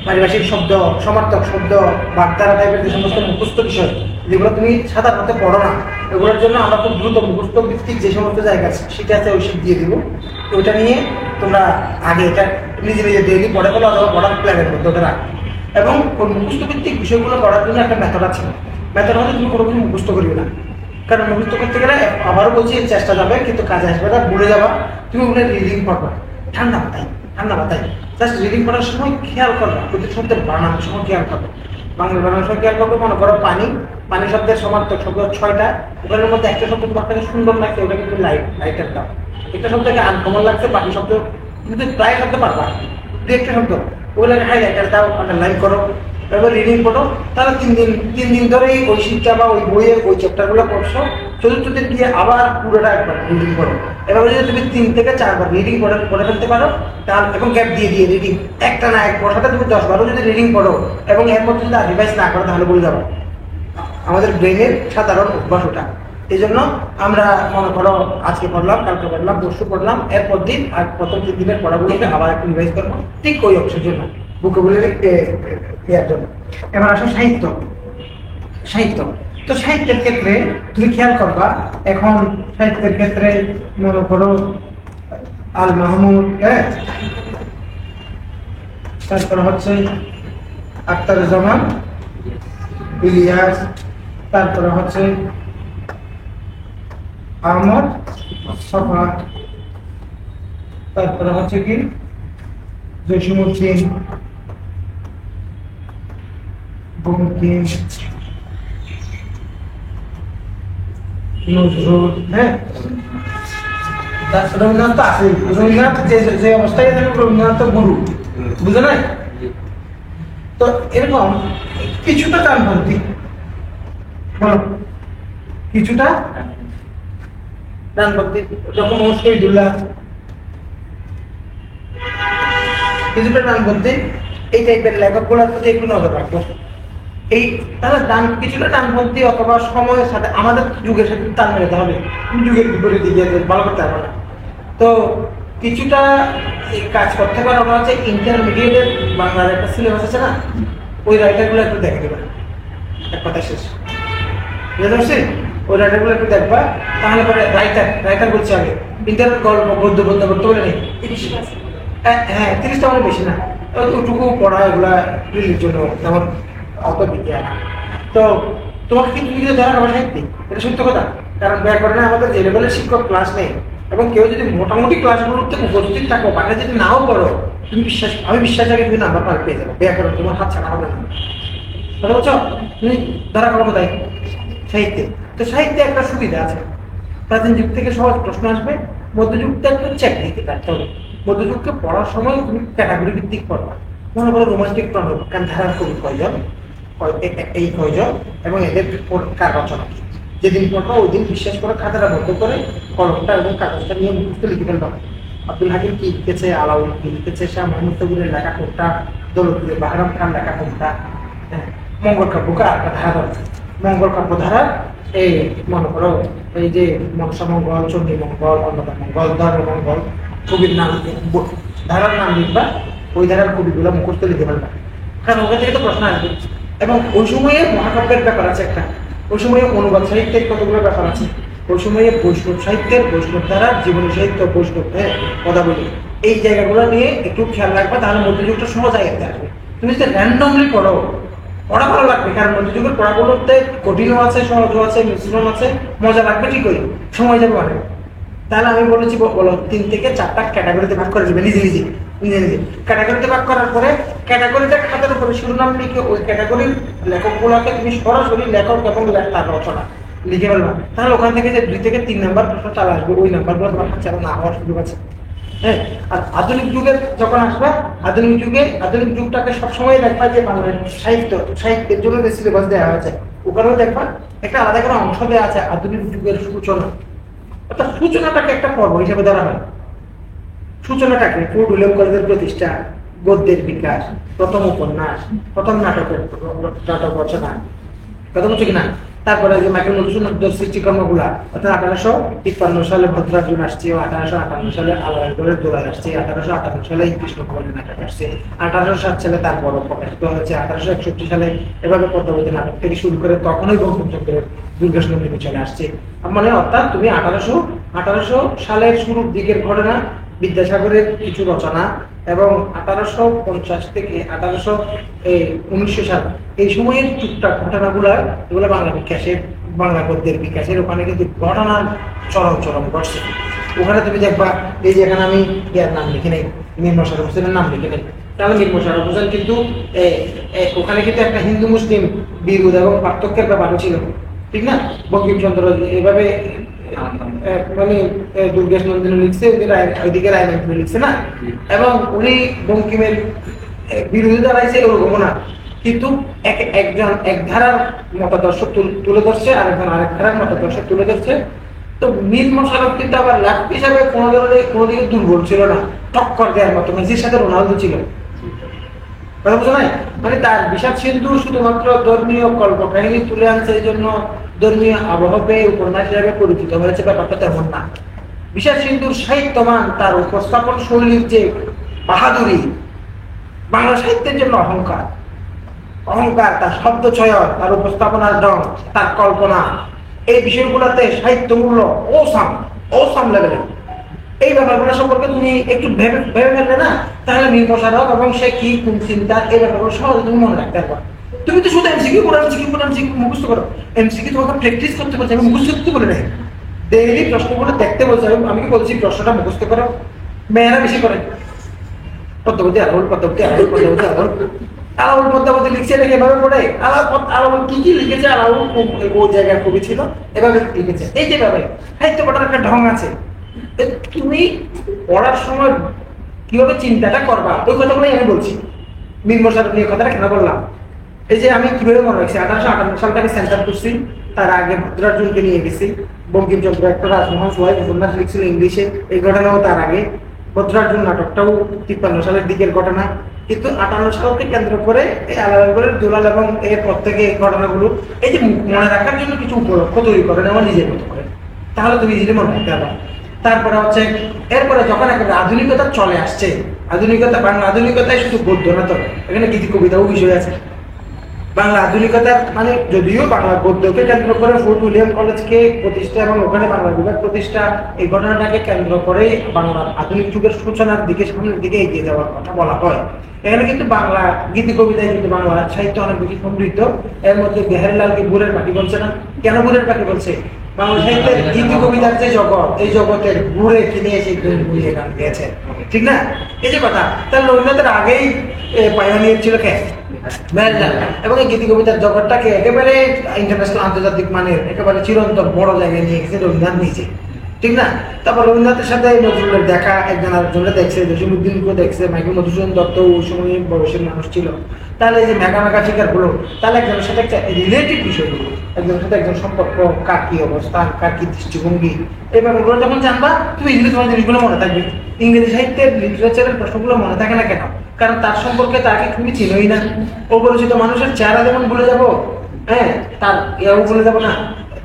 পারিভাষিক শব্দ, সমার্থক শব্দ, বাগধারা টাইপের যে সমস্ত মুখস্থ বিষয় যেগুলো তুমি সাধারণত পড়ো না, এগুলোর জন্য আমরা খুব দ্রুত মুখস্থ ভিত্তিক যে সমস্ত জায়গা আছে সেটা আছে ওই দিয়ে দিব। ওইটা নিয়ে তোমরা আগে এটা নিজে ডেইলি পড়ে ফেলো অথবা পড়ার প্ল্যানের মধ্যে ওটা রাখো। এবং ওই মুখস্থ ভিত্তিক বিষয়গুলো পড়ার জন্য একটা মেথড আছে, মেথড হলে তুমি কোনো কিছু মুখস্থ করবে না, কারণ মুখস্থ করতে গেলে আবারও বলছি চেষ্টা যাবে কিন্তু কাজে আসবে না, ভুলে যাবা। তুমি ওখানে রিডিং পড়বা ঠান্ডা মাথায় জাস্ট রিডিং পড়ার সময় খেয়াল করবা, প্রতি শব্দের বানানোর সময় খেয়াল করবা, বাংলা বানানোর সময় খেয়াল করবে। মনে করো পানি শব্দের সমার্থক শব্দ 6টা, ওখানের মধ্যে একটা শব্দ তোমার কাছে সুন্দর লাগছে ওটা কিন্তু লাইটের দাম, একটা শব্দকে আনকমন লাগছে, বাকি শব্দ কিন্তু প্রায় শব্দ পারবা, দু একটা শব্দ ওগুলোকে হাইলাইটার দাও, আন্ডারলাইন করো, এবার রিডিং পড়ো। তাহলে 3 দিন ধরেই ওই শিক্ষা বা ওই বইয়ের ওই চ্যাপ্টারগুলো পড়ছো, চতুর্থ দিন গিয়ে আবার পুরোটা একবার রিডিং করো। এভাবে যদি তুমি 3 থেকে 4 বার রিডিং পড়ে ফেলতে পারো তাহলে, এবং গ্যাপ দিয়ে দিয়ে রিডিং, একটা না এক পড়াটা তুমি 10 বারও যদি রিডিং পড়ো এবং এরপর যদি রিভাইজ না করো তাহলে ভুলে যাবো। আমাদের ব্রেনের সাধারণ অভ্যাস ওটা। এই জন্য আমরা মনে করো আজকে পড়লাম, কালকে পড়লাম, পরশু পড়লাম, এরপর দিন আর প্রথম 3 দিনের পড়াগুলোকে আবার একটু রিভাইজ করবো, ঠিক ওই অংশের জন্য, ভোকাবুলারি ক্লিয়ার জন্য। এবার আসো সাহিত্য। সাহিত্য তো সাহিত্যের ক্ষেত্রে তুমি খেয়াল করবা, এখন সাহিত্যের ক্ষেত্রে মনে করো আল মাহমুদ, তারপরে হচ্ছে আখতারুজ্জামান, ইলিয়াস, তারপরে হচ্ছে আহমদ সফা, তারপরে হচ্ছে কি জসিমউদ্দিন, বঙ্কিম, নজরুল, রবীন্দ্রনাথ তো আছে। রবীন্দ্রনাথ যে অবস্থায় রবীন্দ্রনাথ তো গুরু, বুঝে নাই? তো এরকম কিছুটা ডানপন্থী, বলো কিছুটা ডানপন্থী, যখন শহীদুল্লাহ কিছুটা ডানপন্থী, এই টাইপের লেখকগুলোর প্রতি একটু নজর রাখবো। এই তাহলে কিছুটা ডানপন্থী অথবা সময়ের সাথে আমাদের যুগের সাথে তাল মেলাতে হবে, যুগের বিপরীতে গিয়ে ভালো করতে হবে না। তো কিছুটা কাজ করতে পারে, আমরা হচ্ছে ইন্টারমিডিয়েটের বাংলার একটা সিলেবাস আছে না, ওই রাইটারগুলো একটু দেখে দেবেন, এক কথা শেষ, বুঝতে পারছি? ওই রাইটারগুলো একটু দেখবা, তাহলে পরে রাইটার বলছি আগে, ইন্টার গল্প গদ্য করতে বলে নেই, হ্যাঁ 30টা মানে বেশি না, ওইটুকু পড়া এগুলা রিলির জন্য তেমন অত বিজ্ঞান। তো তোমাকে কিন্তু ধরা আমার সাহিত্যিক, এটা সত্য কথা, কারণ ব্যাকরণে আমাদের যে লেভেলের শিক্ষক ক্লাস নেই, এবং কেউ যদি মোটামুটি ক্লাসগুলোতে উপস্থিত থাকো, বাইরে যদি নাও পড়ো, তুমি আমি বিশ্বাস আগে তুমি নাম্বার পার পেয়ে যাবো, ব্যাকরণ তোমার হাত ছাড়া হবে না। কথা বলছো? তুমি ধরা খাবো কোথায়? সাহিত্যে। তো সাহিত্যে একটা সুবিধা আছে, প্রাচীন যুগ থেকে সহজ প্রশ্ন আসবে, মধ্যযুগটা একটু চেক দিতে পারতে হবে। মধ্যযুগকে পড়ার সময় তুমি ক্যাটাগরি ভিত্তিক পড়বা, মনে করো রোমান্টিক ধারার কবি কয়জন, এই কয়জন, এবং এদের কার রচনা। যেদিন পড়বা ওই দিন বিশ্বাস করে খাতাটা বন্ধ করে কলমটা এবং কাগজটা নিয়ে মুখস্থ লিখে ফেলবা। আব্দুল হাকিম কি লিখেছে, আলাউল কি লিখেছে, শাহ মাহমুদুরের লেখা কোনটা, দৌলতুল্লাহ বাহরাম খান লেখা কোনটা, মঙ্গল কাব্যকার একটা ধারা, মঙ্গল কাব্য ধারা, এই মনে করো এই যে মনসা মঙ্গল, চণ্ডী মঙ্গল, অন্নদা মঙ্গল, ধর্মমঙ্গল, কবির নাম ধারার নাম লিখবা, ওই ধারার কবিগুলো মুখস্থ লিখে ফেলবা, কারণ ওখান থেকে তো প্রশ্ন আসবে। এবং ওই সময়ে মহাকাব্যের ব্যাপার আছে একটা, ওই সময়ে অনুবাদ সাহিত্যের কতগুলো ব্যাপার আছে, ওই সময়ে বৈষ্ণব সাহিত্যের, বৈষ্ণব ধারার, জীবনী সাহিত্য, বৈষ্ণব কথা বলি, এই জায়গাগুলো নিয়ে একটু খেয়াল রাখবা, তাহলে মধ্যযুগটা সহজ জায়গাতে আসবে। তুমি যদি র্যান্ডমলি পড়ো, পড়া ভালো লাগবে, কারণ মধ্যযুগের পড়াগুলোতে কঠিনও আছে, সহজও আছে, মিশ্রণ আছে, মজা লাগবে ঠিকই, সময় যাবে অনেক। তাহলে আমি বলেছি বলো 3 থেকে 4টা ক্যাটাগরিতে ভাগ করে দেবে, নিজে নিজে ক্যাটাগরিতে ভাগ করার পরে ক্যাটাগরিটা খাতার উপরে শিরোনাম লিখে ওই ক্যাটাগরির লেখকগুলোকে তুমি সরাসরি লেখক এবং তার রচনা লিখে ফেলবা, তাহলে ওখান থেকে যে 2 থেকে 3 নাম্বার প্রশ্ন চালা আসবে, ওই নাম্বারগুলো তোমার চালা না হওয়ার সুযোগ আছে। হ্যাঁ, আর আধুনিক যুগের যখন আসবে, আধুনিক যুগটাকে সবসময় দেখবা যে বাংলার সাহিত্যের জন্য যে সিলেবাস দেওয়া হয়েছে, ওখানেও দেখবা একটা আলাদা করে অংশ দেওয়া আছে আধুনিক যুগের সূচনা, অর্থাৎ সূচনাটাকে একটা পর্ব হিসেবে ধরা হয়। সূচনাটাকে ফুড উইলিয়াম কলেজের প্রতিষ্ঠা, গদ্যের বিকাশ, প্রথম উপন্যাস, প্রথম নাটক রচনা, কথা বলছো কিনা, তারপরে যে মাইকেল মধুসূদন সৃষ্টিকর্মগুলা, অর্থাৎ 1853 সালে ভদ্রার্জুন আসছে, 1858 সালে আলাদা দোলার আসছে, 1858 সালে কৃষ্ণকুমারী নাটক আসছে, 1860 সালে তার বড় প্রকাশিত হয়েছে, 1861 সালে এভাবে পদ্মাবতী নাটক থেকে শুরু করে তখনই বঙ্কিমচন্দ্রের দুর্গেশনন্দিনী চলে আসছে। মানে অর্থাৎ তুমি 1800 সালের শুরুর দিকের ঘটনা, বিদ্যাসাগরের কিছু রচনা, এবং 1850 থেকে 1900 সাল এই সময়ের টুকটাক ঘটনাগুলা, এগুলো বাংলা গদ্যের বিকাশের ওখানে কিন্তু ঘটনা চরম ঘটছে। ওখানে তুমি দেখবা, এই যে এখানে আমি ইয়ার নাম লিখে নেই, মীর মশাররফ হোসেনের নাম লিখে নেই, তাহলে মীর মশাররফ হোসেন কিন্তু ওখানে কিন্তু একটা হিন্দু মুসলিম বিরোধ এবং পার্থক্যের ব্যাপারও ছিল, ঠিক না? বঙ্কিমচন্দ্র এভাবে মানে দুর্গেশ নন্দিনী লিখছে, ওইদিকে রায়নন্দিনী লিখছে না, এবং উনি বঙ্কিমের বিরোধী দাঁড়াইছে ওরকম না, কিন্তু একজন এক ধারার মতাদর্শ তুলে ধরছে, আরেকজন আরেক ধারার মতাদর্শ তুলে ধরছে, তো মীর মশারফ কিন্তু আবার লেফট হিসাবে কোনো ধরনের কোনো দিকে দুর্বল ছিল না, টক্কর দেওয়ার মতো। মেসির সাথে রোনালদো ছিল, কথা বুঝো নাই? মানে তার বিষাদ সিন্ধু শুধুমাত্র ধর্মীয় কল্পকাহিনী তুলে আনছে, এই জন্য ধর্মীয় আবহাওয়াতে উপন্যাস হিসাবে পরিচিত হয়েছে, ব্যাপারটা তেমন না। বিষাদ সিন্ধুর সাহিত্যমান, তার উপস্থাপন শৈলীর যে বাহাদুরি, বাংলা সাহিত্যের জন্য অহংকার, অহংকার, তার শব্দ চয়ন, তার উপস্থাপনার ঢং, তার কল্পনা, এই বিষয়গুলোতে সাহিত্য মূল্য ওসাম লেভেলের। এই ব্যাপারগুলো সম্পর্কে তুমি একটু ভেবে ফেললে না, তাহলে মীর মশারফ এবং সে কি কোন চিন্তা, এই ব্যাপারগুলো সহজে তুমি মনে রাখতে পারবে। তুমি তো শুধু এমসিকিউ মুখস্থ করো, এমসিকিউ তোমাকে প্র্যাকটিস করতে বলছে, আমি মুখস্থ করতে বলে নাই, ডেইলি প্রশ্নগুলো দেখতে বলছে। আমি কি বলছি প্রশ্নটা মুখস্থ করো? মেয়েরা বেশি করে পদ্মাবতী আলাউল পদ্মাবতী লিখছে, এটাকে এভাবে পড়ে আলাউল কি কি লিখেছে, আলাউল ওই জায়গার কবি ছিল, এভাবে লিখেছে। এই যে ভাবে সাহিত্য পড়ার একটা ঢং আছে, তুমি পড়ার সময় কিভাবে চিন্তাটা করবা, ওই কথাগুলোই আমি বলছি। মীর মশারফ নিয়ে কথাটা কেন বললাম, এই যে আমি কিভাবে মনে রাখছি, 1858 সালটা আমি সেন্টার করছি, তার আগে ভদ্রার্জুনকে নিয়ে গেছি, বঙ্কিমচন্দ্র একটা রাজমোহন সোহাই উপন্যাস লিখছিল ইংলিশে, এই ঘটনাও তার আগে। ভদ্রার্জুন নাটকটাও 53 সালের দিকের ঘটনা, কিন্তু 58 সালকে কেন্দ্র করে এই আলাদাগড়ের দুলাল এবং এর পর থেকে এই ঘটনাগুলো এই যে মনে রাখার জন্য কিছু উপলক্ষ তৈরি করে নেওয়া নিজের মতো করে, তাহলে তুমি ইজিলি মনে রাখতে পারবে। তারপরে হচ্ছে এরপরে যখন একটা আধুনিকতা চলে আসছে, আধুনিকতা, বাংলা আধুনিকতায় শুধু গদ্য না, তো এখানে গীতি কবিতাও বিষয় আছে। বাংলা আধুনিকতার মানে যদিও বাংলা গদ্যকে কেন্দ্র করে ফোর্ট উইলিয়াম কলেজকে প্রতিষ্ঠা এবং ওখানে বাংলা বিভাগ প্রতিষ্ঠা, এই ঘটনাটাকে কেন্দ্র করে বাংলার আধুনিক যুগের সূচনার দিকে, সামনের দিকে এগিয়ে যাওয়ার কথা বলা হয়। এখানে কিন্তু বাংলা গীতি কবিতায় কিন্তু বাংলা সাহিত্য অনেক বেশি সমৃদ্ধ। এর মধ্যে বিহারীলালকে বুড়ের পাখি বলছে না, কেন বুড়ের পাখি বলছে? বাংলা সাহিত্যের গীতি কবিতার যে জগৎ, এই জগতের ঘুরে কিনে এসে ঘুরিয়ে গান গেছে, ঠিক না? এই যে কথা, তাহলে রবীন্দ্রনাথের আগেই পাইওনিয়ার ছিল কে? বিহারীলাল। এবং এই গীতি কবিতার জগৎটাকে একেবারে ইন্টারন্যাশনাল, আন্তর্জাতিক মানের একেবারে চিরন্তন বড় জায়গায় নিয়ে গেছে রবীন্দ্রনাথ নিজে, ঠিক না? তারপর রবীন্দ্রনাথের সাথে নজরুলের দেখা, একজন আরেকজনকে দেখছে, জসিমউদ্দিনকেও দেখছে, মাইকেল মধুসূদন দত্ত ওই সময় বয়সের মানুষ ছিল। তাহলে এই যে মেঘা শিকার হলো, তাহলে একজনের সাথে একটা রিলেটিভ বিষয়গুলো, একজনের সাথে একজন সম্পর্ক, কার কি অবস্থা, কার কি দৃষ্টিভঙ্গি, এই ব্যাপারগুলো যখন জানবা, তুমি ইংরেজি তোমার জিনিসগুলো মনে থাকবে। ইংরেজি সাহিত্যের লিটারেচারের প্রশ্নগুলো মনে থাকে না কেন? কারণ তার সম্পর্কে তাকে তুমি চিনোই না। অপরিচিত মানুষের চেহারা যেমন ভুলে যাবো, হ্যাঁ, তার ইয়াও ভুলে যাবো না,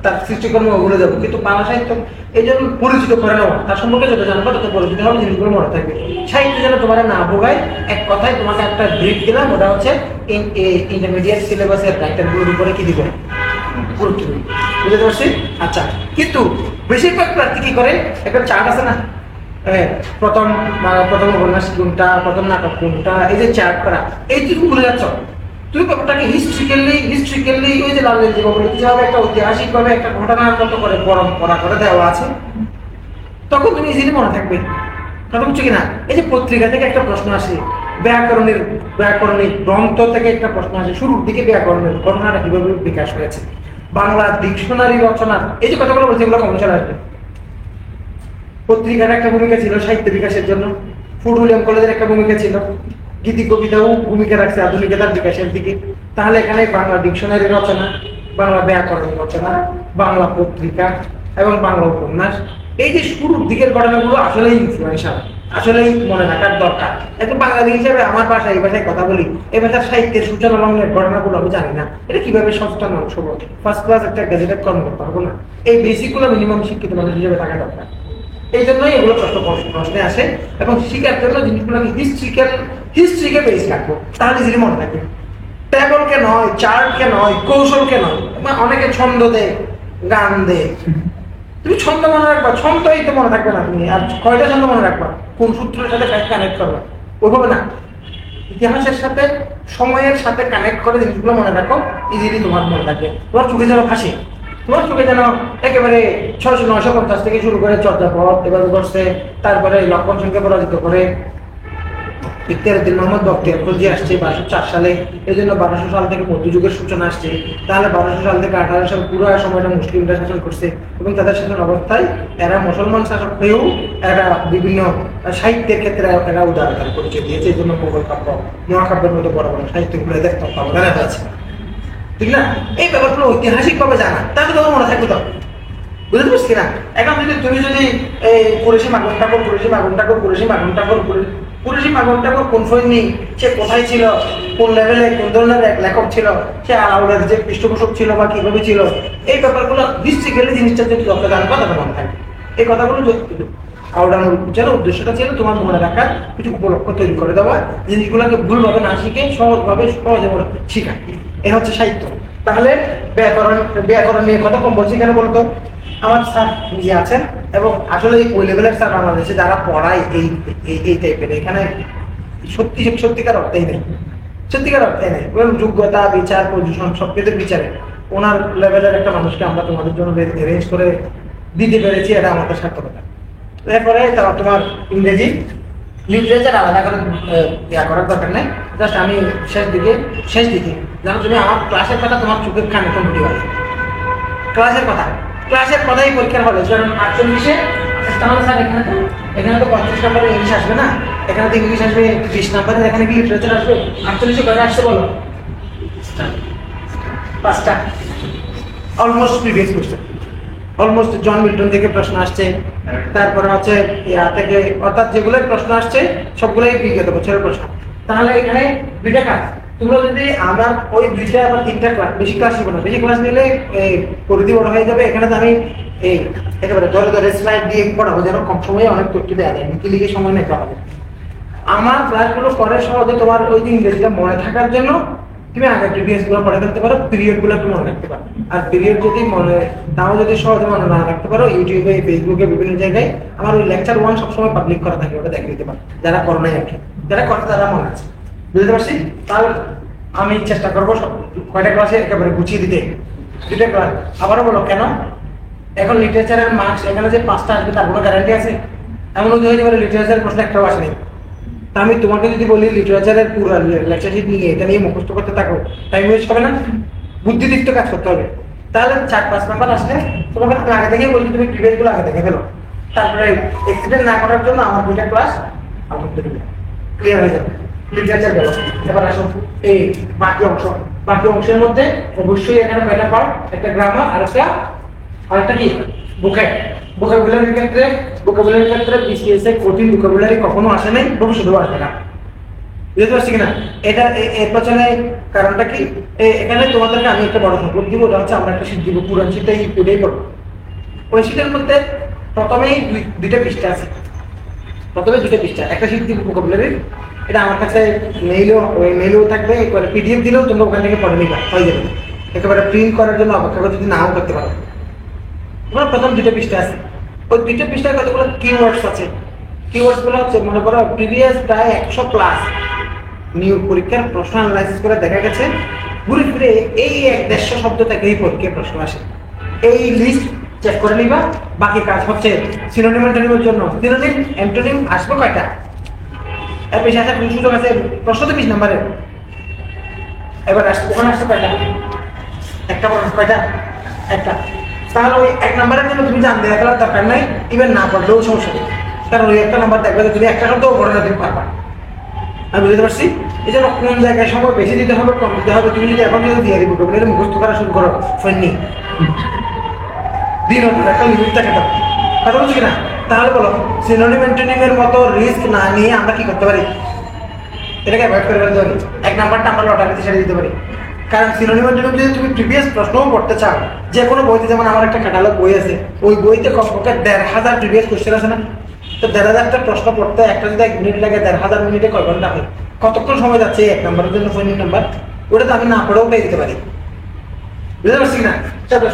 তার সৃষ্টিকর্ম ভুলে যাবো, কিন্তু বাংলা সাহিত্য এই জন্য পরিচিত করে নেওয়া, তার সম্পর্কে যত জানবো তত পরিচিত হবে, জিনিসগুলো মনে থাকবে। সাহিত্য যেন তোমার না ভোগায়, এক কথায় তোমাকে একটা ব্রিফ দিলাম, ওটা হচ্ছে ইন্টারমিডিয়েট সিলেবাসের রাইটারগুলোর উপরে কি দিব, গুরুত্ব দিবে। বুঝতে পারছি? আচ্ছা, কিন্তু বেশিরভাগ প্রার্থী কি করে, একটা চার্ট আছে না, প্রথম উপন্যাস কোনটা, প্রথম নাটক কোনটা, এই যে চার্ট করা, এই তুমি ভুলে যাচ্ছ। তুমি ব্যাপারটাকে হিস্ট্রিক্যালি ওই যে লাল যেভাবে একটা ঐতিহাসিক ভাবে একটা ঘটনার মতো করে পরম্পরা করে দেওয়া আছে, তখন তুমি ইজিলি মনে থাকবে। কথা বুঝছো কিনা? এই যে পত্রিকা থেকে একটা প্রশ্ন আসে, ব্যাকরণিক গ্রন্থ থেকে একটা প্রশ্ন আসে, শুরুর দিকে ব্যাকরণের ঘটনাটা কিভাবে বিকাশ হয়েছে, বাংলা ডিকশনারি রচনার, এই যে কথাগুলো বলছে, এগুলো কমন চলে আসবে। পত্রিকার একটা ভূমিকা ছিল সাহিত্য বিকাশের জন্য, ফোর্ট উইলিয়াম কলেজের একটা ভূমিকা ছিল, গীতি কবিতাও ভূমিকা রাখছে আধুনিকতার বিকাশের দিকে। তাহলে এখানে বাংলা ডিকশনারি রচনা, বাংলা ব্যাকরণ রচনা, বাংলা পত্রিকা এবং বাংলা উপন্যাস, এই যে শুরুর দিকের ঘটনাগুলো আসলেই ইনফ্লুয়েন্সিয়াল, আসলেই মনে রাখার দরকার। একটা বাঙালি হিসেবে আমার ভাষায়, এই ভাষায় কথা বলি, এই ভাষার সাহিত্যের সূচনা লগ্নের ঘটনাগুলো আমি জানি না, এটা কিভাবে সচেতন মানুষ হবো, ফার্স্ট ক্লাস একটা গেজেটেড কর্মকর্তা হবো না, এই বেসিকগুলো মিনিমাম শিক্ষিত মানুষ হিসেবে থাকা দরকার। এই জন্যই এগুলো প্রশ্নে আসে, এবং শিখার জন্য জিনিসগুলো আমি হিস্ট্রিকে বেস রাখবো, তাহলে যদি মনে থাকবে। টেবলকে নয়, চার্টকে নয়, কৌশলকে নয়। অনেকে ছন্দ দেয়, গান দেয়, তুমি ছন্দ মনে রাখবা, ছন্দই তো মনে থাকবে না তুমি, আর কয়টা ছন্দ মনে রাখবা, কোন সূত্রের সাথে কানেক্ট করবা, ওইভাবে না। ইতিহাসের সাথে, সময়ের সাথে কানেক্ট করে জিনিসগুলো মনে রাখো, ইজিলি তোমার মনে থাকবে। তোমার চোখে যেন ভাসে, তোমার চোখে যেন একেবারে 600-950 থেকে শুরু করে চর্যাপদ এভাবে করছে, তারপরে লক্ষণ সংখ্যা পরাজিত করে ইখতিয়ারউদ্দিন মোহাম্মদ বখতিয়ার খলজি আসছে 1204 সালে, এই জন্য 1200 সাল থেকে মধ্যযুগের সূচনা আসছে। তাহলে 1200 সাল থেকে 1800 সাল পুরো সময়টা মুসলিমরা শাসন করছে, এবং তাদের শাসন অবস্থায় এরা মুসলমান শাসক হয়েও এরা বিভিন্ন সাহিত্যের ক্ষেত্রে এরা উদারতার পরিচয় দিয়েছে। এই জন্য মোগল কাব্য, মহাকাব্যের মতো বড় বড় সাহিত্যগুলো এদের অবদান আছে, ঠিক না? এই ব্যাপারগুলো ঐতিহাসিক ভাবে জানা, তাহলে তোমার মনে থাকবে। তো বুঝতে পারছি না? এখন যদি তুমি যদি এই কুরেশি মাগুন ঠাকুর কোন ফৈনি, সে কোথায় ছিল, কোন লেভেলে, কোন ধরনের লেখক ছিল, সে আলাউলের যে পৃষ্ঠপোষক ছিল বা কিভাবে ছিল, এই ব্যাপারগুলো হিস্ট্রিক্যালি জিনিসটা যদি যত জানবো তত মনে থাকে। এই কথাগুলো আউডানোর যেন উদ্দেশ্যটা ছিল তোমার মনে রাখার কিছু উপলক্ষ তৈরি করে দেওয়া, জিনিসগুলোকে ভুলভাবে না শিখে সহজভাবে সহজে শিখা। এ হচ্ছে সাহিত্য। তাহলে ব্যাকরণ নিয়ে কথা কম বলছি কেন বলতো? আমার স্যার নিজে আছেন এবং আসলে ওই লেভেলের স্যার বাংলাদেশে যারা পড়ায় এই টাইপের, এখানে সত্যিকার অর্থেই নেই, যোগ্যতা, বিচার, পজিশন সব কিছুর বিচারে ওনার লেভেলের একটা মানুষকে আমরা তোমাদের জন্য অ্যারেঞ্জ করে দিতে পেরেছি, এটা আমাদের সার্থকতা। এরপরে তোমার ইংরেজি লিটারেচার আলাদা করে করার দরকার নেই, জাস্ট আমি শেষ দিকে যেন তুমি আমার ক্লাসের কথা তোমার চোখের কানে কমপ্লিট হয়। ক্লাসের কথাই পরীক্ষার হলে, কারণ 48-এ তাহলে স্যার এখানে তো 35 নম্বরের ইংলিশ আসবে না, এখানে তো ইংলিশ আসবে 20 নম্বরের, এখানে কি লিটারেচার আসবে? 48-এ কয়টা আসছে বলো? 5টা। Almost previous question, almost John Milton থেকে প্রশ্ন আসছে, তারপরে হচ্ছে থেকে, অর্থাৎ যেগুলো প্রশ্ন আসছে সবগুলোই বিগত বছরের প্রশ্ন। তাহলে এখানে 2টা কাজ, তোমরা যদি আমার ওই 2টা আবার 3টা ক্লাস, বেশি ক্লাস নিব না, বেশি ক্লাস নিলে পরিধি বড় হয়ে যাবে। এখানে তো আমি এই একেবারে ধরে স্লাইড দিয়ে পড়াবো, যেন কম সময়ে অনেক তথ্য দেওয়া যায়, কি লিখে সময় নেই পড়াবো। আমার ক্লাসগুলো পরে সহজে তোমার ওই যে ইংরেজিটা মনে থাকার জন্য তুমি আগে প্রিভিয়াস গুলো পড়ে ফেলতে পারো, পিরিয়ড গুলো তুমি মনে রাখতে পারো। আর পিরিয়ড যদি তাও যদি সহজে মনে না রাখতে পারো, ইউটিউবে, ফেসবুকে, বিভিন্ন জায়গায় আমার ওই লেকচার 1 সবসময় পাবলিক করা থাকে, ওটা দেখে দিতে পারো। যারা করো নাই আর কি, যারা করে তারা মনে আছে, বুঝতে পারছি। তাহলে আমি চেষ্টা করবো কয়টা ক্লাসে একেবারে গুছিয়ে দিতে। 2টা ক্লাস আবারও বলো কেন? এখন লিটারেচারের মার্কস এখানে যে 5টা আসবে তার কোনো গ্যারান্টি আছে? এমন হতে হতে পারে লিটারেচারের প্রশ্ন একটাও আসেনি। তা আমি তোমাকে যদি বলি লিটারেচারের পুরো লেকচার শিট নিয়ে এটা নিয়ে মুখস্থ করতে থাকো, টাইম ওয়েস্ট হবে না? বুদ্ধিদীপ্ত কাজ করতে হবে। তাহলে 4-5 নাম্বার আসলে তোমাকে আমি আগে থেকেই বলি তুমি প্রিভিয়াস গুলো আগে দেখে ফেলো, তারপরে এক্সিডেন্ট না করার জন্য আমার 2টা ক্লাস আলহামদুলিল্লাহ ক্লিয়ার হয়ে যাবে। লিটারেচার গেল, এবার আসো এই বাকি অংশের মধ্যে অবশ্যই এখানে কয়টা পার্ট, একটা গ্রামার আর একটা কি ভোকাবুলারির ক্ষেত্রে বিসিএস এ কঠিন ভোকাবুলারি কখনো আসে নাই, ভবিষ্যতেও আসবে না। বুঝতে পারছি কিনা? এটা এর পেছনে কারণটা কি? এখানে তোমাদেরকে আমি একটা বড় সম্পদ দিব, ওটা হচ্ছে আমরা একটা শীট দিব, পুরান শীটটাই ওইটাই পড়বো। ওই শীটের মধ্যে প্রথমেই 2টা পৃষ্ঠা আছে, একটা শীট দিব ভোকাবুলারির। এটা আমার কাছে মেইলেও থাকবে, একবারে পিডিএফ দিলেও তোমরা ওখান থেকে পড়ে নিবা, হয়ে যাবে। একেবারে প্রিন্ট করার জন্য অপেক্ষা করে যদি নাও করতে পারো। তোমার প্রথম 2টা পৃষ্ঠা আছে, ওই 2টা পৃষ্ঠায় কতগুলো কিওয়ার্ডস আছে। কিওয়ার্ডস গুলো হচ্ছে, মনে করো প্রিভিয়াস প্রায় 100 প্লাস নিয়োগ পরীক্ষার প্রশ্ন অ্যানালাইসিস করে দেখা গেছে ঘুরে ফিরে এই 150 শব্দ থেকেই পরীক্ষায় প্রশ্ন আসে। এই লিস্ট চেক করে নিবা। বাকি কাজ হচ্ছে সিনোনিম অ্যান্টোনিমের জন্য সিনোনিম অ্যান্টোনিম আসবে কয়টা, এর বেশি আসার কোনো সুযোগ আছে? প্রশ্ন তো 20 নম্বরের। এবার ওখানে আসছে কয়টা? একটা প্রশ্ন কয়টা? একটা। তাহলে ওই 1 নম্বরের জন্য তুমি জানতে রাখার দরকার নাই, ইভেন না পড়লেও সমস্যা নেই, কারণ ওই একটা নাম্বার দেখবে তুমি একটা শব্দ পড়ে না তুমি পারবা। আমি বুঝতে পারছি। এই জন্য কোন জায়গায় সময় বেশি দিতে হবে, কম দিতে হবে, তুমি যদি এখন যদি দিয়ে দিবো এটা মুখস্থ করা শুরু করো ফেননি দিন একটা লিমিট থাকে, কথা বলছি কিনা? তাহলে বলো সিনোনিম অ্যান্টোনিমের মতো রিস্ক না নিয়ে আমরা কি করতে পারি? এটাকে অ্যাভয়েড করে ফেলতে পারি। 1 নাম্বারটা আমরা লটারিতে ছেড়ে দিতে পারি, কারণ সিনোনিম অ্যান্টোনিম যদি তুমি প্রিভিয়াস প্রশ্নও পড়তে চাও, যে কোনো বইতে, যেমন আমার একটা ক্যাটালগ বই আছে, ওই বইতে কমপক্ষে 1500 প্রিভিয়াস কোশ্চেন আছে না? তো 1500টা প্রশ্ন পড়তে একটা যদি 1 মিনিট লাগে, 1500 মিনিটে কয় ঘন্টা হয়? কতক্ষণ সময় যাচ্ছে 1 নাম্বারের জন্য? ফোনের নাম্বার ওটা তো আমি না পড়েও পেয়ে দিতে পারি, বুঝতে পারছি না?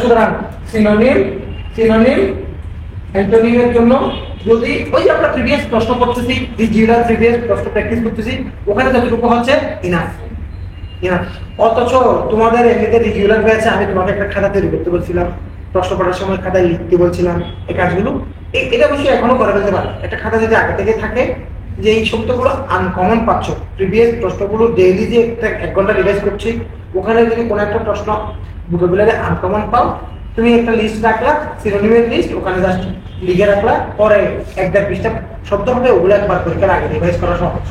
সুতরাং সিনোনিম অ্যান্টোনিমের জন্য যদি ওই আমরা প্রিভিয়াস প্রশ্ন পড়তেছি, রিজিউলার প্রিভিয়াস প্রশ্ন প্র্যাকটিস করতেছি, ওখানে যতটুকু হচ্ছে ইনাফ। অথচ তোমাদের এমনিতে রিজিউলার হয়েছে, আমি তোমাকে একটা খাতা তৈরি করতে বলছিলাম, প্রশ্ন পড়ার সময় খাতায় লিখতে বলছিলাম, এই কাজগুলো এটা অবশ্যই এখনো করে ফেলতে পারো। একটা খাতা যদি আগে থেকে থাকে, যে এই শব্দগুলো আনকমন পাচ্ছ, প্রিভিয়াস প্রশ্নগুলো ডেইলি যে 1 ঘন্টা রিভাইজ করছি, ওখানে যদি কোনো একটা প্রশ্ন ভোকাবুলারি আনকমন পাও, তুমি একটা লিস্ট রাখলা, সিনোনিমের লিস্ট, ওখানে জাস্ট লিখে রাখলা, পরে 1-1.5 পৃষ্ঠা শব্দ হবে, ওগুলো একবার পরীক্ষার আগে রিভাইজ করা সহজ।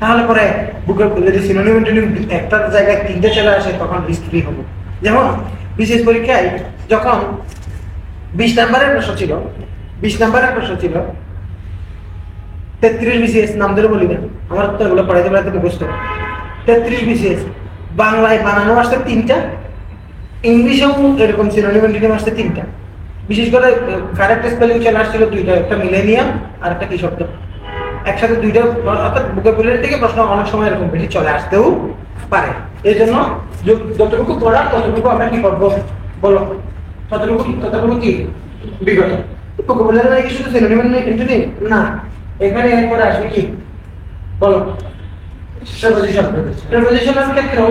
তাহলে পরে বুকের যদি সিনোনিম অ্যান্টোনিম একটা জায়গায় 3টে 3 চলে আসে তখন লিস্ট ফ্রি হবে। যেমন বিশেষ পরীক্ষায় যখন 20 নাম্বারের প্রশ্ন ছিল, 20 নাম্বারের প্রশ্ন ছিল 33 BCS, নাম ধরে বলি না, আমার তো এগুলো পড়াইতে পড়াইতে মুখস্থ। 33 BCS বাংলায় বানানো আসছে 3টা, ইংলিশেও এরকম সিনোনিম অ্যান্টোনিম আসছে 3টা। বিশেষ করে কারেক্ট স্পেলিং চলে আসছিল 2টা, একটা মিলেনিয়াম আর একটা কি শব্দ, একসাথে 2টা, অর্থাৎ ভোকাবুলারি থেকে প্রশ্ন অনেক সময় এরকম বেশি চলে আসতেও পারে। এই জন্য যতটুকু পড়া ততটুকু আমরা কি করবো বলো, ততটুকু কি বিগত। ভোকাবুলারি মানে কি শুধু সিনোনিম অ্যান্টোনিম না, এখানে এরপরে আসবে কি বলো, প্রেপোজিশনের ক্ষেত্রেও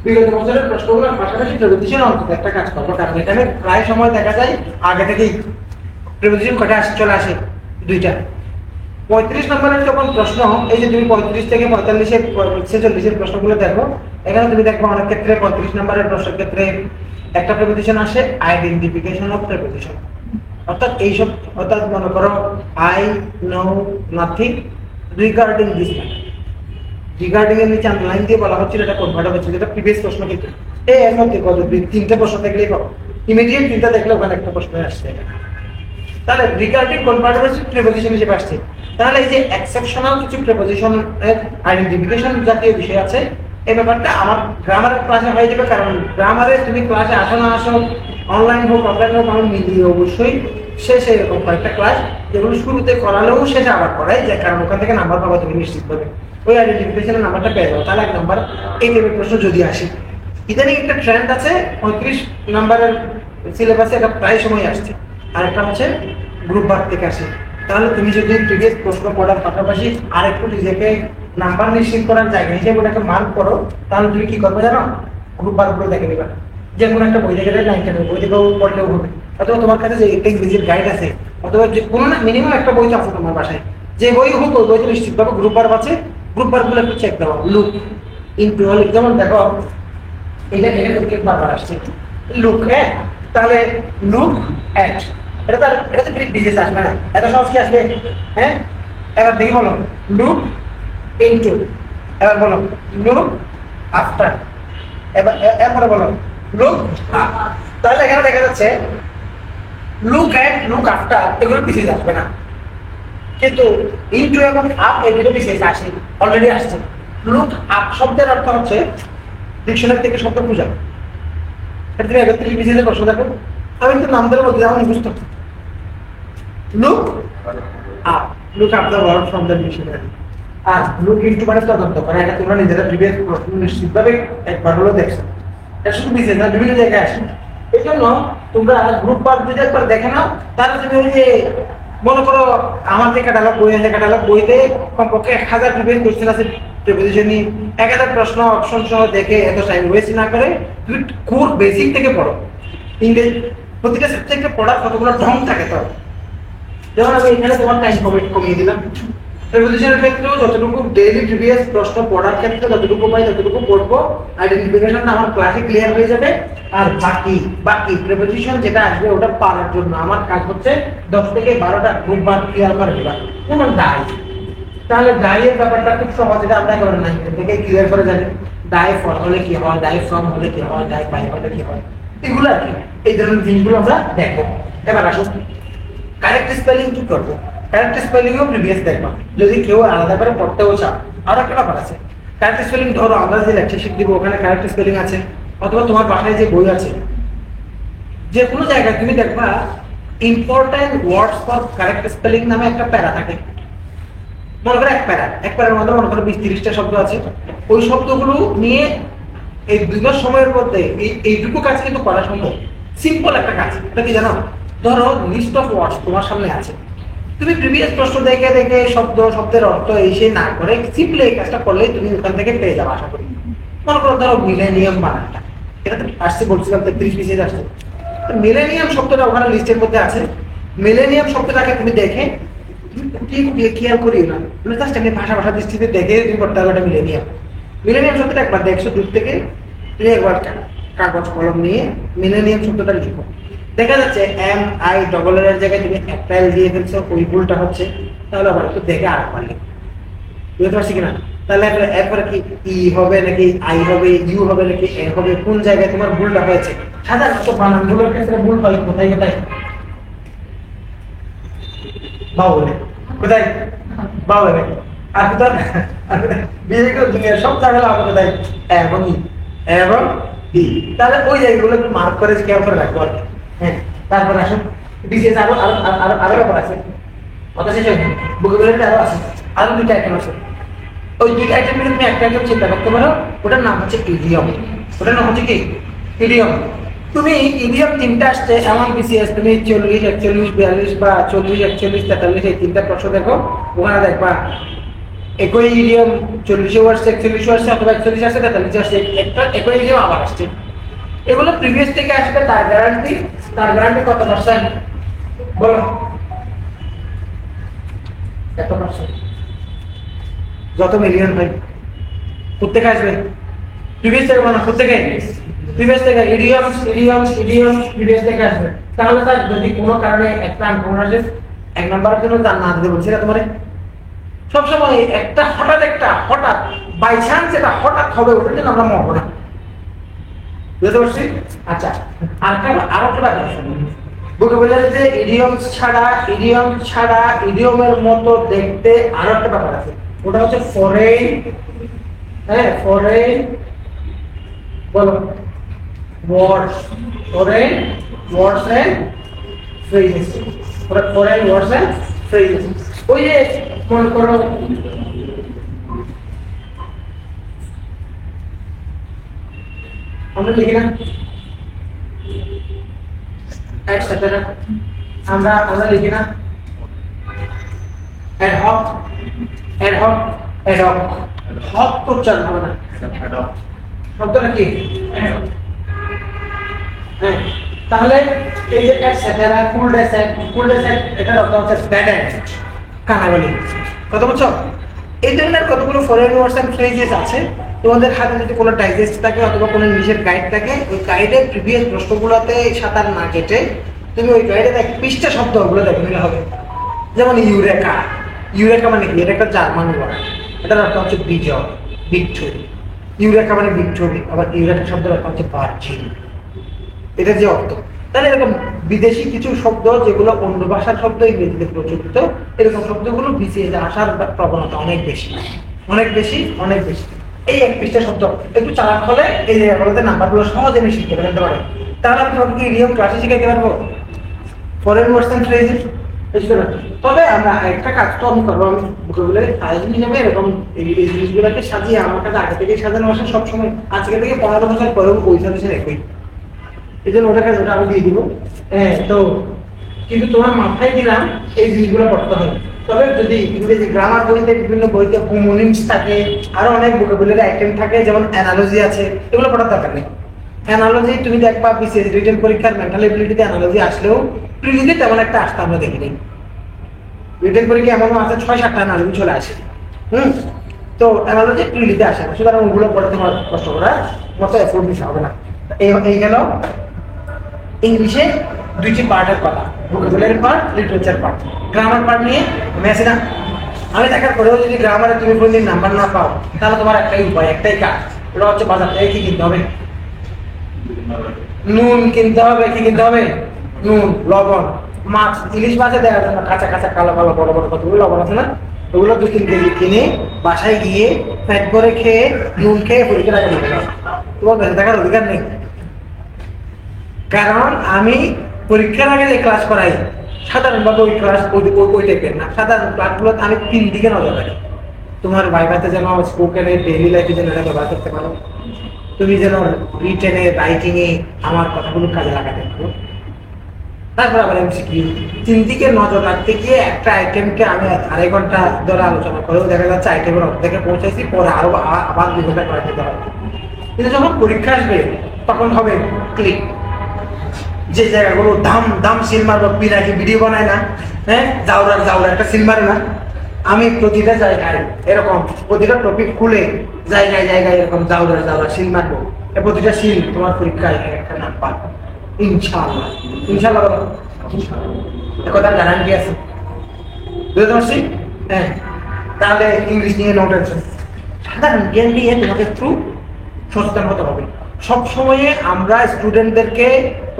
বিগত বছরের প্রশ্নগুলোর পাশাপাশি প্রেপোজিশন অন্তত একটা কাজ করবো, কারণ এখানে প্রায় সময় দেখা যায় আগে থেকেই প্রেপোজিশন কটা চলে আসে 2টা। 35 নম্বরের যখন প্রশ্ন, এই যে তুমি 35 থেকে 45 46 প্রশ্নগুলো দেখো, এখানে তুমি দেখো অনেক ক্ষেত্রে 35 নম্বরের প্রশ্নের ক্ষেত্রে একটা প্রেপোজিশন আসে আইডেন্টিফিকেশন অফ প্রেপোজিশন, অর্থাৎ এইসব, অর্থাৎ মনে করো I know nothing regarding this matter, regarding এর নিচে আন্ডারলাইন দিয়ে বলা হচ্ছিল এটা কোন ভাবে হচ্ছে, যেটা প্রিভিয়াস প্রশ্ন কিন্তু এর মধ্যে কত 3টে প্রশ্ন দেখলেই পাবো, ইমিডিয়েট 3টা দেখলে ওখানে একটা প্রশ্ন আসছে। তাহলে রিগার্ডিং কোন ভাবে হচ্ছে প্রিপোজিশন হিসেবে আসছে। তাহলে এই যে এক্সেপশনাল কিছু প্রিপোজিশন এর আইডেন্টিফিকেশন জাতীয় বিষয় আছে, এই ব্যাপারটা আমার গ্রামারের ক্লাসে হয়ে যাবে, কারণ গ্রামারে তুমি ক্লাসে আসো না আসো, অনলাইন হোক অফলাইন হোক, আমি মিলিয়ে অবশ্যই শেষে এরকম কয়েকটা ক্লাস যেগুলো শুরুতে করালেও শেষে আবার করাই যায়, কারণ ওখান থেকে নাম্বার পাবো তুমি নিশ্চিত পাবে, ওই আইডেন্টিফিকেশনের নাম্বারটা পেয়ে যাবো। তাহলে 1 নাম্বার এই টাইপের প্রশ্ন যদি আসে, ইদানিং একটা ট্রেন্ড আছে 35 নাম্বারের সিলেবাসে, এটা প্রায় সময় আসছে, আর একটা হচ্ছে গ্রুপ বার থেকে আসে। তাহলে তুমি যদি প্রিভিয়াস প্রশ্ন পড়ার পাশাপাশি আরেকটু নিজেকে নাম্বার নিশ্চিত করার জায়গা হিসেবে ওটাকে মার্ক করো, তাহলে তুমি কি করবে জানো, গ্রুপ বার গুলো দেখে নিবা, যে কোনো একটা বই দেখে বই দেখেও পড়লেও হবে, অথবা তোমার কাছে যে একটা ইংরেজির গাইড আছে, অথবা যে কোনো না মিনিমাম একটা বই তো আছে তোমার বাসায়, যে বই হোক ওই বইতে নিশ্চিতভাবে গ্রুপ বার আছে, গ্রুপ বার গুলো একটু চেক দেওয়া, লুক ইনটু, যেমন দেখো এটা বারবার আসছে লুক, হ্যাঁ, তাহলে লুক অ্যাট, এটা তো বিশেষ আসবে না, এত সহজ কি আসবে, হ্যাঁ। এবার দেখি বলো লুক ইনটু, এবার বলো লুক আফটার, এরপরে বলো লুক আপ। তাহলে এখানে দেখা যাচ্ছে লুক অ্যাট, লুক আফটার এগুলো বিশেষ আসবে না, কিন্তু ইনটু এবং আপ এগুলো বিশেষ আসে, অলরেডি আসছে। লুক আপ শব্দের অর্থ হচ্ছে ডিকশনারি থেকে শব্দ খোঁজা, এটা তুমি 31 বিশেষের প্রশ্ন দেখো, আমি কিন্তু নাম ধরে বলতে যাবো বুঝতে, look up, look up the word from the dictionary. আর লুক ইনটু মানে তদন্ত করা, এটা তোমরা নিজেরা প্রিভিয়াস প্রশ্ন নিশ্চিতভাবে একবার হলো দেখছো, এটা শুধু বিশেষ না, বিভিন্ন জায়গায় আসে। এই জন্য তোমরা গ্রুপ বার যদি একবার দেখে নাও, তাহলে তুমি ওই যে মনে করো আমার যে ক্যাটালগ বই আছে, ক্যাটালগ বইতে কমপক্ষে 1000 প্রিভিয়াস কোশ্চেন আছে প্রিপোজিশন নিয়ে, 1000 প্রশ্ন অপশন সহ দেখে এত টাইম ওয়েস্ট না করে তুমি কোর বেসিক থেকে পড়ো। ইংরেজি প্রতিটা সাবজেক্টে পড়ার কতগুলো ঢং থাকে, তো যেমন আমি এখানে তোমার টাইম কমিয়ে দিলাম, প্রিপোজিশনের ক্ষেত্রেও যতটুকু ডেইলি প্রিভিয়াস প্রশ্ন পড়ার ক্ষেত্রে যতটুকু পাই ততটুকু পড়বো, আইডেন্টিফিকেশনটা আমার ক্লাসে ক্লিয়ার হয়ে যাবে। আর বাকি প্রিপোজিশন যেটা আসবে ওটা পারার জন্য আমার কাজ হচ্ছে 10 থেকে 12টা গ্রুপ বার ক্লিয়ার করে দেবা। যেমন ডাই, তাহলে ডাইয়ের ব্যাপারটা খুব সহজ, এটা আমরা করে নাই থেকে ক্লিয়ার করে জানি, ডাই ফর হলে কি হয়, ডাই ফ্রম হলে কি হয়, ডাই বাই হলে কি হয়, এগুলো আর কি, এই ধরনের জিনিসগুলো আমরা দেখবো। এবার আসুন কারেক্ট স্পেলিং কি করবো, কারেক্ট স্পেলিংও প্রিভিয়াস দেখবা, যদি কেউ আলাদা করে পড়তেও চাও। আর একটা ব্যাপার আছে, কারেক্ট স্পেলিং ধরো আমরা যে লেকচার শিট দিব ওখানে কারেক্ট স্পেলিং আছে, অথবা তোমার বাসায় যে বই আছে, যে কোনো জায়গায় তুমি দেখবা important words for correct spelling নামে একটা প্যারা থাকে, মনে করো এক প্যারার মধ্যে মনে করো 20-30টা শব্দ আছে, ওই শব্দগুলো নিয়ে এই দুটো সময়ের মধ্যে এইটুকু কাজ কিন্তু করা সম্ভব। সিম্পল একটা কাজ, এটা কি জানো, ধরো লিস্ট অফ ওয়ার্ডস তোমার সামনে আছে, তুমি প্রিভিয়াস প্রশ্ন দেখে দেখে শব্দের অর্থ এই সেই না করে সিম্পলি এই কাজটা করলেই তুমি ওখান থেকে পেয়ে যাবে আশা করি। মনে করো ধরো মিলেনিয়াম বানানটা, এটা তো আসছে বলছিলাম 33 বিশেষ আসছে, মিলেনিয়াম শব্দটা ওখানে লিস্টের মধ্যে আছে, মিলেনিয়াম শব্দটাকে তুমি দেখে খুঁটিয়ে খেয়াল করি না, তুমি জাস্ট এমনি ভাষা দৃষ্টিতে দেখে তুমি করতে হবে মিলেনিয়াম শব্দটা একবার দেখছো দূর থেকে, তুমি একবার কাগজ কলম নিয়ে মিলেনিয়াম শব্দটা লিখো, দেখা যাচ্ছে MIER এর জায়গায় তুমি একটা এল দিয়ে ফেলছো, ওই ভুলটা হচ্ছে, তাহলে আবার একটু দেখে আরেকবার লিখো, বুঝতে পারছি কিনা। তাহলে এরপরে কি ই হবে নাকি আই হবে, ইউ হবে নাকি এ হবে, কোন জায়গায় তোমার ভুলটা হয়েছে। সাধারণত বানানগুলোর ক্ষেত্রে ভুল হয় কোথায়, বাউলে কোথায় বাউলে আর কোথায় বিয়ে করে দুনিয়ার সব জায়গায় আবার কোথায় এবং এবং বি তাহলে ওই জায়গাগুলো একটু মার্ক করে স্কেল করে রাখবো আর কি। হ্যাঁ তারপর আসুন বিশেষ আরো আরো আরো আরো ব্যাপার আছে কথা শেষ হয়নি ভোকাবুলারি আরো আছে আরো দুইটা আইটেম আছে ওই দুইটা আইটেম তুমি একটা আইটেম চিন্তা করতে পারো ওটার নাম হচ্ছে ইডিয়ম ওটার নাম হচ্ছে কি ইডিয়ম তুমি ইডিয়ম তিনটা আসছে এমন বিসিএস তুমি 40 41 42 বা 40 41 43 এই তিনটা প্রশ্ন দেখো ওখানে দেখবা একই ইডিয়ম 40 ওয়ার্ডস 41 ওয়ার্ডস অথবা 41 আসছে 43 আসছে একটা একই ইডিয়ম আবার আসছে এগুলো প্রিভিয়াস থেকে আসবে তার গ্যারান্টি কত পার্সেন্ট বলো কত পার্সেন্ট যত মিলিয়ন ভাই প্রত্যেকে আসবে প্রিভিয়াস থেকে মানে প্রত্যেকে প্রিভিয়াস থেকে ইডিয়ম প্রিভিয়াস থেকে আসবে তাহলে স্যার যদি কোনো কারণে একটা আনকমন আসে এক নাম্বারের জন্য জান না দিতে বলছি না তোমারে সবসময় একটা হঠাৎ বাই চান্স এটা হঠাৎ হবে ওটার জন্য আমরা মরবো না বুঝতে পারছি আচ্ছা আর একটা ব্যাপার ভোকাবুলারি যে ইডিয়ম ছাড়া ইডিয়মের মতো দেখতে আরো একটা ব্যাপার আছে ওটা হচ্ছে ফরেন বলো words foreign words and phrases foreign words and phrases ওই যে মনে করো আমরা লিখি না etcetera আমরা লিখি না ad hoc হক তো উচ্চারণ হবে না শব্দটা কি হ্যাঁ তাহলে এই যে etcetera ফুল ডেসেট এটার অর্থ হচ্ছে ব্যাড এন্ড কানাগলি কত বুঝছো এই ধরনের কতগুলো ফরেন ওয়ার্ডস এন্ড ফ্রেজেস আছে তোমাদের হাতে যদি কোনো ডাইজেস্ট থাকে অথবা কোনো ইংলিশের গাইড থাকে ওই গাইডের প্রিভিয়াস প্রশ্নগুলোতে সাঁতার না কেটে তুমি ওই গাইডের এক পৃষ্ঠা শব্দ ওগুলো দেখে নিলে হবে যেমন ইউরেকা মানে কি এটা একটা জার্মান ওয়ার্ড এটার অর্থ হচ্ছে বিজয় ভিক্টোরি ইউরেকা মানে ভিক্টোরি আবার ইউরেকা শব্দের অর্থ হচ্ছে ভার্জিন এটা যে অর্থ তাহলে এরকম বিদেশি কিছু শব্দ যেগুলো অন্য ভাষার শব্দ ইংরেজিতে প্রচলিত এরকম শব্দগুলো বিসিএস আসার প্রবণতা অনেক বেশি এই এক পৃষ্ঠা শব্দ একটু চালাক হলে এই জায়গাগুলোতে নাম্বারগুলো সহজে আমি শিখতে ফেলতে পারে তাহলে আমি তোমাকে ইডিয়ম ক্লাসে শিখাইতে পারবো ফরেন ওয়ার্ডস এন্ড ফ্রেজেস তবে আমরা একটা কাজ তো আমি করবো আমি ভোকাবুলারি আয়োজন হিসেবে এরকম এই জিনিসগুলোকে সাজিয়ে আমার কাছে আগে থেকে সাজানো আসে সবসময় আজকে থেকে 15 বছর পরেও ওই সাজেশন একই এই জন্য ওটা কাজ ওটা আমি দিয়ে দিব হ্যাঁ তো কিন্তু তোমার মাথায় দিলাম এই জিনিসগুলো পড়তে হবে তবে যদি ইংরেজি গ্রামার বইতে বিভিন্ন বইতে হোমোনিমস থাকে আরো অনেক ভোকাবুলারি আইটেম থাকে যেমন অ্যানালজি আছে এগুলো পড়ার দরকার নেই অ্যানালজি তুমি দেখবা বিসিএস রিটেন পরীক্ষার মেন্টাল এবিলিটিতে অ্যানালজি আসলেও প্রিলিতে তেমন একটা আসতে আমরা দেখিনি রিটেন পরীক্ষা এমন আছে 6-7টা অ্যানালজি চলে আসে তো অ্যানালজি প্রিলিতে আসে না সুতরাং ওগুলো পড়ে তোমার কষ্ট করার মতো এফোর্ট দিতে হবে না এই গেল ইংলিশে দুইটি পার্টের কথা vocabulary part literature part grammar part নিয়ে আমি আসি না আমি দেখার পরেও যদি গ্রামারে তুমি কোনদিন নাম্বার না পাও তাহলে তোমার একটাই উপায় একটাই কাজ ওটা হচ্ছে বাজার থেকে কি কিনতে হবে নুন কিনতে হবে কি কিনতে হবে নুন লবণ মাছ ইলিশ মাছে দেওয়ার জন্য কাঁচা কাঁচা কালো কালো বড় বড় কতগুলো লবণ আছে না ওগুলো 2-3 কেজি কিনে বাসায় গিয়ে প্যাক করে খেয়ে নুন খেয়ে পরীক্ষা রাখা দিতে হবে তোমার বেঁচে থাকার অধিকার নেই কারণ আমি পরীক্ষার আগে যে ক্লাস করাই সাধারণভাবে ওই ক্লাস ওই টাইপের না সাধারণ ক্লাসগুলোতে আমি 3 দিকে নজর রাখি তোমার ভাইভাতে যেন স্পোকেনে ডেইলি লাইফে যেন এটা ব্যবহার করতে পারো তুমি যেন রিটেনে রাইটিং এ আমার কথাগুলো কাজে লাগাতে পারো তারপর আবার আমি শিখি 3 দিকে নজর রাখতে গিয়ে একটা আইটেমকে আমি 2.5 ঘন্টা ধরে আলোচনা করেও দেখা যাচ্ছে আইটেমের অর্ধেকে পৌঁছাইছি পরে আবার 2 ঘন্টা করাতে হবে কিন্তু যখন পরীক্ষা আসবে তখন হবে ক্লিক যে জায়গাগুলো দাম সিল মারবো পিনাকি ভিডিও বানায় না হ্যাঁ জাউরার একটা সিল মারে না আমি প্রতিটা জায়গায় এরকম প্রতিটা টপিক খুলে জায়গায় এরকম জাউরার সিল মারবো প্রতিটা সিল তোমার পরীক্ষায় একটা নাম্বার ইনশাআল্লাহ কথা গ্যারান্টি আছে বুঝতে পারছি হ্যাঁ তাহলে ইংলিশ নিয়ে নো টেনশন সাধারণ জ্ঞান নিয়ে তোমাকে একটু সচেতন হতে হবে সব সময়ে আমরা স্টুডেন্টদেরকে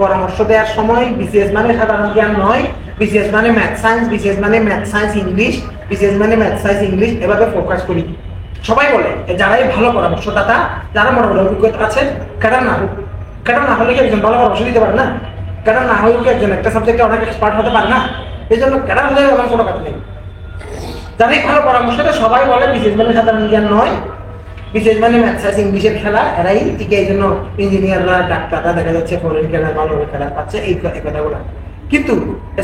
পরামর্শ দেওয়ার সময় বিশেষ মানে সাধারণ জ্ঞান নয় বিসিএস মানে ম্যাথ সায়েন্স, বিসিএস মানে ম্যাথ সায়েন্স ইংলিশ, বিসিএস মানে ম্যাথ সায়েন্স ইংলিশ, এভাবে ফোকাস করি। সবাই বলে যারাই ভালো পরামর্শদাতা, যারা মোটামুটি অভিজ্ঞতা আছে, ক্যাডার না হোক, ক্যাডার না হলে কি একজন ভালো পরামর্শ দিতে পারে না? ক্যাডার না হলেও কি একজন একটা সাবজেক্টে অনেক এক্সপার্ট হতে পারে না? এই জন্য ক্যাডার হলে আমার কোনো কথা নেই। যারাই ভালো পরামর্শ দেয় সবাই বলে বিসিএস মানে সাধারণ জ্ঞান নয়, বিসিএস মানে ম্যাথ সায়েন্স ইংলিশের খেলা, এরাই ঠিক এই জন্য ইঞ্জিনিয়াররা, ডাক্তাররা দেখা যাচ্ছে ফরেন খেলা ভালো খেলা পাচ্ছে, এই কথাগুলো। কিন্তু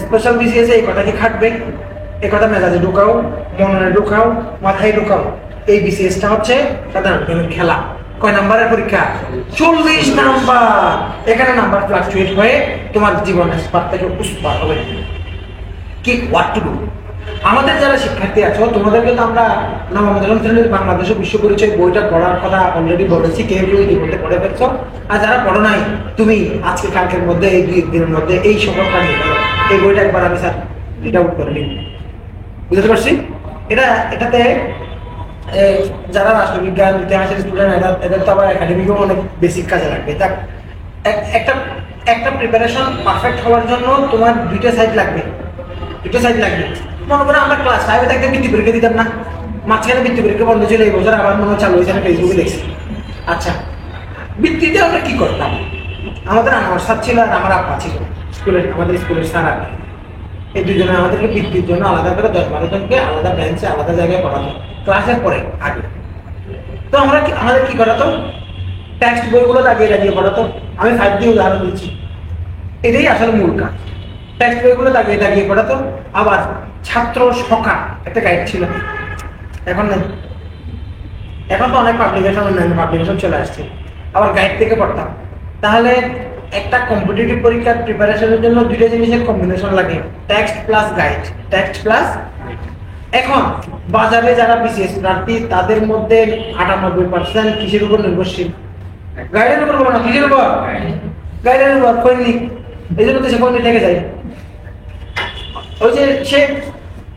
স্পেশাল বিসিএস এই কথা কি খাটবে? এই কথা মেজাজে ঢুকাও, মনে ঢুকাও, মাথায় ঢুকাও। এই বিসিএসটা হচ্ছে সাধারণ জ্ঞানের খেলা। কয় নাম্বারের পরীক্ষা? 40 নাম্বার। এখানে নাম্বার ফ্লাকচুয়েট হয়ে তোমার জীবন এক্সপার্ট থেকে উস্পার হবে। কি হোয়াট টু ডু? আমাদের যারা শিক্ষার্থী আছো তোমাদেরকে তো আমরা নবম দশম শ্রেণীর বাংলাদেশ ও বিশ্ব পরিচয় বইটা পড়ার কথা অলরেডি বলেছি, কেউ কেউ ইতিমধ্যে পড়ে ফেলছো। আর যারা পড়ো নাই, তুমি আজকে কালকের মধ্যে এই 2 দিনের মধ্যে এই সকলটা নিয়ে গেলো, এই বইটা একবার আমি স্যার এটা আউট করে নিই। বুঝতে পারছি? এটাতে যারা রাষ্ট্রবিজ্ঞান ইতিহাসের স্টুডেন্ট এদের তো আবার একাডেমিকও অনেক বেসিক কাজে লাগবে। তা একটা প্রিপারেশন পারফেক্ট হওয়ার জন্য তোমার 2টা সাইড লাগবে, 2টা সাইড লাগবে। মনে করো আমরা ক্লাস 5-এ থাকতে বৃত্তি পরীক্ষা দিতাম না, মাঝখানে বৃত্তি পরীক্ষা বন্ধ ছিল, এই বছর আবার মনে চালু হয়েছে, ফেসবুকে দেখছি। আচ্ছা, বৃত্তিতে আমরা কি করতাম? আমাদের আমার স্যার ছিল আর আমার আব্বা ছিল, আমাদের স্কুলের স্যার। আর এই দুজনে আমাদেরকে বৃত্তির জন্য আলাদা করে 10-12 জনকে আলাদা বেঞ্চে আলাদা জায়গায় পড়াতো ক্লাসের পরে আগে। তো আমাদের কি করাতো? টেক্সট বইগুলো দাগিয়ে পড়াতো। আমি 5 দিয়ে উদাহরণ দিচ্ছি, এটাই আসলে মূল কাজ। টেক্সট বইগুলো দাগিয়ে পড়াতো। আবার ছাত্র সখা একটা গাইড ছিল, এখন নেই, এখন তো অনেক পাবলিকেশন চলে আসছে। আবার গাইড থেকে পড়তাম। তাহলে একটা কম্পিটিটিভ পরীক্ষার প্রিপারেশনের জন্য 2টা জিনিসের কম্বিনেশন লাগে, text plus guide, text plus. এখন বাজারে যারা বিসিএস প্রার্থী তাদের মধ্যে 98% কিসের উপর নির্ভরশীল? গাইডের উপর বলো না, কিসের উপর? গাইডের উপর। সৈনিক, এই জন্য তো সে কোন থেকে যায়। ওই যে সে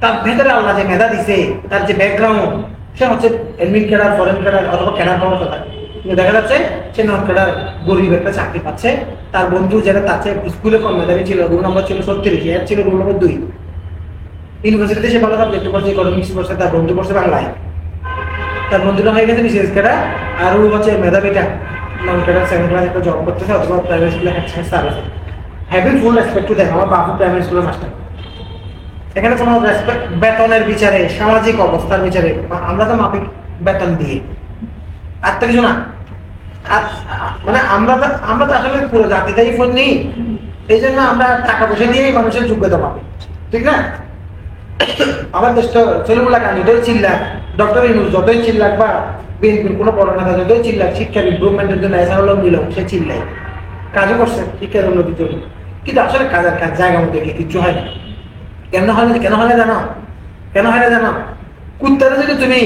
তার ভেতরে আল্লাহ যে মেধা দিছে, তার যে ব্যাকগ্রাউন্ড, সে হচ্ছে এডমিন ক্যাডার, ফরেন ক্যাডার অথবা ক্যাডার হওয়ার কথা। কিন্তু দেখা যাচ্ছে সে নন ক্যাডার গরিব একটা চাকরি পাচ্ছে। তার বন্ধু যেটা তার চেয়ে স্কুলে কম মেধাবী ছিল, রোল নম্বর ছিল 36, এর ছিল রোল নম্বর 2। ইউনিভার্সিটিতে সে ভালো সাবজেক্ট পড়ছে, ইকোনমিক্স পড়ছে, তার বন্ধু পড়ছে বাংলায়। তার বন্ধুরা হয়ে গেছে বিসিএস ক্যাডার, আর ও হচ্ছে মেধাবীটা নন ক্যাডার 7 ক্লাস একটা জব করতেছে অথবা প্রাইভেট স্কুলে স্যার আছে। হ্যাভিং ফুল রেসপেক্ট টু দেন, আমার বাবু প্রাইমারি স্কুলের মাস্টার। এখানে কোনো রেসপেক্ট বেতনের বিচারে, সামাজিক অবস্থার বিচারে আমরা তো মাফিক বেতন দিয়ে, আর তো কিছু না। মানে আমরা তো আসলে পুরো জাতিটাই ফোন নেই, এই জন্য আমরা টাকা পয়সা দিয়েই মানুষের যোগ্যতা পাবে, ঠিক না? আমার দেশ তো ছেলেগুলা কান যতই চিল্লাক, ডক্টর ইউনূস যতই চিল্লাক, বা বিএনপির কোনো বড় নেতা যতই চিল্লাক শিক্ষার ইমপ্রুভমেন্টের জন্য এসারুল্লাহ দিল, সে চিল্লাই, কাজও করছে শিক্ষার উন্নতির জন্য। কিন্তু আসলে কাজের কাজ জায়গা মতো কিচ্ছু হয় না। কেন হয় না জানো? কুত্তারে যদি তুমি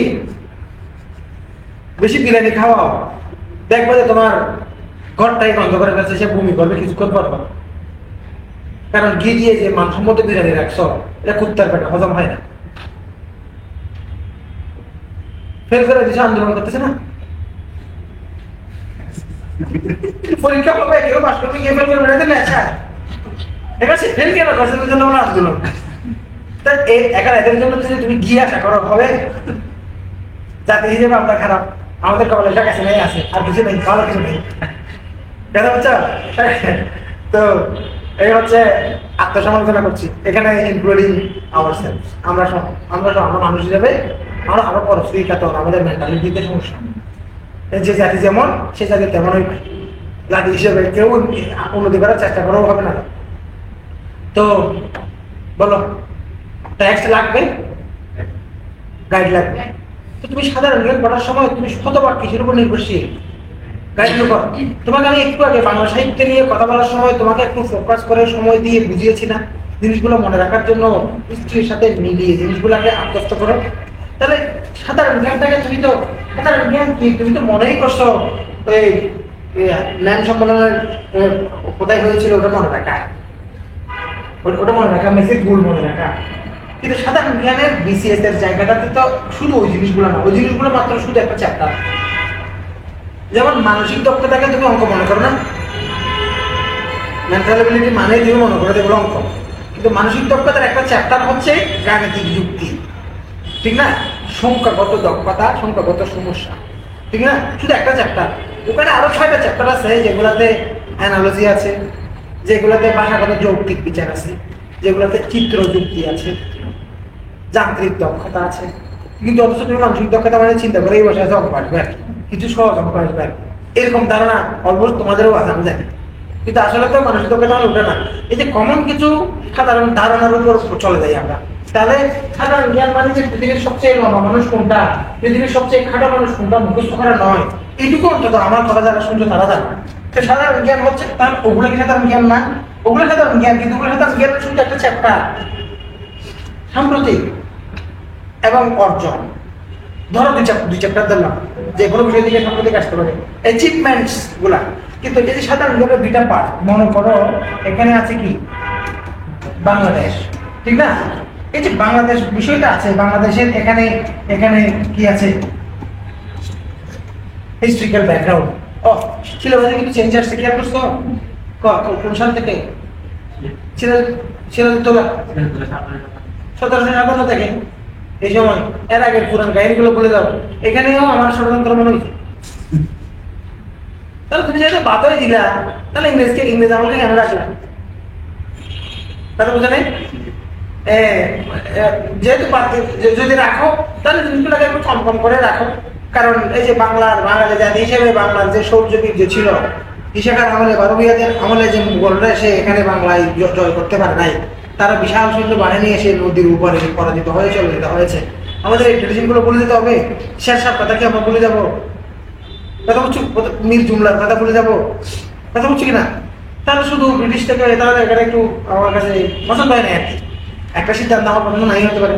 বেশি বিরিয়ানি খাওয়াও, দেখবে যে তোমার ঘরটাই বন্ধ করে ফেলছে, সে বমি করবে কিছুক্ষণ পর। কারণ ঘি দিয়ে যে মানসম্মত বিরিয়ানি রাখছো, এটা কুত্তার পেটে হজম হয় না। ফেল করে দিচ্ছে, আন্দোলন করতেছে না, পরীক্ষা পাবে, কেউ পাস করবে, কেউ ফেল করবে, এটা নেশা। ঠিক আছে, ফেল কেন করছে জন্য আন্দোলন। তা এদের জন্য যদি তুমি গিয়ে আশা করো হবে? জাতি হিসেবে আমরা খারাপ, আমাদের কপালের কাছে নেই, আছে আর কিছু নেই, ভালো কিছু নেই। দেখা হচ্ছে তো এই হচ্ছে আত্মসমালোচনা করছি এখানে, ইনক্লুডিং আওয়ারসেলফস। আমরা মানুষ হিসেবে আমরা আরো পরস্পরিক কাতর, আমাদের মেন্টালিটিতে সমস্যা। যে জাতি যেমন সে জাতি তেমনই পাই। জাতি হিসেবে কেউ উন্নতি করার চেষ্টা করেও হবে না। তো বলো, টেক্সট লাগবে, গাইড লাগবে। তো তুমি সাধারণ জ্ঞান পড়ার সময় তুমি শতবার কিসের উপর নির্ভরশীল? গাইডের উপর। তোমাকে আমি একটু আগে বাংলা সাহিত্য নিয়ে কথা বলার সময় তোমাকে একটু ফোকাস করে সময় দিয়ে বুঝিয়েছি না, জিনিসগুলো মনে রাখার জন্য হিস্ট্রির সাথে মিলিয়ে জিনিসগুলোকে আত্মস্থ করো। তাহলে সাধারণ জ্ঞানটাকে সাধারণ জ্ঞান কি তুমি তো মনেই করছো ওই ল্যান্ড সম্মেলনের কোথায় হয়েছিল ওটা মনে রাখা, মেসেজ ভুল মনে রাখা। কিন্তু সাধারণ জ্ঞানের বিসিএস এর জায়গাটাতে তো শুধু ওই জিনিসগুলো না, ওই জিনিসগুলো মাত্র শুধু একটা চ্যাপ্টার। যেমন মানসিক দক্ষতাকে তুমি অঙ্ক মনে করো না, মেন্টাল এবিলিটি মানে তুমি মনে করো এগুলো অঙ্ক। কিন্তু মানসিক দক্ষতার একটা চ্যাপ্টার হচ্ছে গাণিতিক যুক্তি, ঠিক না, সংখ্যাগত দক্ষতা, সংখ্যাগত সমস্যা, ঠিক না, শুধু একটা চ্যাপ্টার। ওখানে আরো 6টা চ্যাপ্টার আছে যেগুলাতে অ্যানালজি আছে, যেগুলাতে ভাষাগত যৌক্তিক বিচার আছে, যেগুলাতে চিত্র যুক্তি আছে, যান্ত্রিক দক্ষতা আছে। কিন্তু অথচ তুমি মানসিক দক্ষতা মানে চিন্তা করে এই বসে আছে অঙ্ক আসবে আর কি, কিছু সহজ অঙ্ক আসবে আর কি, এরকম ধারণা অলমোস্ট তোমাদেরও আছে, আমি জানি। কিন্তু আসলে তো মানসিক দক্ষতা মানে ওঠে না। এই যে কমন কিছু সাধারণ ধারণার উপর চলে যাই আমরা। তাহলে সাধারণ জ্ঞান মানে যে পৃথিবীর সবচেয়ে লম্বা মানুষ কোনটা, পৃথিবীর সবচেয়ে খাটো মানুষ কোনটা মুখস্থ করা নয়, এইটুকু অন্তত আমার কথা যারা শুনছো তারা জানে। সাধারণ জ্ঞান হচ্ছে, তার ওগুলো কি সাধারণ জ্ঞান না? ওগুলো সাধারণ জ্ঞান, কিন্তু ওগুলো সাধারণ জ্ঞান শুধু একটা চ্যাপ্টার। সাম্প্রতিক এবং অর্জন, ধরো দুই চ্যাপ্টার দিলাম, যে কোনো বিষয় থেকে সাম্প্রতিক আসতে পারে, অ্যাচিভমেন্টস গুলা। কিন্তু এই যে সাধারণ জ্ঞানের দুইটা পার্ট, মনে করো এখানে আছে কি বাংলাদেশ, ঠিক না, এই যে বাংলাদেশ বিষয়টা আছে, বাংলাদেশের এখানে এখানে কি আছে, হিস্ট্রিক্যাল ব্যাকগ্রাউন্ড। ও সিলেবাসে কিন্তু চেঞ্জ আসছে, খেয়াল করছো? কোন সাল থেকে? সিরাজউদ্দৌলা 1757 থেকে এই সময়, এর আগের পুরান কাহিনীগুলো বলে দাও। এখানেও আমার ষড়যন্ত্র মনে হয়েছে। তাহলে তুমি যেহেতু বাতই দিলা, তাহলে ইংরেজ আমাকে কেন রাখলাম? কথা বুঝে নেই? যেহেতু যদি রাখো তাহলে জিনিসগুলোকে একটু কম কম করে রাখো। কারণ এই যে বাঙালি জাতি হিসেবে বাংলার যে সৌর্যবীর্য ছিল, কৃষকের আমলে, বারবিয়াদের আমলে যে মুঘলরা এসে এখানে বাংলায় জয় করতে পারে নাই, তারা বিশাল সৈন্য বাহিনী এসে নদীর উপরে পরাজিত হয়ে চলে যেতে হয়েছে। আমাদের এই ট্রেডিশন গুলো বলে দিতে হবে। শেরশাহর কথা কি আমরা ভুলে যাবো? কথা বলছি, মীর জুমলার কথা ভুলে যাবো? কথা বলছি কিনা? তাহলে শুধু ব্রিটিশ থেকে, তাহলে এখানে একটু আমার কাছে পছন্দ হয় না আর কি। একটা সিদ্ধান্ত আমার পছন্দ নাই হতে পারে,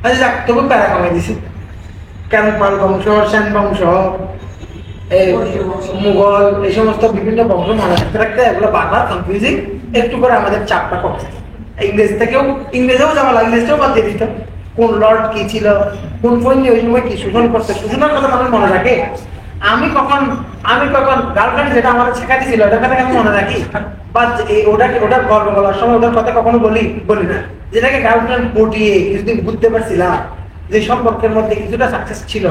আচ্ছা যাক, তবু প্যারা কমাই দিছি। কেন পাল বংশ, সেন বংশ, মুঘল, এই সমস্ত বিভিন্ন বংশ মনে রাখতে রাখতে এগুলো বারবার কনফিউজিং, একটু করে আমাদের চাপটা কমছে। ইংরেজেও ঝামেলা, ইংরেজটাও বাদ দিয়ে দিত। কোন লর্ড কি ছিল, কোন সৈন্য ওই সময় কি শোষণ করছে, শোষণের কথা মানুষ মনে রাখে। আমি কখন গার্লফ্রেন্ড যেটা আমার শেখা দিয়েছিল ওটার কথা আমি মনে রাখি, বা ওটার গল্প বলার সময় ওটার কথা কখনো বলি না। যেটাকে গার্লফ্রেন্ড পটিয়ে কিছুদিন বুঝতে পারছিলাম যে সম্পর্কের মধ্যে কিছুটা সাকসেস ছিল,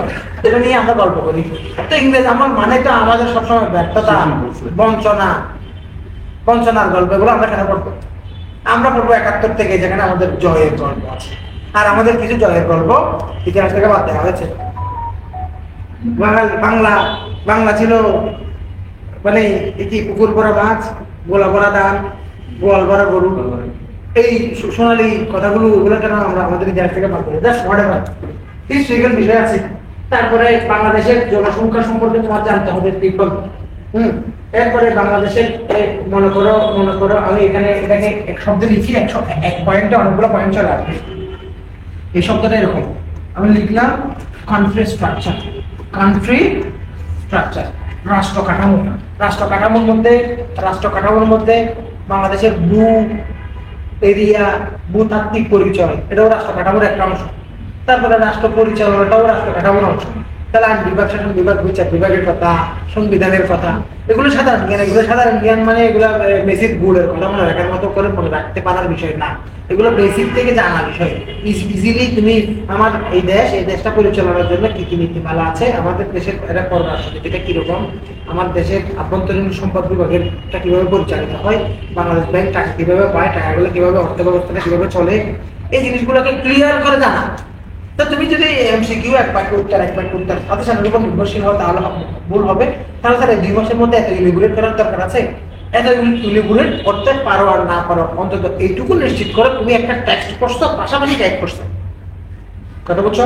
এটা নিয়ে আমরা গল্প করি। তো ইংরেজ আমার মানে তো আমাদের সবসময় ব্যর্থতা, বঞ্চনার গল্প, এগুলো আমরা কেন পড়বো? আমরা পড়বো 71 থেকে, যেখানে আমাদের জয়ের গল্প আছে। আর আমাদের কিছু জয়ের গল্প ইতিহাস থেকে বাদ দেওয়া হয়েছে। বাংলা ছিল মানে কি, পুকুর ভরা মাছ, গোলা ভরা ধান, গোয়াল ভরা গরু, এই সোনালী কথাগুলো, ওগুলো কেন আমরা আমাদের ইতিহাস থেকে বাদ দিই? জাস্ট হোয়াটএভার, হিস্ট্রিক্যাল বিষয় আছে। তারপরে বাংলাদেশের জনসংখ্যা সম্পর্কে তোমার জানতে হবে, পিপল। এরপরে বাংলাদেশের মনে করো আমি এটাকে এক শব্দে লিখি, এক পয়েন্টে অনেকগুলো পয়েন্ট চলে আসবে। এই শব্দটা এরকম, আমি লিখলাম কান্ট্রি স্ট্রাকচার। রাষ্ট্র কাঠামোর মধ্যে বাংলাদেশের ভূতাত্ত্বিক পরিচয়, এটাও রাষ্ট্র কাঠামোর একটা অংশ। তারপরে রাষ্ট্র পরিচালনাটাও রাষ্ট্র কাঠামোর অংশ। তাহলে আইন বিভাগ, শাসন বিভাগ, বিচার বিভাগের কথা, সংবিধানের কথা, এগুলো সাধারণ জ্ঞান। এগুলো সাধারণ জ্ঞান মানে এগুলো বেসিক গুড়ের কথা মনে রাখার মতো করে মনে রাখতে পারার বিষয় না, এগুলো বেসিক থেকে জানা বিষয়। ইজিলি তুমি আমার এই দেশটা পরিচালনার জন্য কি কি নীতিমালা আছে, আমাদের দেশের পররাষ্ট্রনীতিটা কিরকম, আমার দেশের আভ্যন্তরীণ সম্পদ বিভাগেরটা কিভাবে পরিচালিত হয়, বাংলাদেশ ব্যাংক টাকা কিভাবে পায়, টাকাগুলো কিভাবে, অর্থ ব্যবস্থাটা কিভাবে চলে, এই জিনিসগুলোকে ক্লিয়ার করে জানা। তো তুমি যদি এমসিকিউ এক বাক্য উত্তর সাথে সাথে যখন নির্ভরশীল হয় তাহলে ভুল হবে। তাহলে স্যার 2 মাসের মধ্যে এত ইলিগুরেট করার দরকার আছে? এত ইলিগুরেট করতে পারো আর না পারো, অন্তত এইটুকু নিশ্চিত করে তুমি একটা টেক্সট পড়ছো, পাশাপাশি টাইপ করছো। কথা বলছো?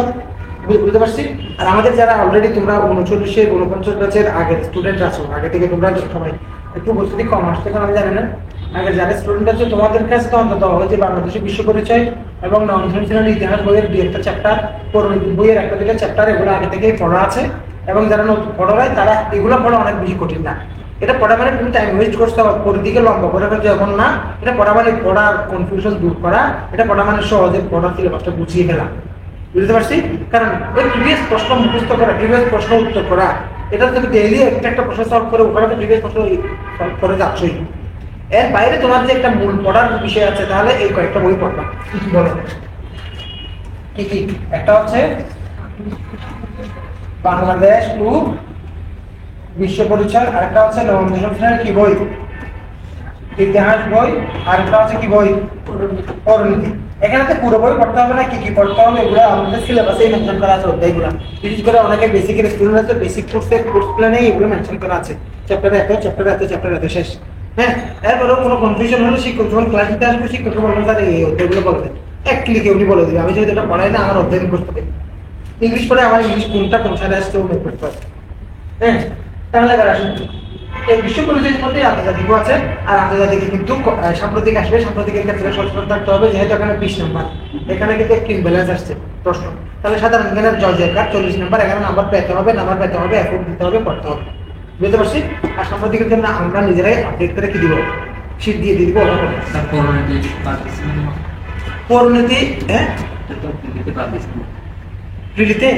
বুঝতে পারছি। আর আমাদের যারা অলরেডি তোমরা 49-49 ব্যাচের আগের স্টুডেন্ট আছো, আগে থেকে তোমরা সবাই একটু উপস্থিতি কম আসতে, কারণ আমি জানি না, আগে যারা স্টুডেন্ট আছে তোমাদের কাছে তো অন্তত হয়েছে বাংলাদেশের বিশ্ব পরিচয় এবং নন ট্রেডিশনাল ইতিহাস বইয়ের 2-1টা চ্যাপ্টার, পৌরাণিক বইয়ের 1-2টা চ্যাপ্টার, এগুলো আগে থেকেই পড়া আছে। এবং যারা নতুন পড়ায় তারা এগুলো পড়া অনেক বেশি কঠিন না। এটা পড়া মানে তুমি টাইম ওয়েস্ট করতে হবে, পরিদিকে লম্বা করে ফেলছো এখন না। এটা পড়া মানে পড়ার কনফিউশন দূর করা, এটা পড়া মানে সহজে পড়া সিলেবাসটা বুঝিয়ে ফেলা। বুঝতে পারছি? কারণ ওই প্রিভিয়াস প্রশ্ন মুখস্থ করা, প্রিভিয়াস প্রশ্ন উত্তর করা, এটা তুমি ডেইলি একটা প্রশ্ন সলভ করে ওখানে তো প্রিভিয়াস প্রশ্ন সলভ করে যাচ্ছই। এর বাইরে তোমার যে একটা মূল পড়ার বিষয় আছে, তাহলে এই কয়েকটা বই পড়বা। কি কি বলো? কি কি? একটা হচ্ছে বাংলাদেশ টু বিশ্ব পরিচয়, আরেকটা হচ্ছে নবম দশম শ্রেণীর কি বই, ইতিহাস বই, আরেকটা হচ্ছে কি বই, পরিণতি। এখানে তো পুরো বই পড়তে হবে না, কি কি পড়তে হবে এগুলো আমাদের সিলেবাসে মেনশন করা আছে অধ্যায়গুলো। বিশেষ করে অনেকে বেসিকের স্টুডেন্ট আছে, বেসিক কোর্সের কোর্স প্ল্যানে এগুলো মেনশন করা আছে, চ্যাপ্টার এত চ্যাপ্টার এত চ্যাপ্টার এত শেষ। হ্যাঁ, এরপরেও কোনো কনফিউশন হলে শিক্ষক যখন ক্লাস নিতে আসবে শিক্ষক বলবেন স্যার এই অধ্যায়গুলো বলবেন, এক ক্লিকে উনি বলে দেবে। আমি যদি এটা পড়াই না আমার অধ্যায় করতে পারি, ইংলিশ পড়ে আমার ইংলিশ কোনটা কোন সাইডে আসছে ও করতে পারে। হ্যাঁ, তাহলে এবার আসুন এই বিশ্ব পরিচয়ের মধ্যে আন্তর্জাতিক আছে, আর আন্তর্জাতিক কিন্তু সাম্প্রতিক আসবে। সাম্প্রতিকের ক্ষেত্রে সচেতন থাকতে হবে, যেহেতু এখানে 20 নম্বর, এখানে কিন্তু একটি ইমব্যালেন্স আসছে প্রশ্ন। তাহলে সাধারণ জ্ঞানের জর্জের কাজ 40 নম্বর, এখানে নাম্বার পেতে হবে, নাম্বার পেতে হবে, এফোর্ট দিতে হবে, পড়তে হবে। বুঝতে পারছি? আর সাম্প্রতিকের জন্য আমরা নিজেরাই আপডেট করে কি দিব, শীট দিয়ে দিব। পরিণতি হ্যাঁ প্রিলিতে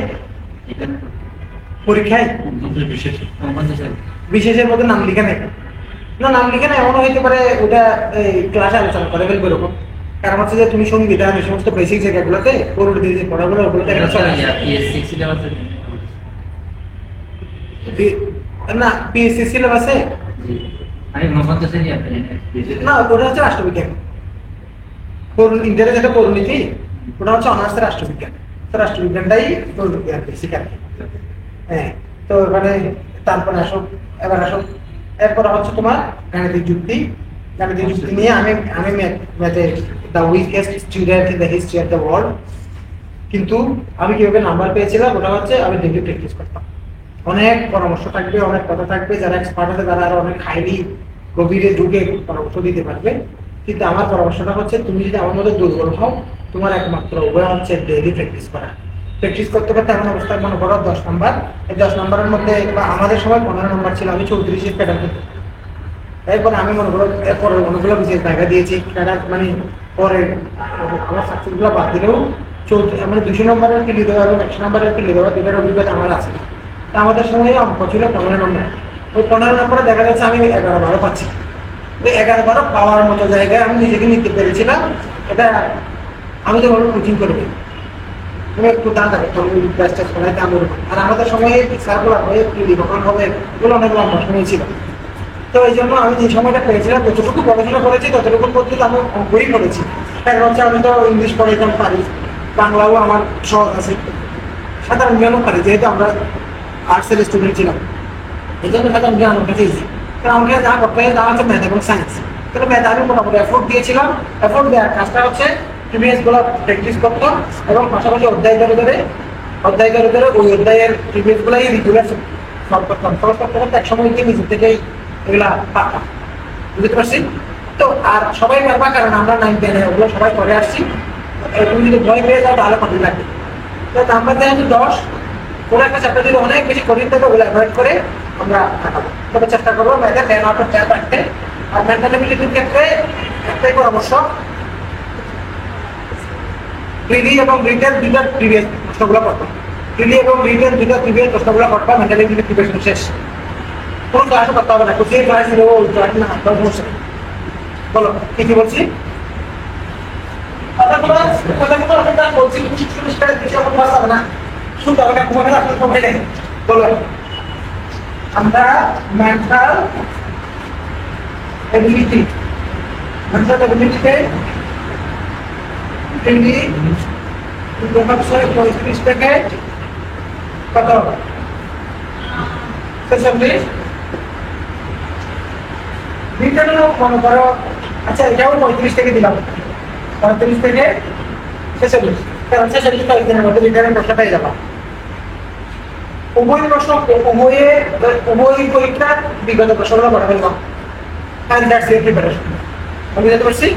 পরীক্ষায় বিশেষের মধ্যে নাম লিখে নেই না, নাম লিখে না এমনও হইতে পারে ওটা ক্লাসে আলোচনা করে ফেলবে এরকম। কারণ হচ্ছে যে তুমি সংবিধান এই সমস্ত বেসিক জায়গাগুলোতে পরবর্তী যে পড়াগুলো ওগুলোতে না পিএসসি সিলেবাসে না, ওটা হচ্ছে রাষ্ট্রবিজ্ঞান। ইন্টারের যেটা পরিণতি ওটা হচ্ছে অনার্সের রাষ্ট্রবিজ্ঞান। তো রাষ্ট্রবিজ্ঞানটাই পরিণতি আর বেসিক আর কি। হ্যাঁ, তো এখানে তারপরে আসো, এবার আসো এরপর হচ্ছে তোমার গাণিতিক যুক্তি। গাণিতিক যুক্তি নিয়ে আমি ম্যাথে the weakest student in the history of the world. কিন্তু আমি কিভাবে নাম্বার পেয়েছিলাম ওটা হচ্ছে আমি ডেইলি প্র্যাকটিস করতাম। অনেক পরামর্শ থাকবে, অনেক কথা থাকবে, যারা এক্সপার্ট আছে তারা আরো অনেক হাইলি গভীরে ঢুকে পরামর্শ দিতে পারবে। কিন্তু আমার পরামর্শটা হচ্ছে তুমি যদি আমার মধ্যে দুর্বল হও, তোমার একমাত্র উপায় হচ্ছে ডেইলি প্র্যাকটিস করা। প্র্যাকটিস করতে করতে এমন অবস্থায় মনে করো 10 নম্বর, এই 10 নম্বরের মধ্যে আমাদের সময় 15 নম্বর ছিল, আমি 34 প্যাটার্ন করতে। এরপরে আমি মনে করো এরপরে অনেকগুলো বিশেষ জায়গা দিয়েছি প্যাটার্ন, মানে পরে আমার সাকসেসগুলো বাদ দিলেও মানে 200 নম্বরের কি লিখতে পারবো, 100 নম্বরের কি লিখতে পারবো, দুটার অভিজ্ঞতা আমার আছে। তা আমাদের সময় অঙ্ক ছিল 15 নম্বর। ওই 15 নম্বরে দেখা যাচ্ছে আমি 11-12 পাচ্ছি। ওই 11-12 পাওয়ার মতো জায়গায় আমি নিজেকে নিতে পেরেছিলাম। এটা আমি তো বলবো কোচিং করবে, তুমি একটু দান থাকে আর আমাদের সময়ে সার্কুলার হয়ে বিভাগন হবে এগুলো অনেক লম্বা সময় ছিল। তো এই জন্য আমি যে সময়টা পেয়েছিলাম যতটুকু পড়াশোনা করেছি ততটুকু পদ্ধতি আমি অঙ্কই করেছি। এখন হচ্ছে আমি তো ইংলিশ পড়াইতাম পারি, বাংলাও আমার সহজ আছে, সাধারণ জ্ঞানও পারি, যেহেতু আমরা আর্টসের স্টুডেন্ট ছিলাম। এই জন্য সাধারণ জ্ঞান আমার কাছে ইজি। কারণ আমাকে যা করতে হয় তা হচ্ছে ম্যাথ এবং সায়েন্স। কিন্তু ম্যাথ আমি মোটামুটি এফোর্ট দিয়েছিলাম। এফোর্ট দেওয়ার কাজটা হচ্ছে প্রিভিয়াস গুলো প্র্যাকটিস করতাম এবং পাশাপাশি অধ্যায় ধরে ধরে ওই অধ্যায়ের প্রিভিয়াস গুলাই রেগুলার সলভ করতাম। সলভ করতে করতে এক সময় গিয়ে নিজের থেকেই এগুলা পারতাম। বুঝতে পারছি তো? আর সবাই পারবা, কারণ আমরা 9-10 ওগুলো সবাই করে আসছি। তুমি যদি ভয় পেয়ে যাও তাহলে কঠিন লাগবে। তো আমরা যেহেতু 10 কোনো একটা চ্যাপ্টার যদি অনেক বেশি কঠিন থাকে ওগুলো অ্যাভয়েড করে আমরা থাকাবো। তবে চেষ্টা করবো ম্যাথে 10 আউট অফ 10 রাখতে। আর মেন্টালিটির ক্ষেত্রে একটাই পরামর্শ, প্রিলি এবং রিটেন দুইটা প্রিভিয়াস প্রশ্নগুলো পড়বা। প্রিলি এবং রিটেন দুইটা প্রিভিয়াস প্রশ্নগুলো পড়বা, মেন্টালিটি প্রিপারেশন শেষ। কোনো ক্লাসও করতে হবে না, কোথায় ক্লাস নেবো ওই ক্লাস না, সমস্যা। বলো কি বলছি? বলছি না শুনতে হবে না, ঘুমাতে আপনার সময় নেই। বলো আমরা মেন্টাল এবিলিটিতে প্রভাবশালী 35 থেকে কত 46 রিটার্ন মনে করো। আচ্ছা এটাও 35 থেকে দিলাম, 35 থেকে 46, কারণ 46 কয়েকদিনের মধ্যে রিটার্নের প্রশ্ন পেয়ে যাবা। উভয় প্রশ্ন উভয় পরীক্ষার বিগত প্রশ্নগুলো পড়া ফেলবো। And that's your preparation. আমি বুঝতে পারছি।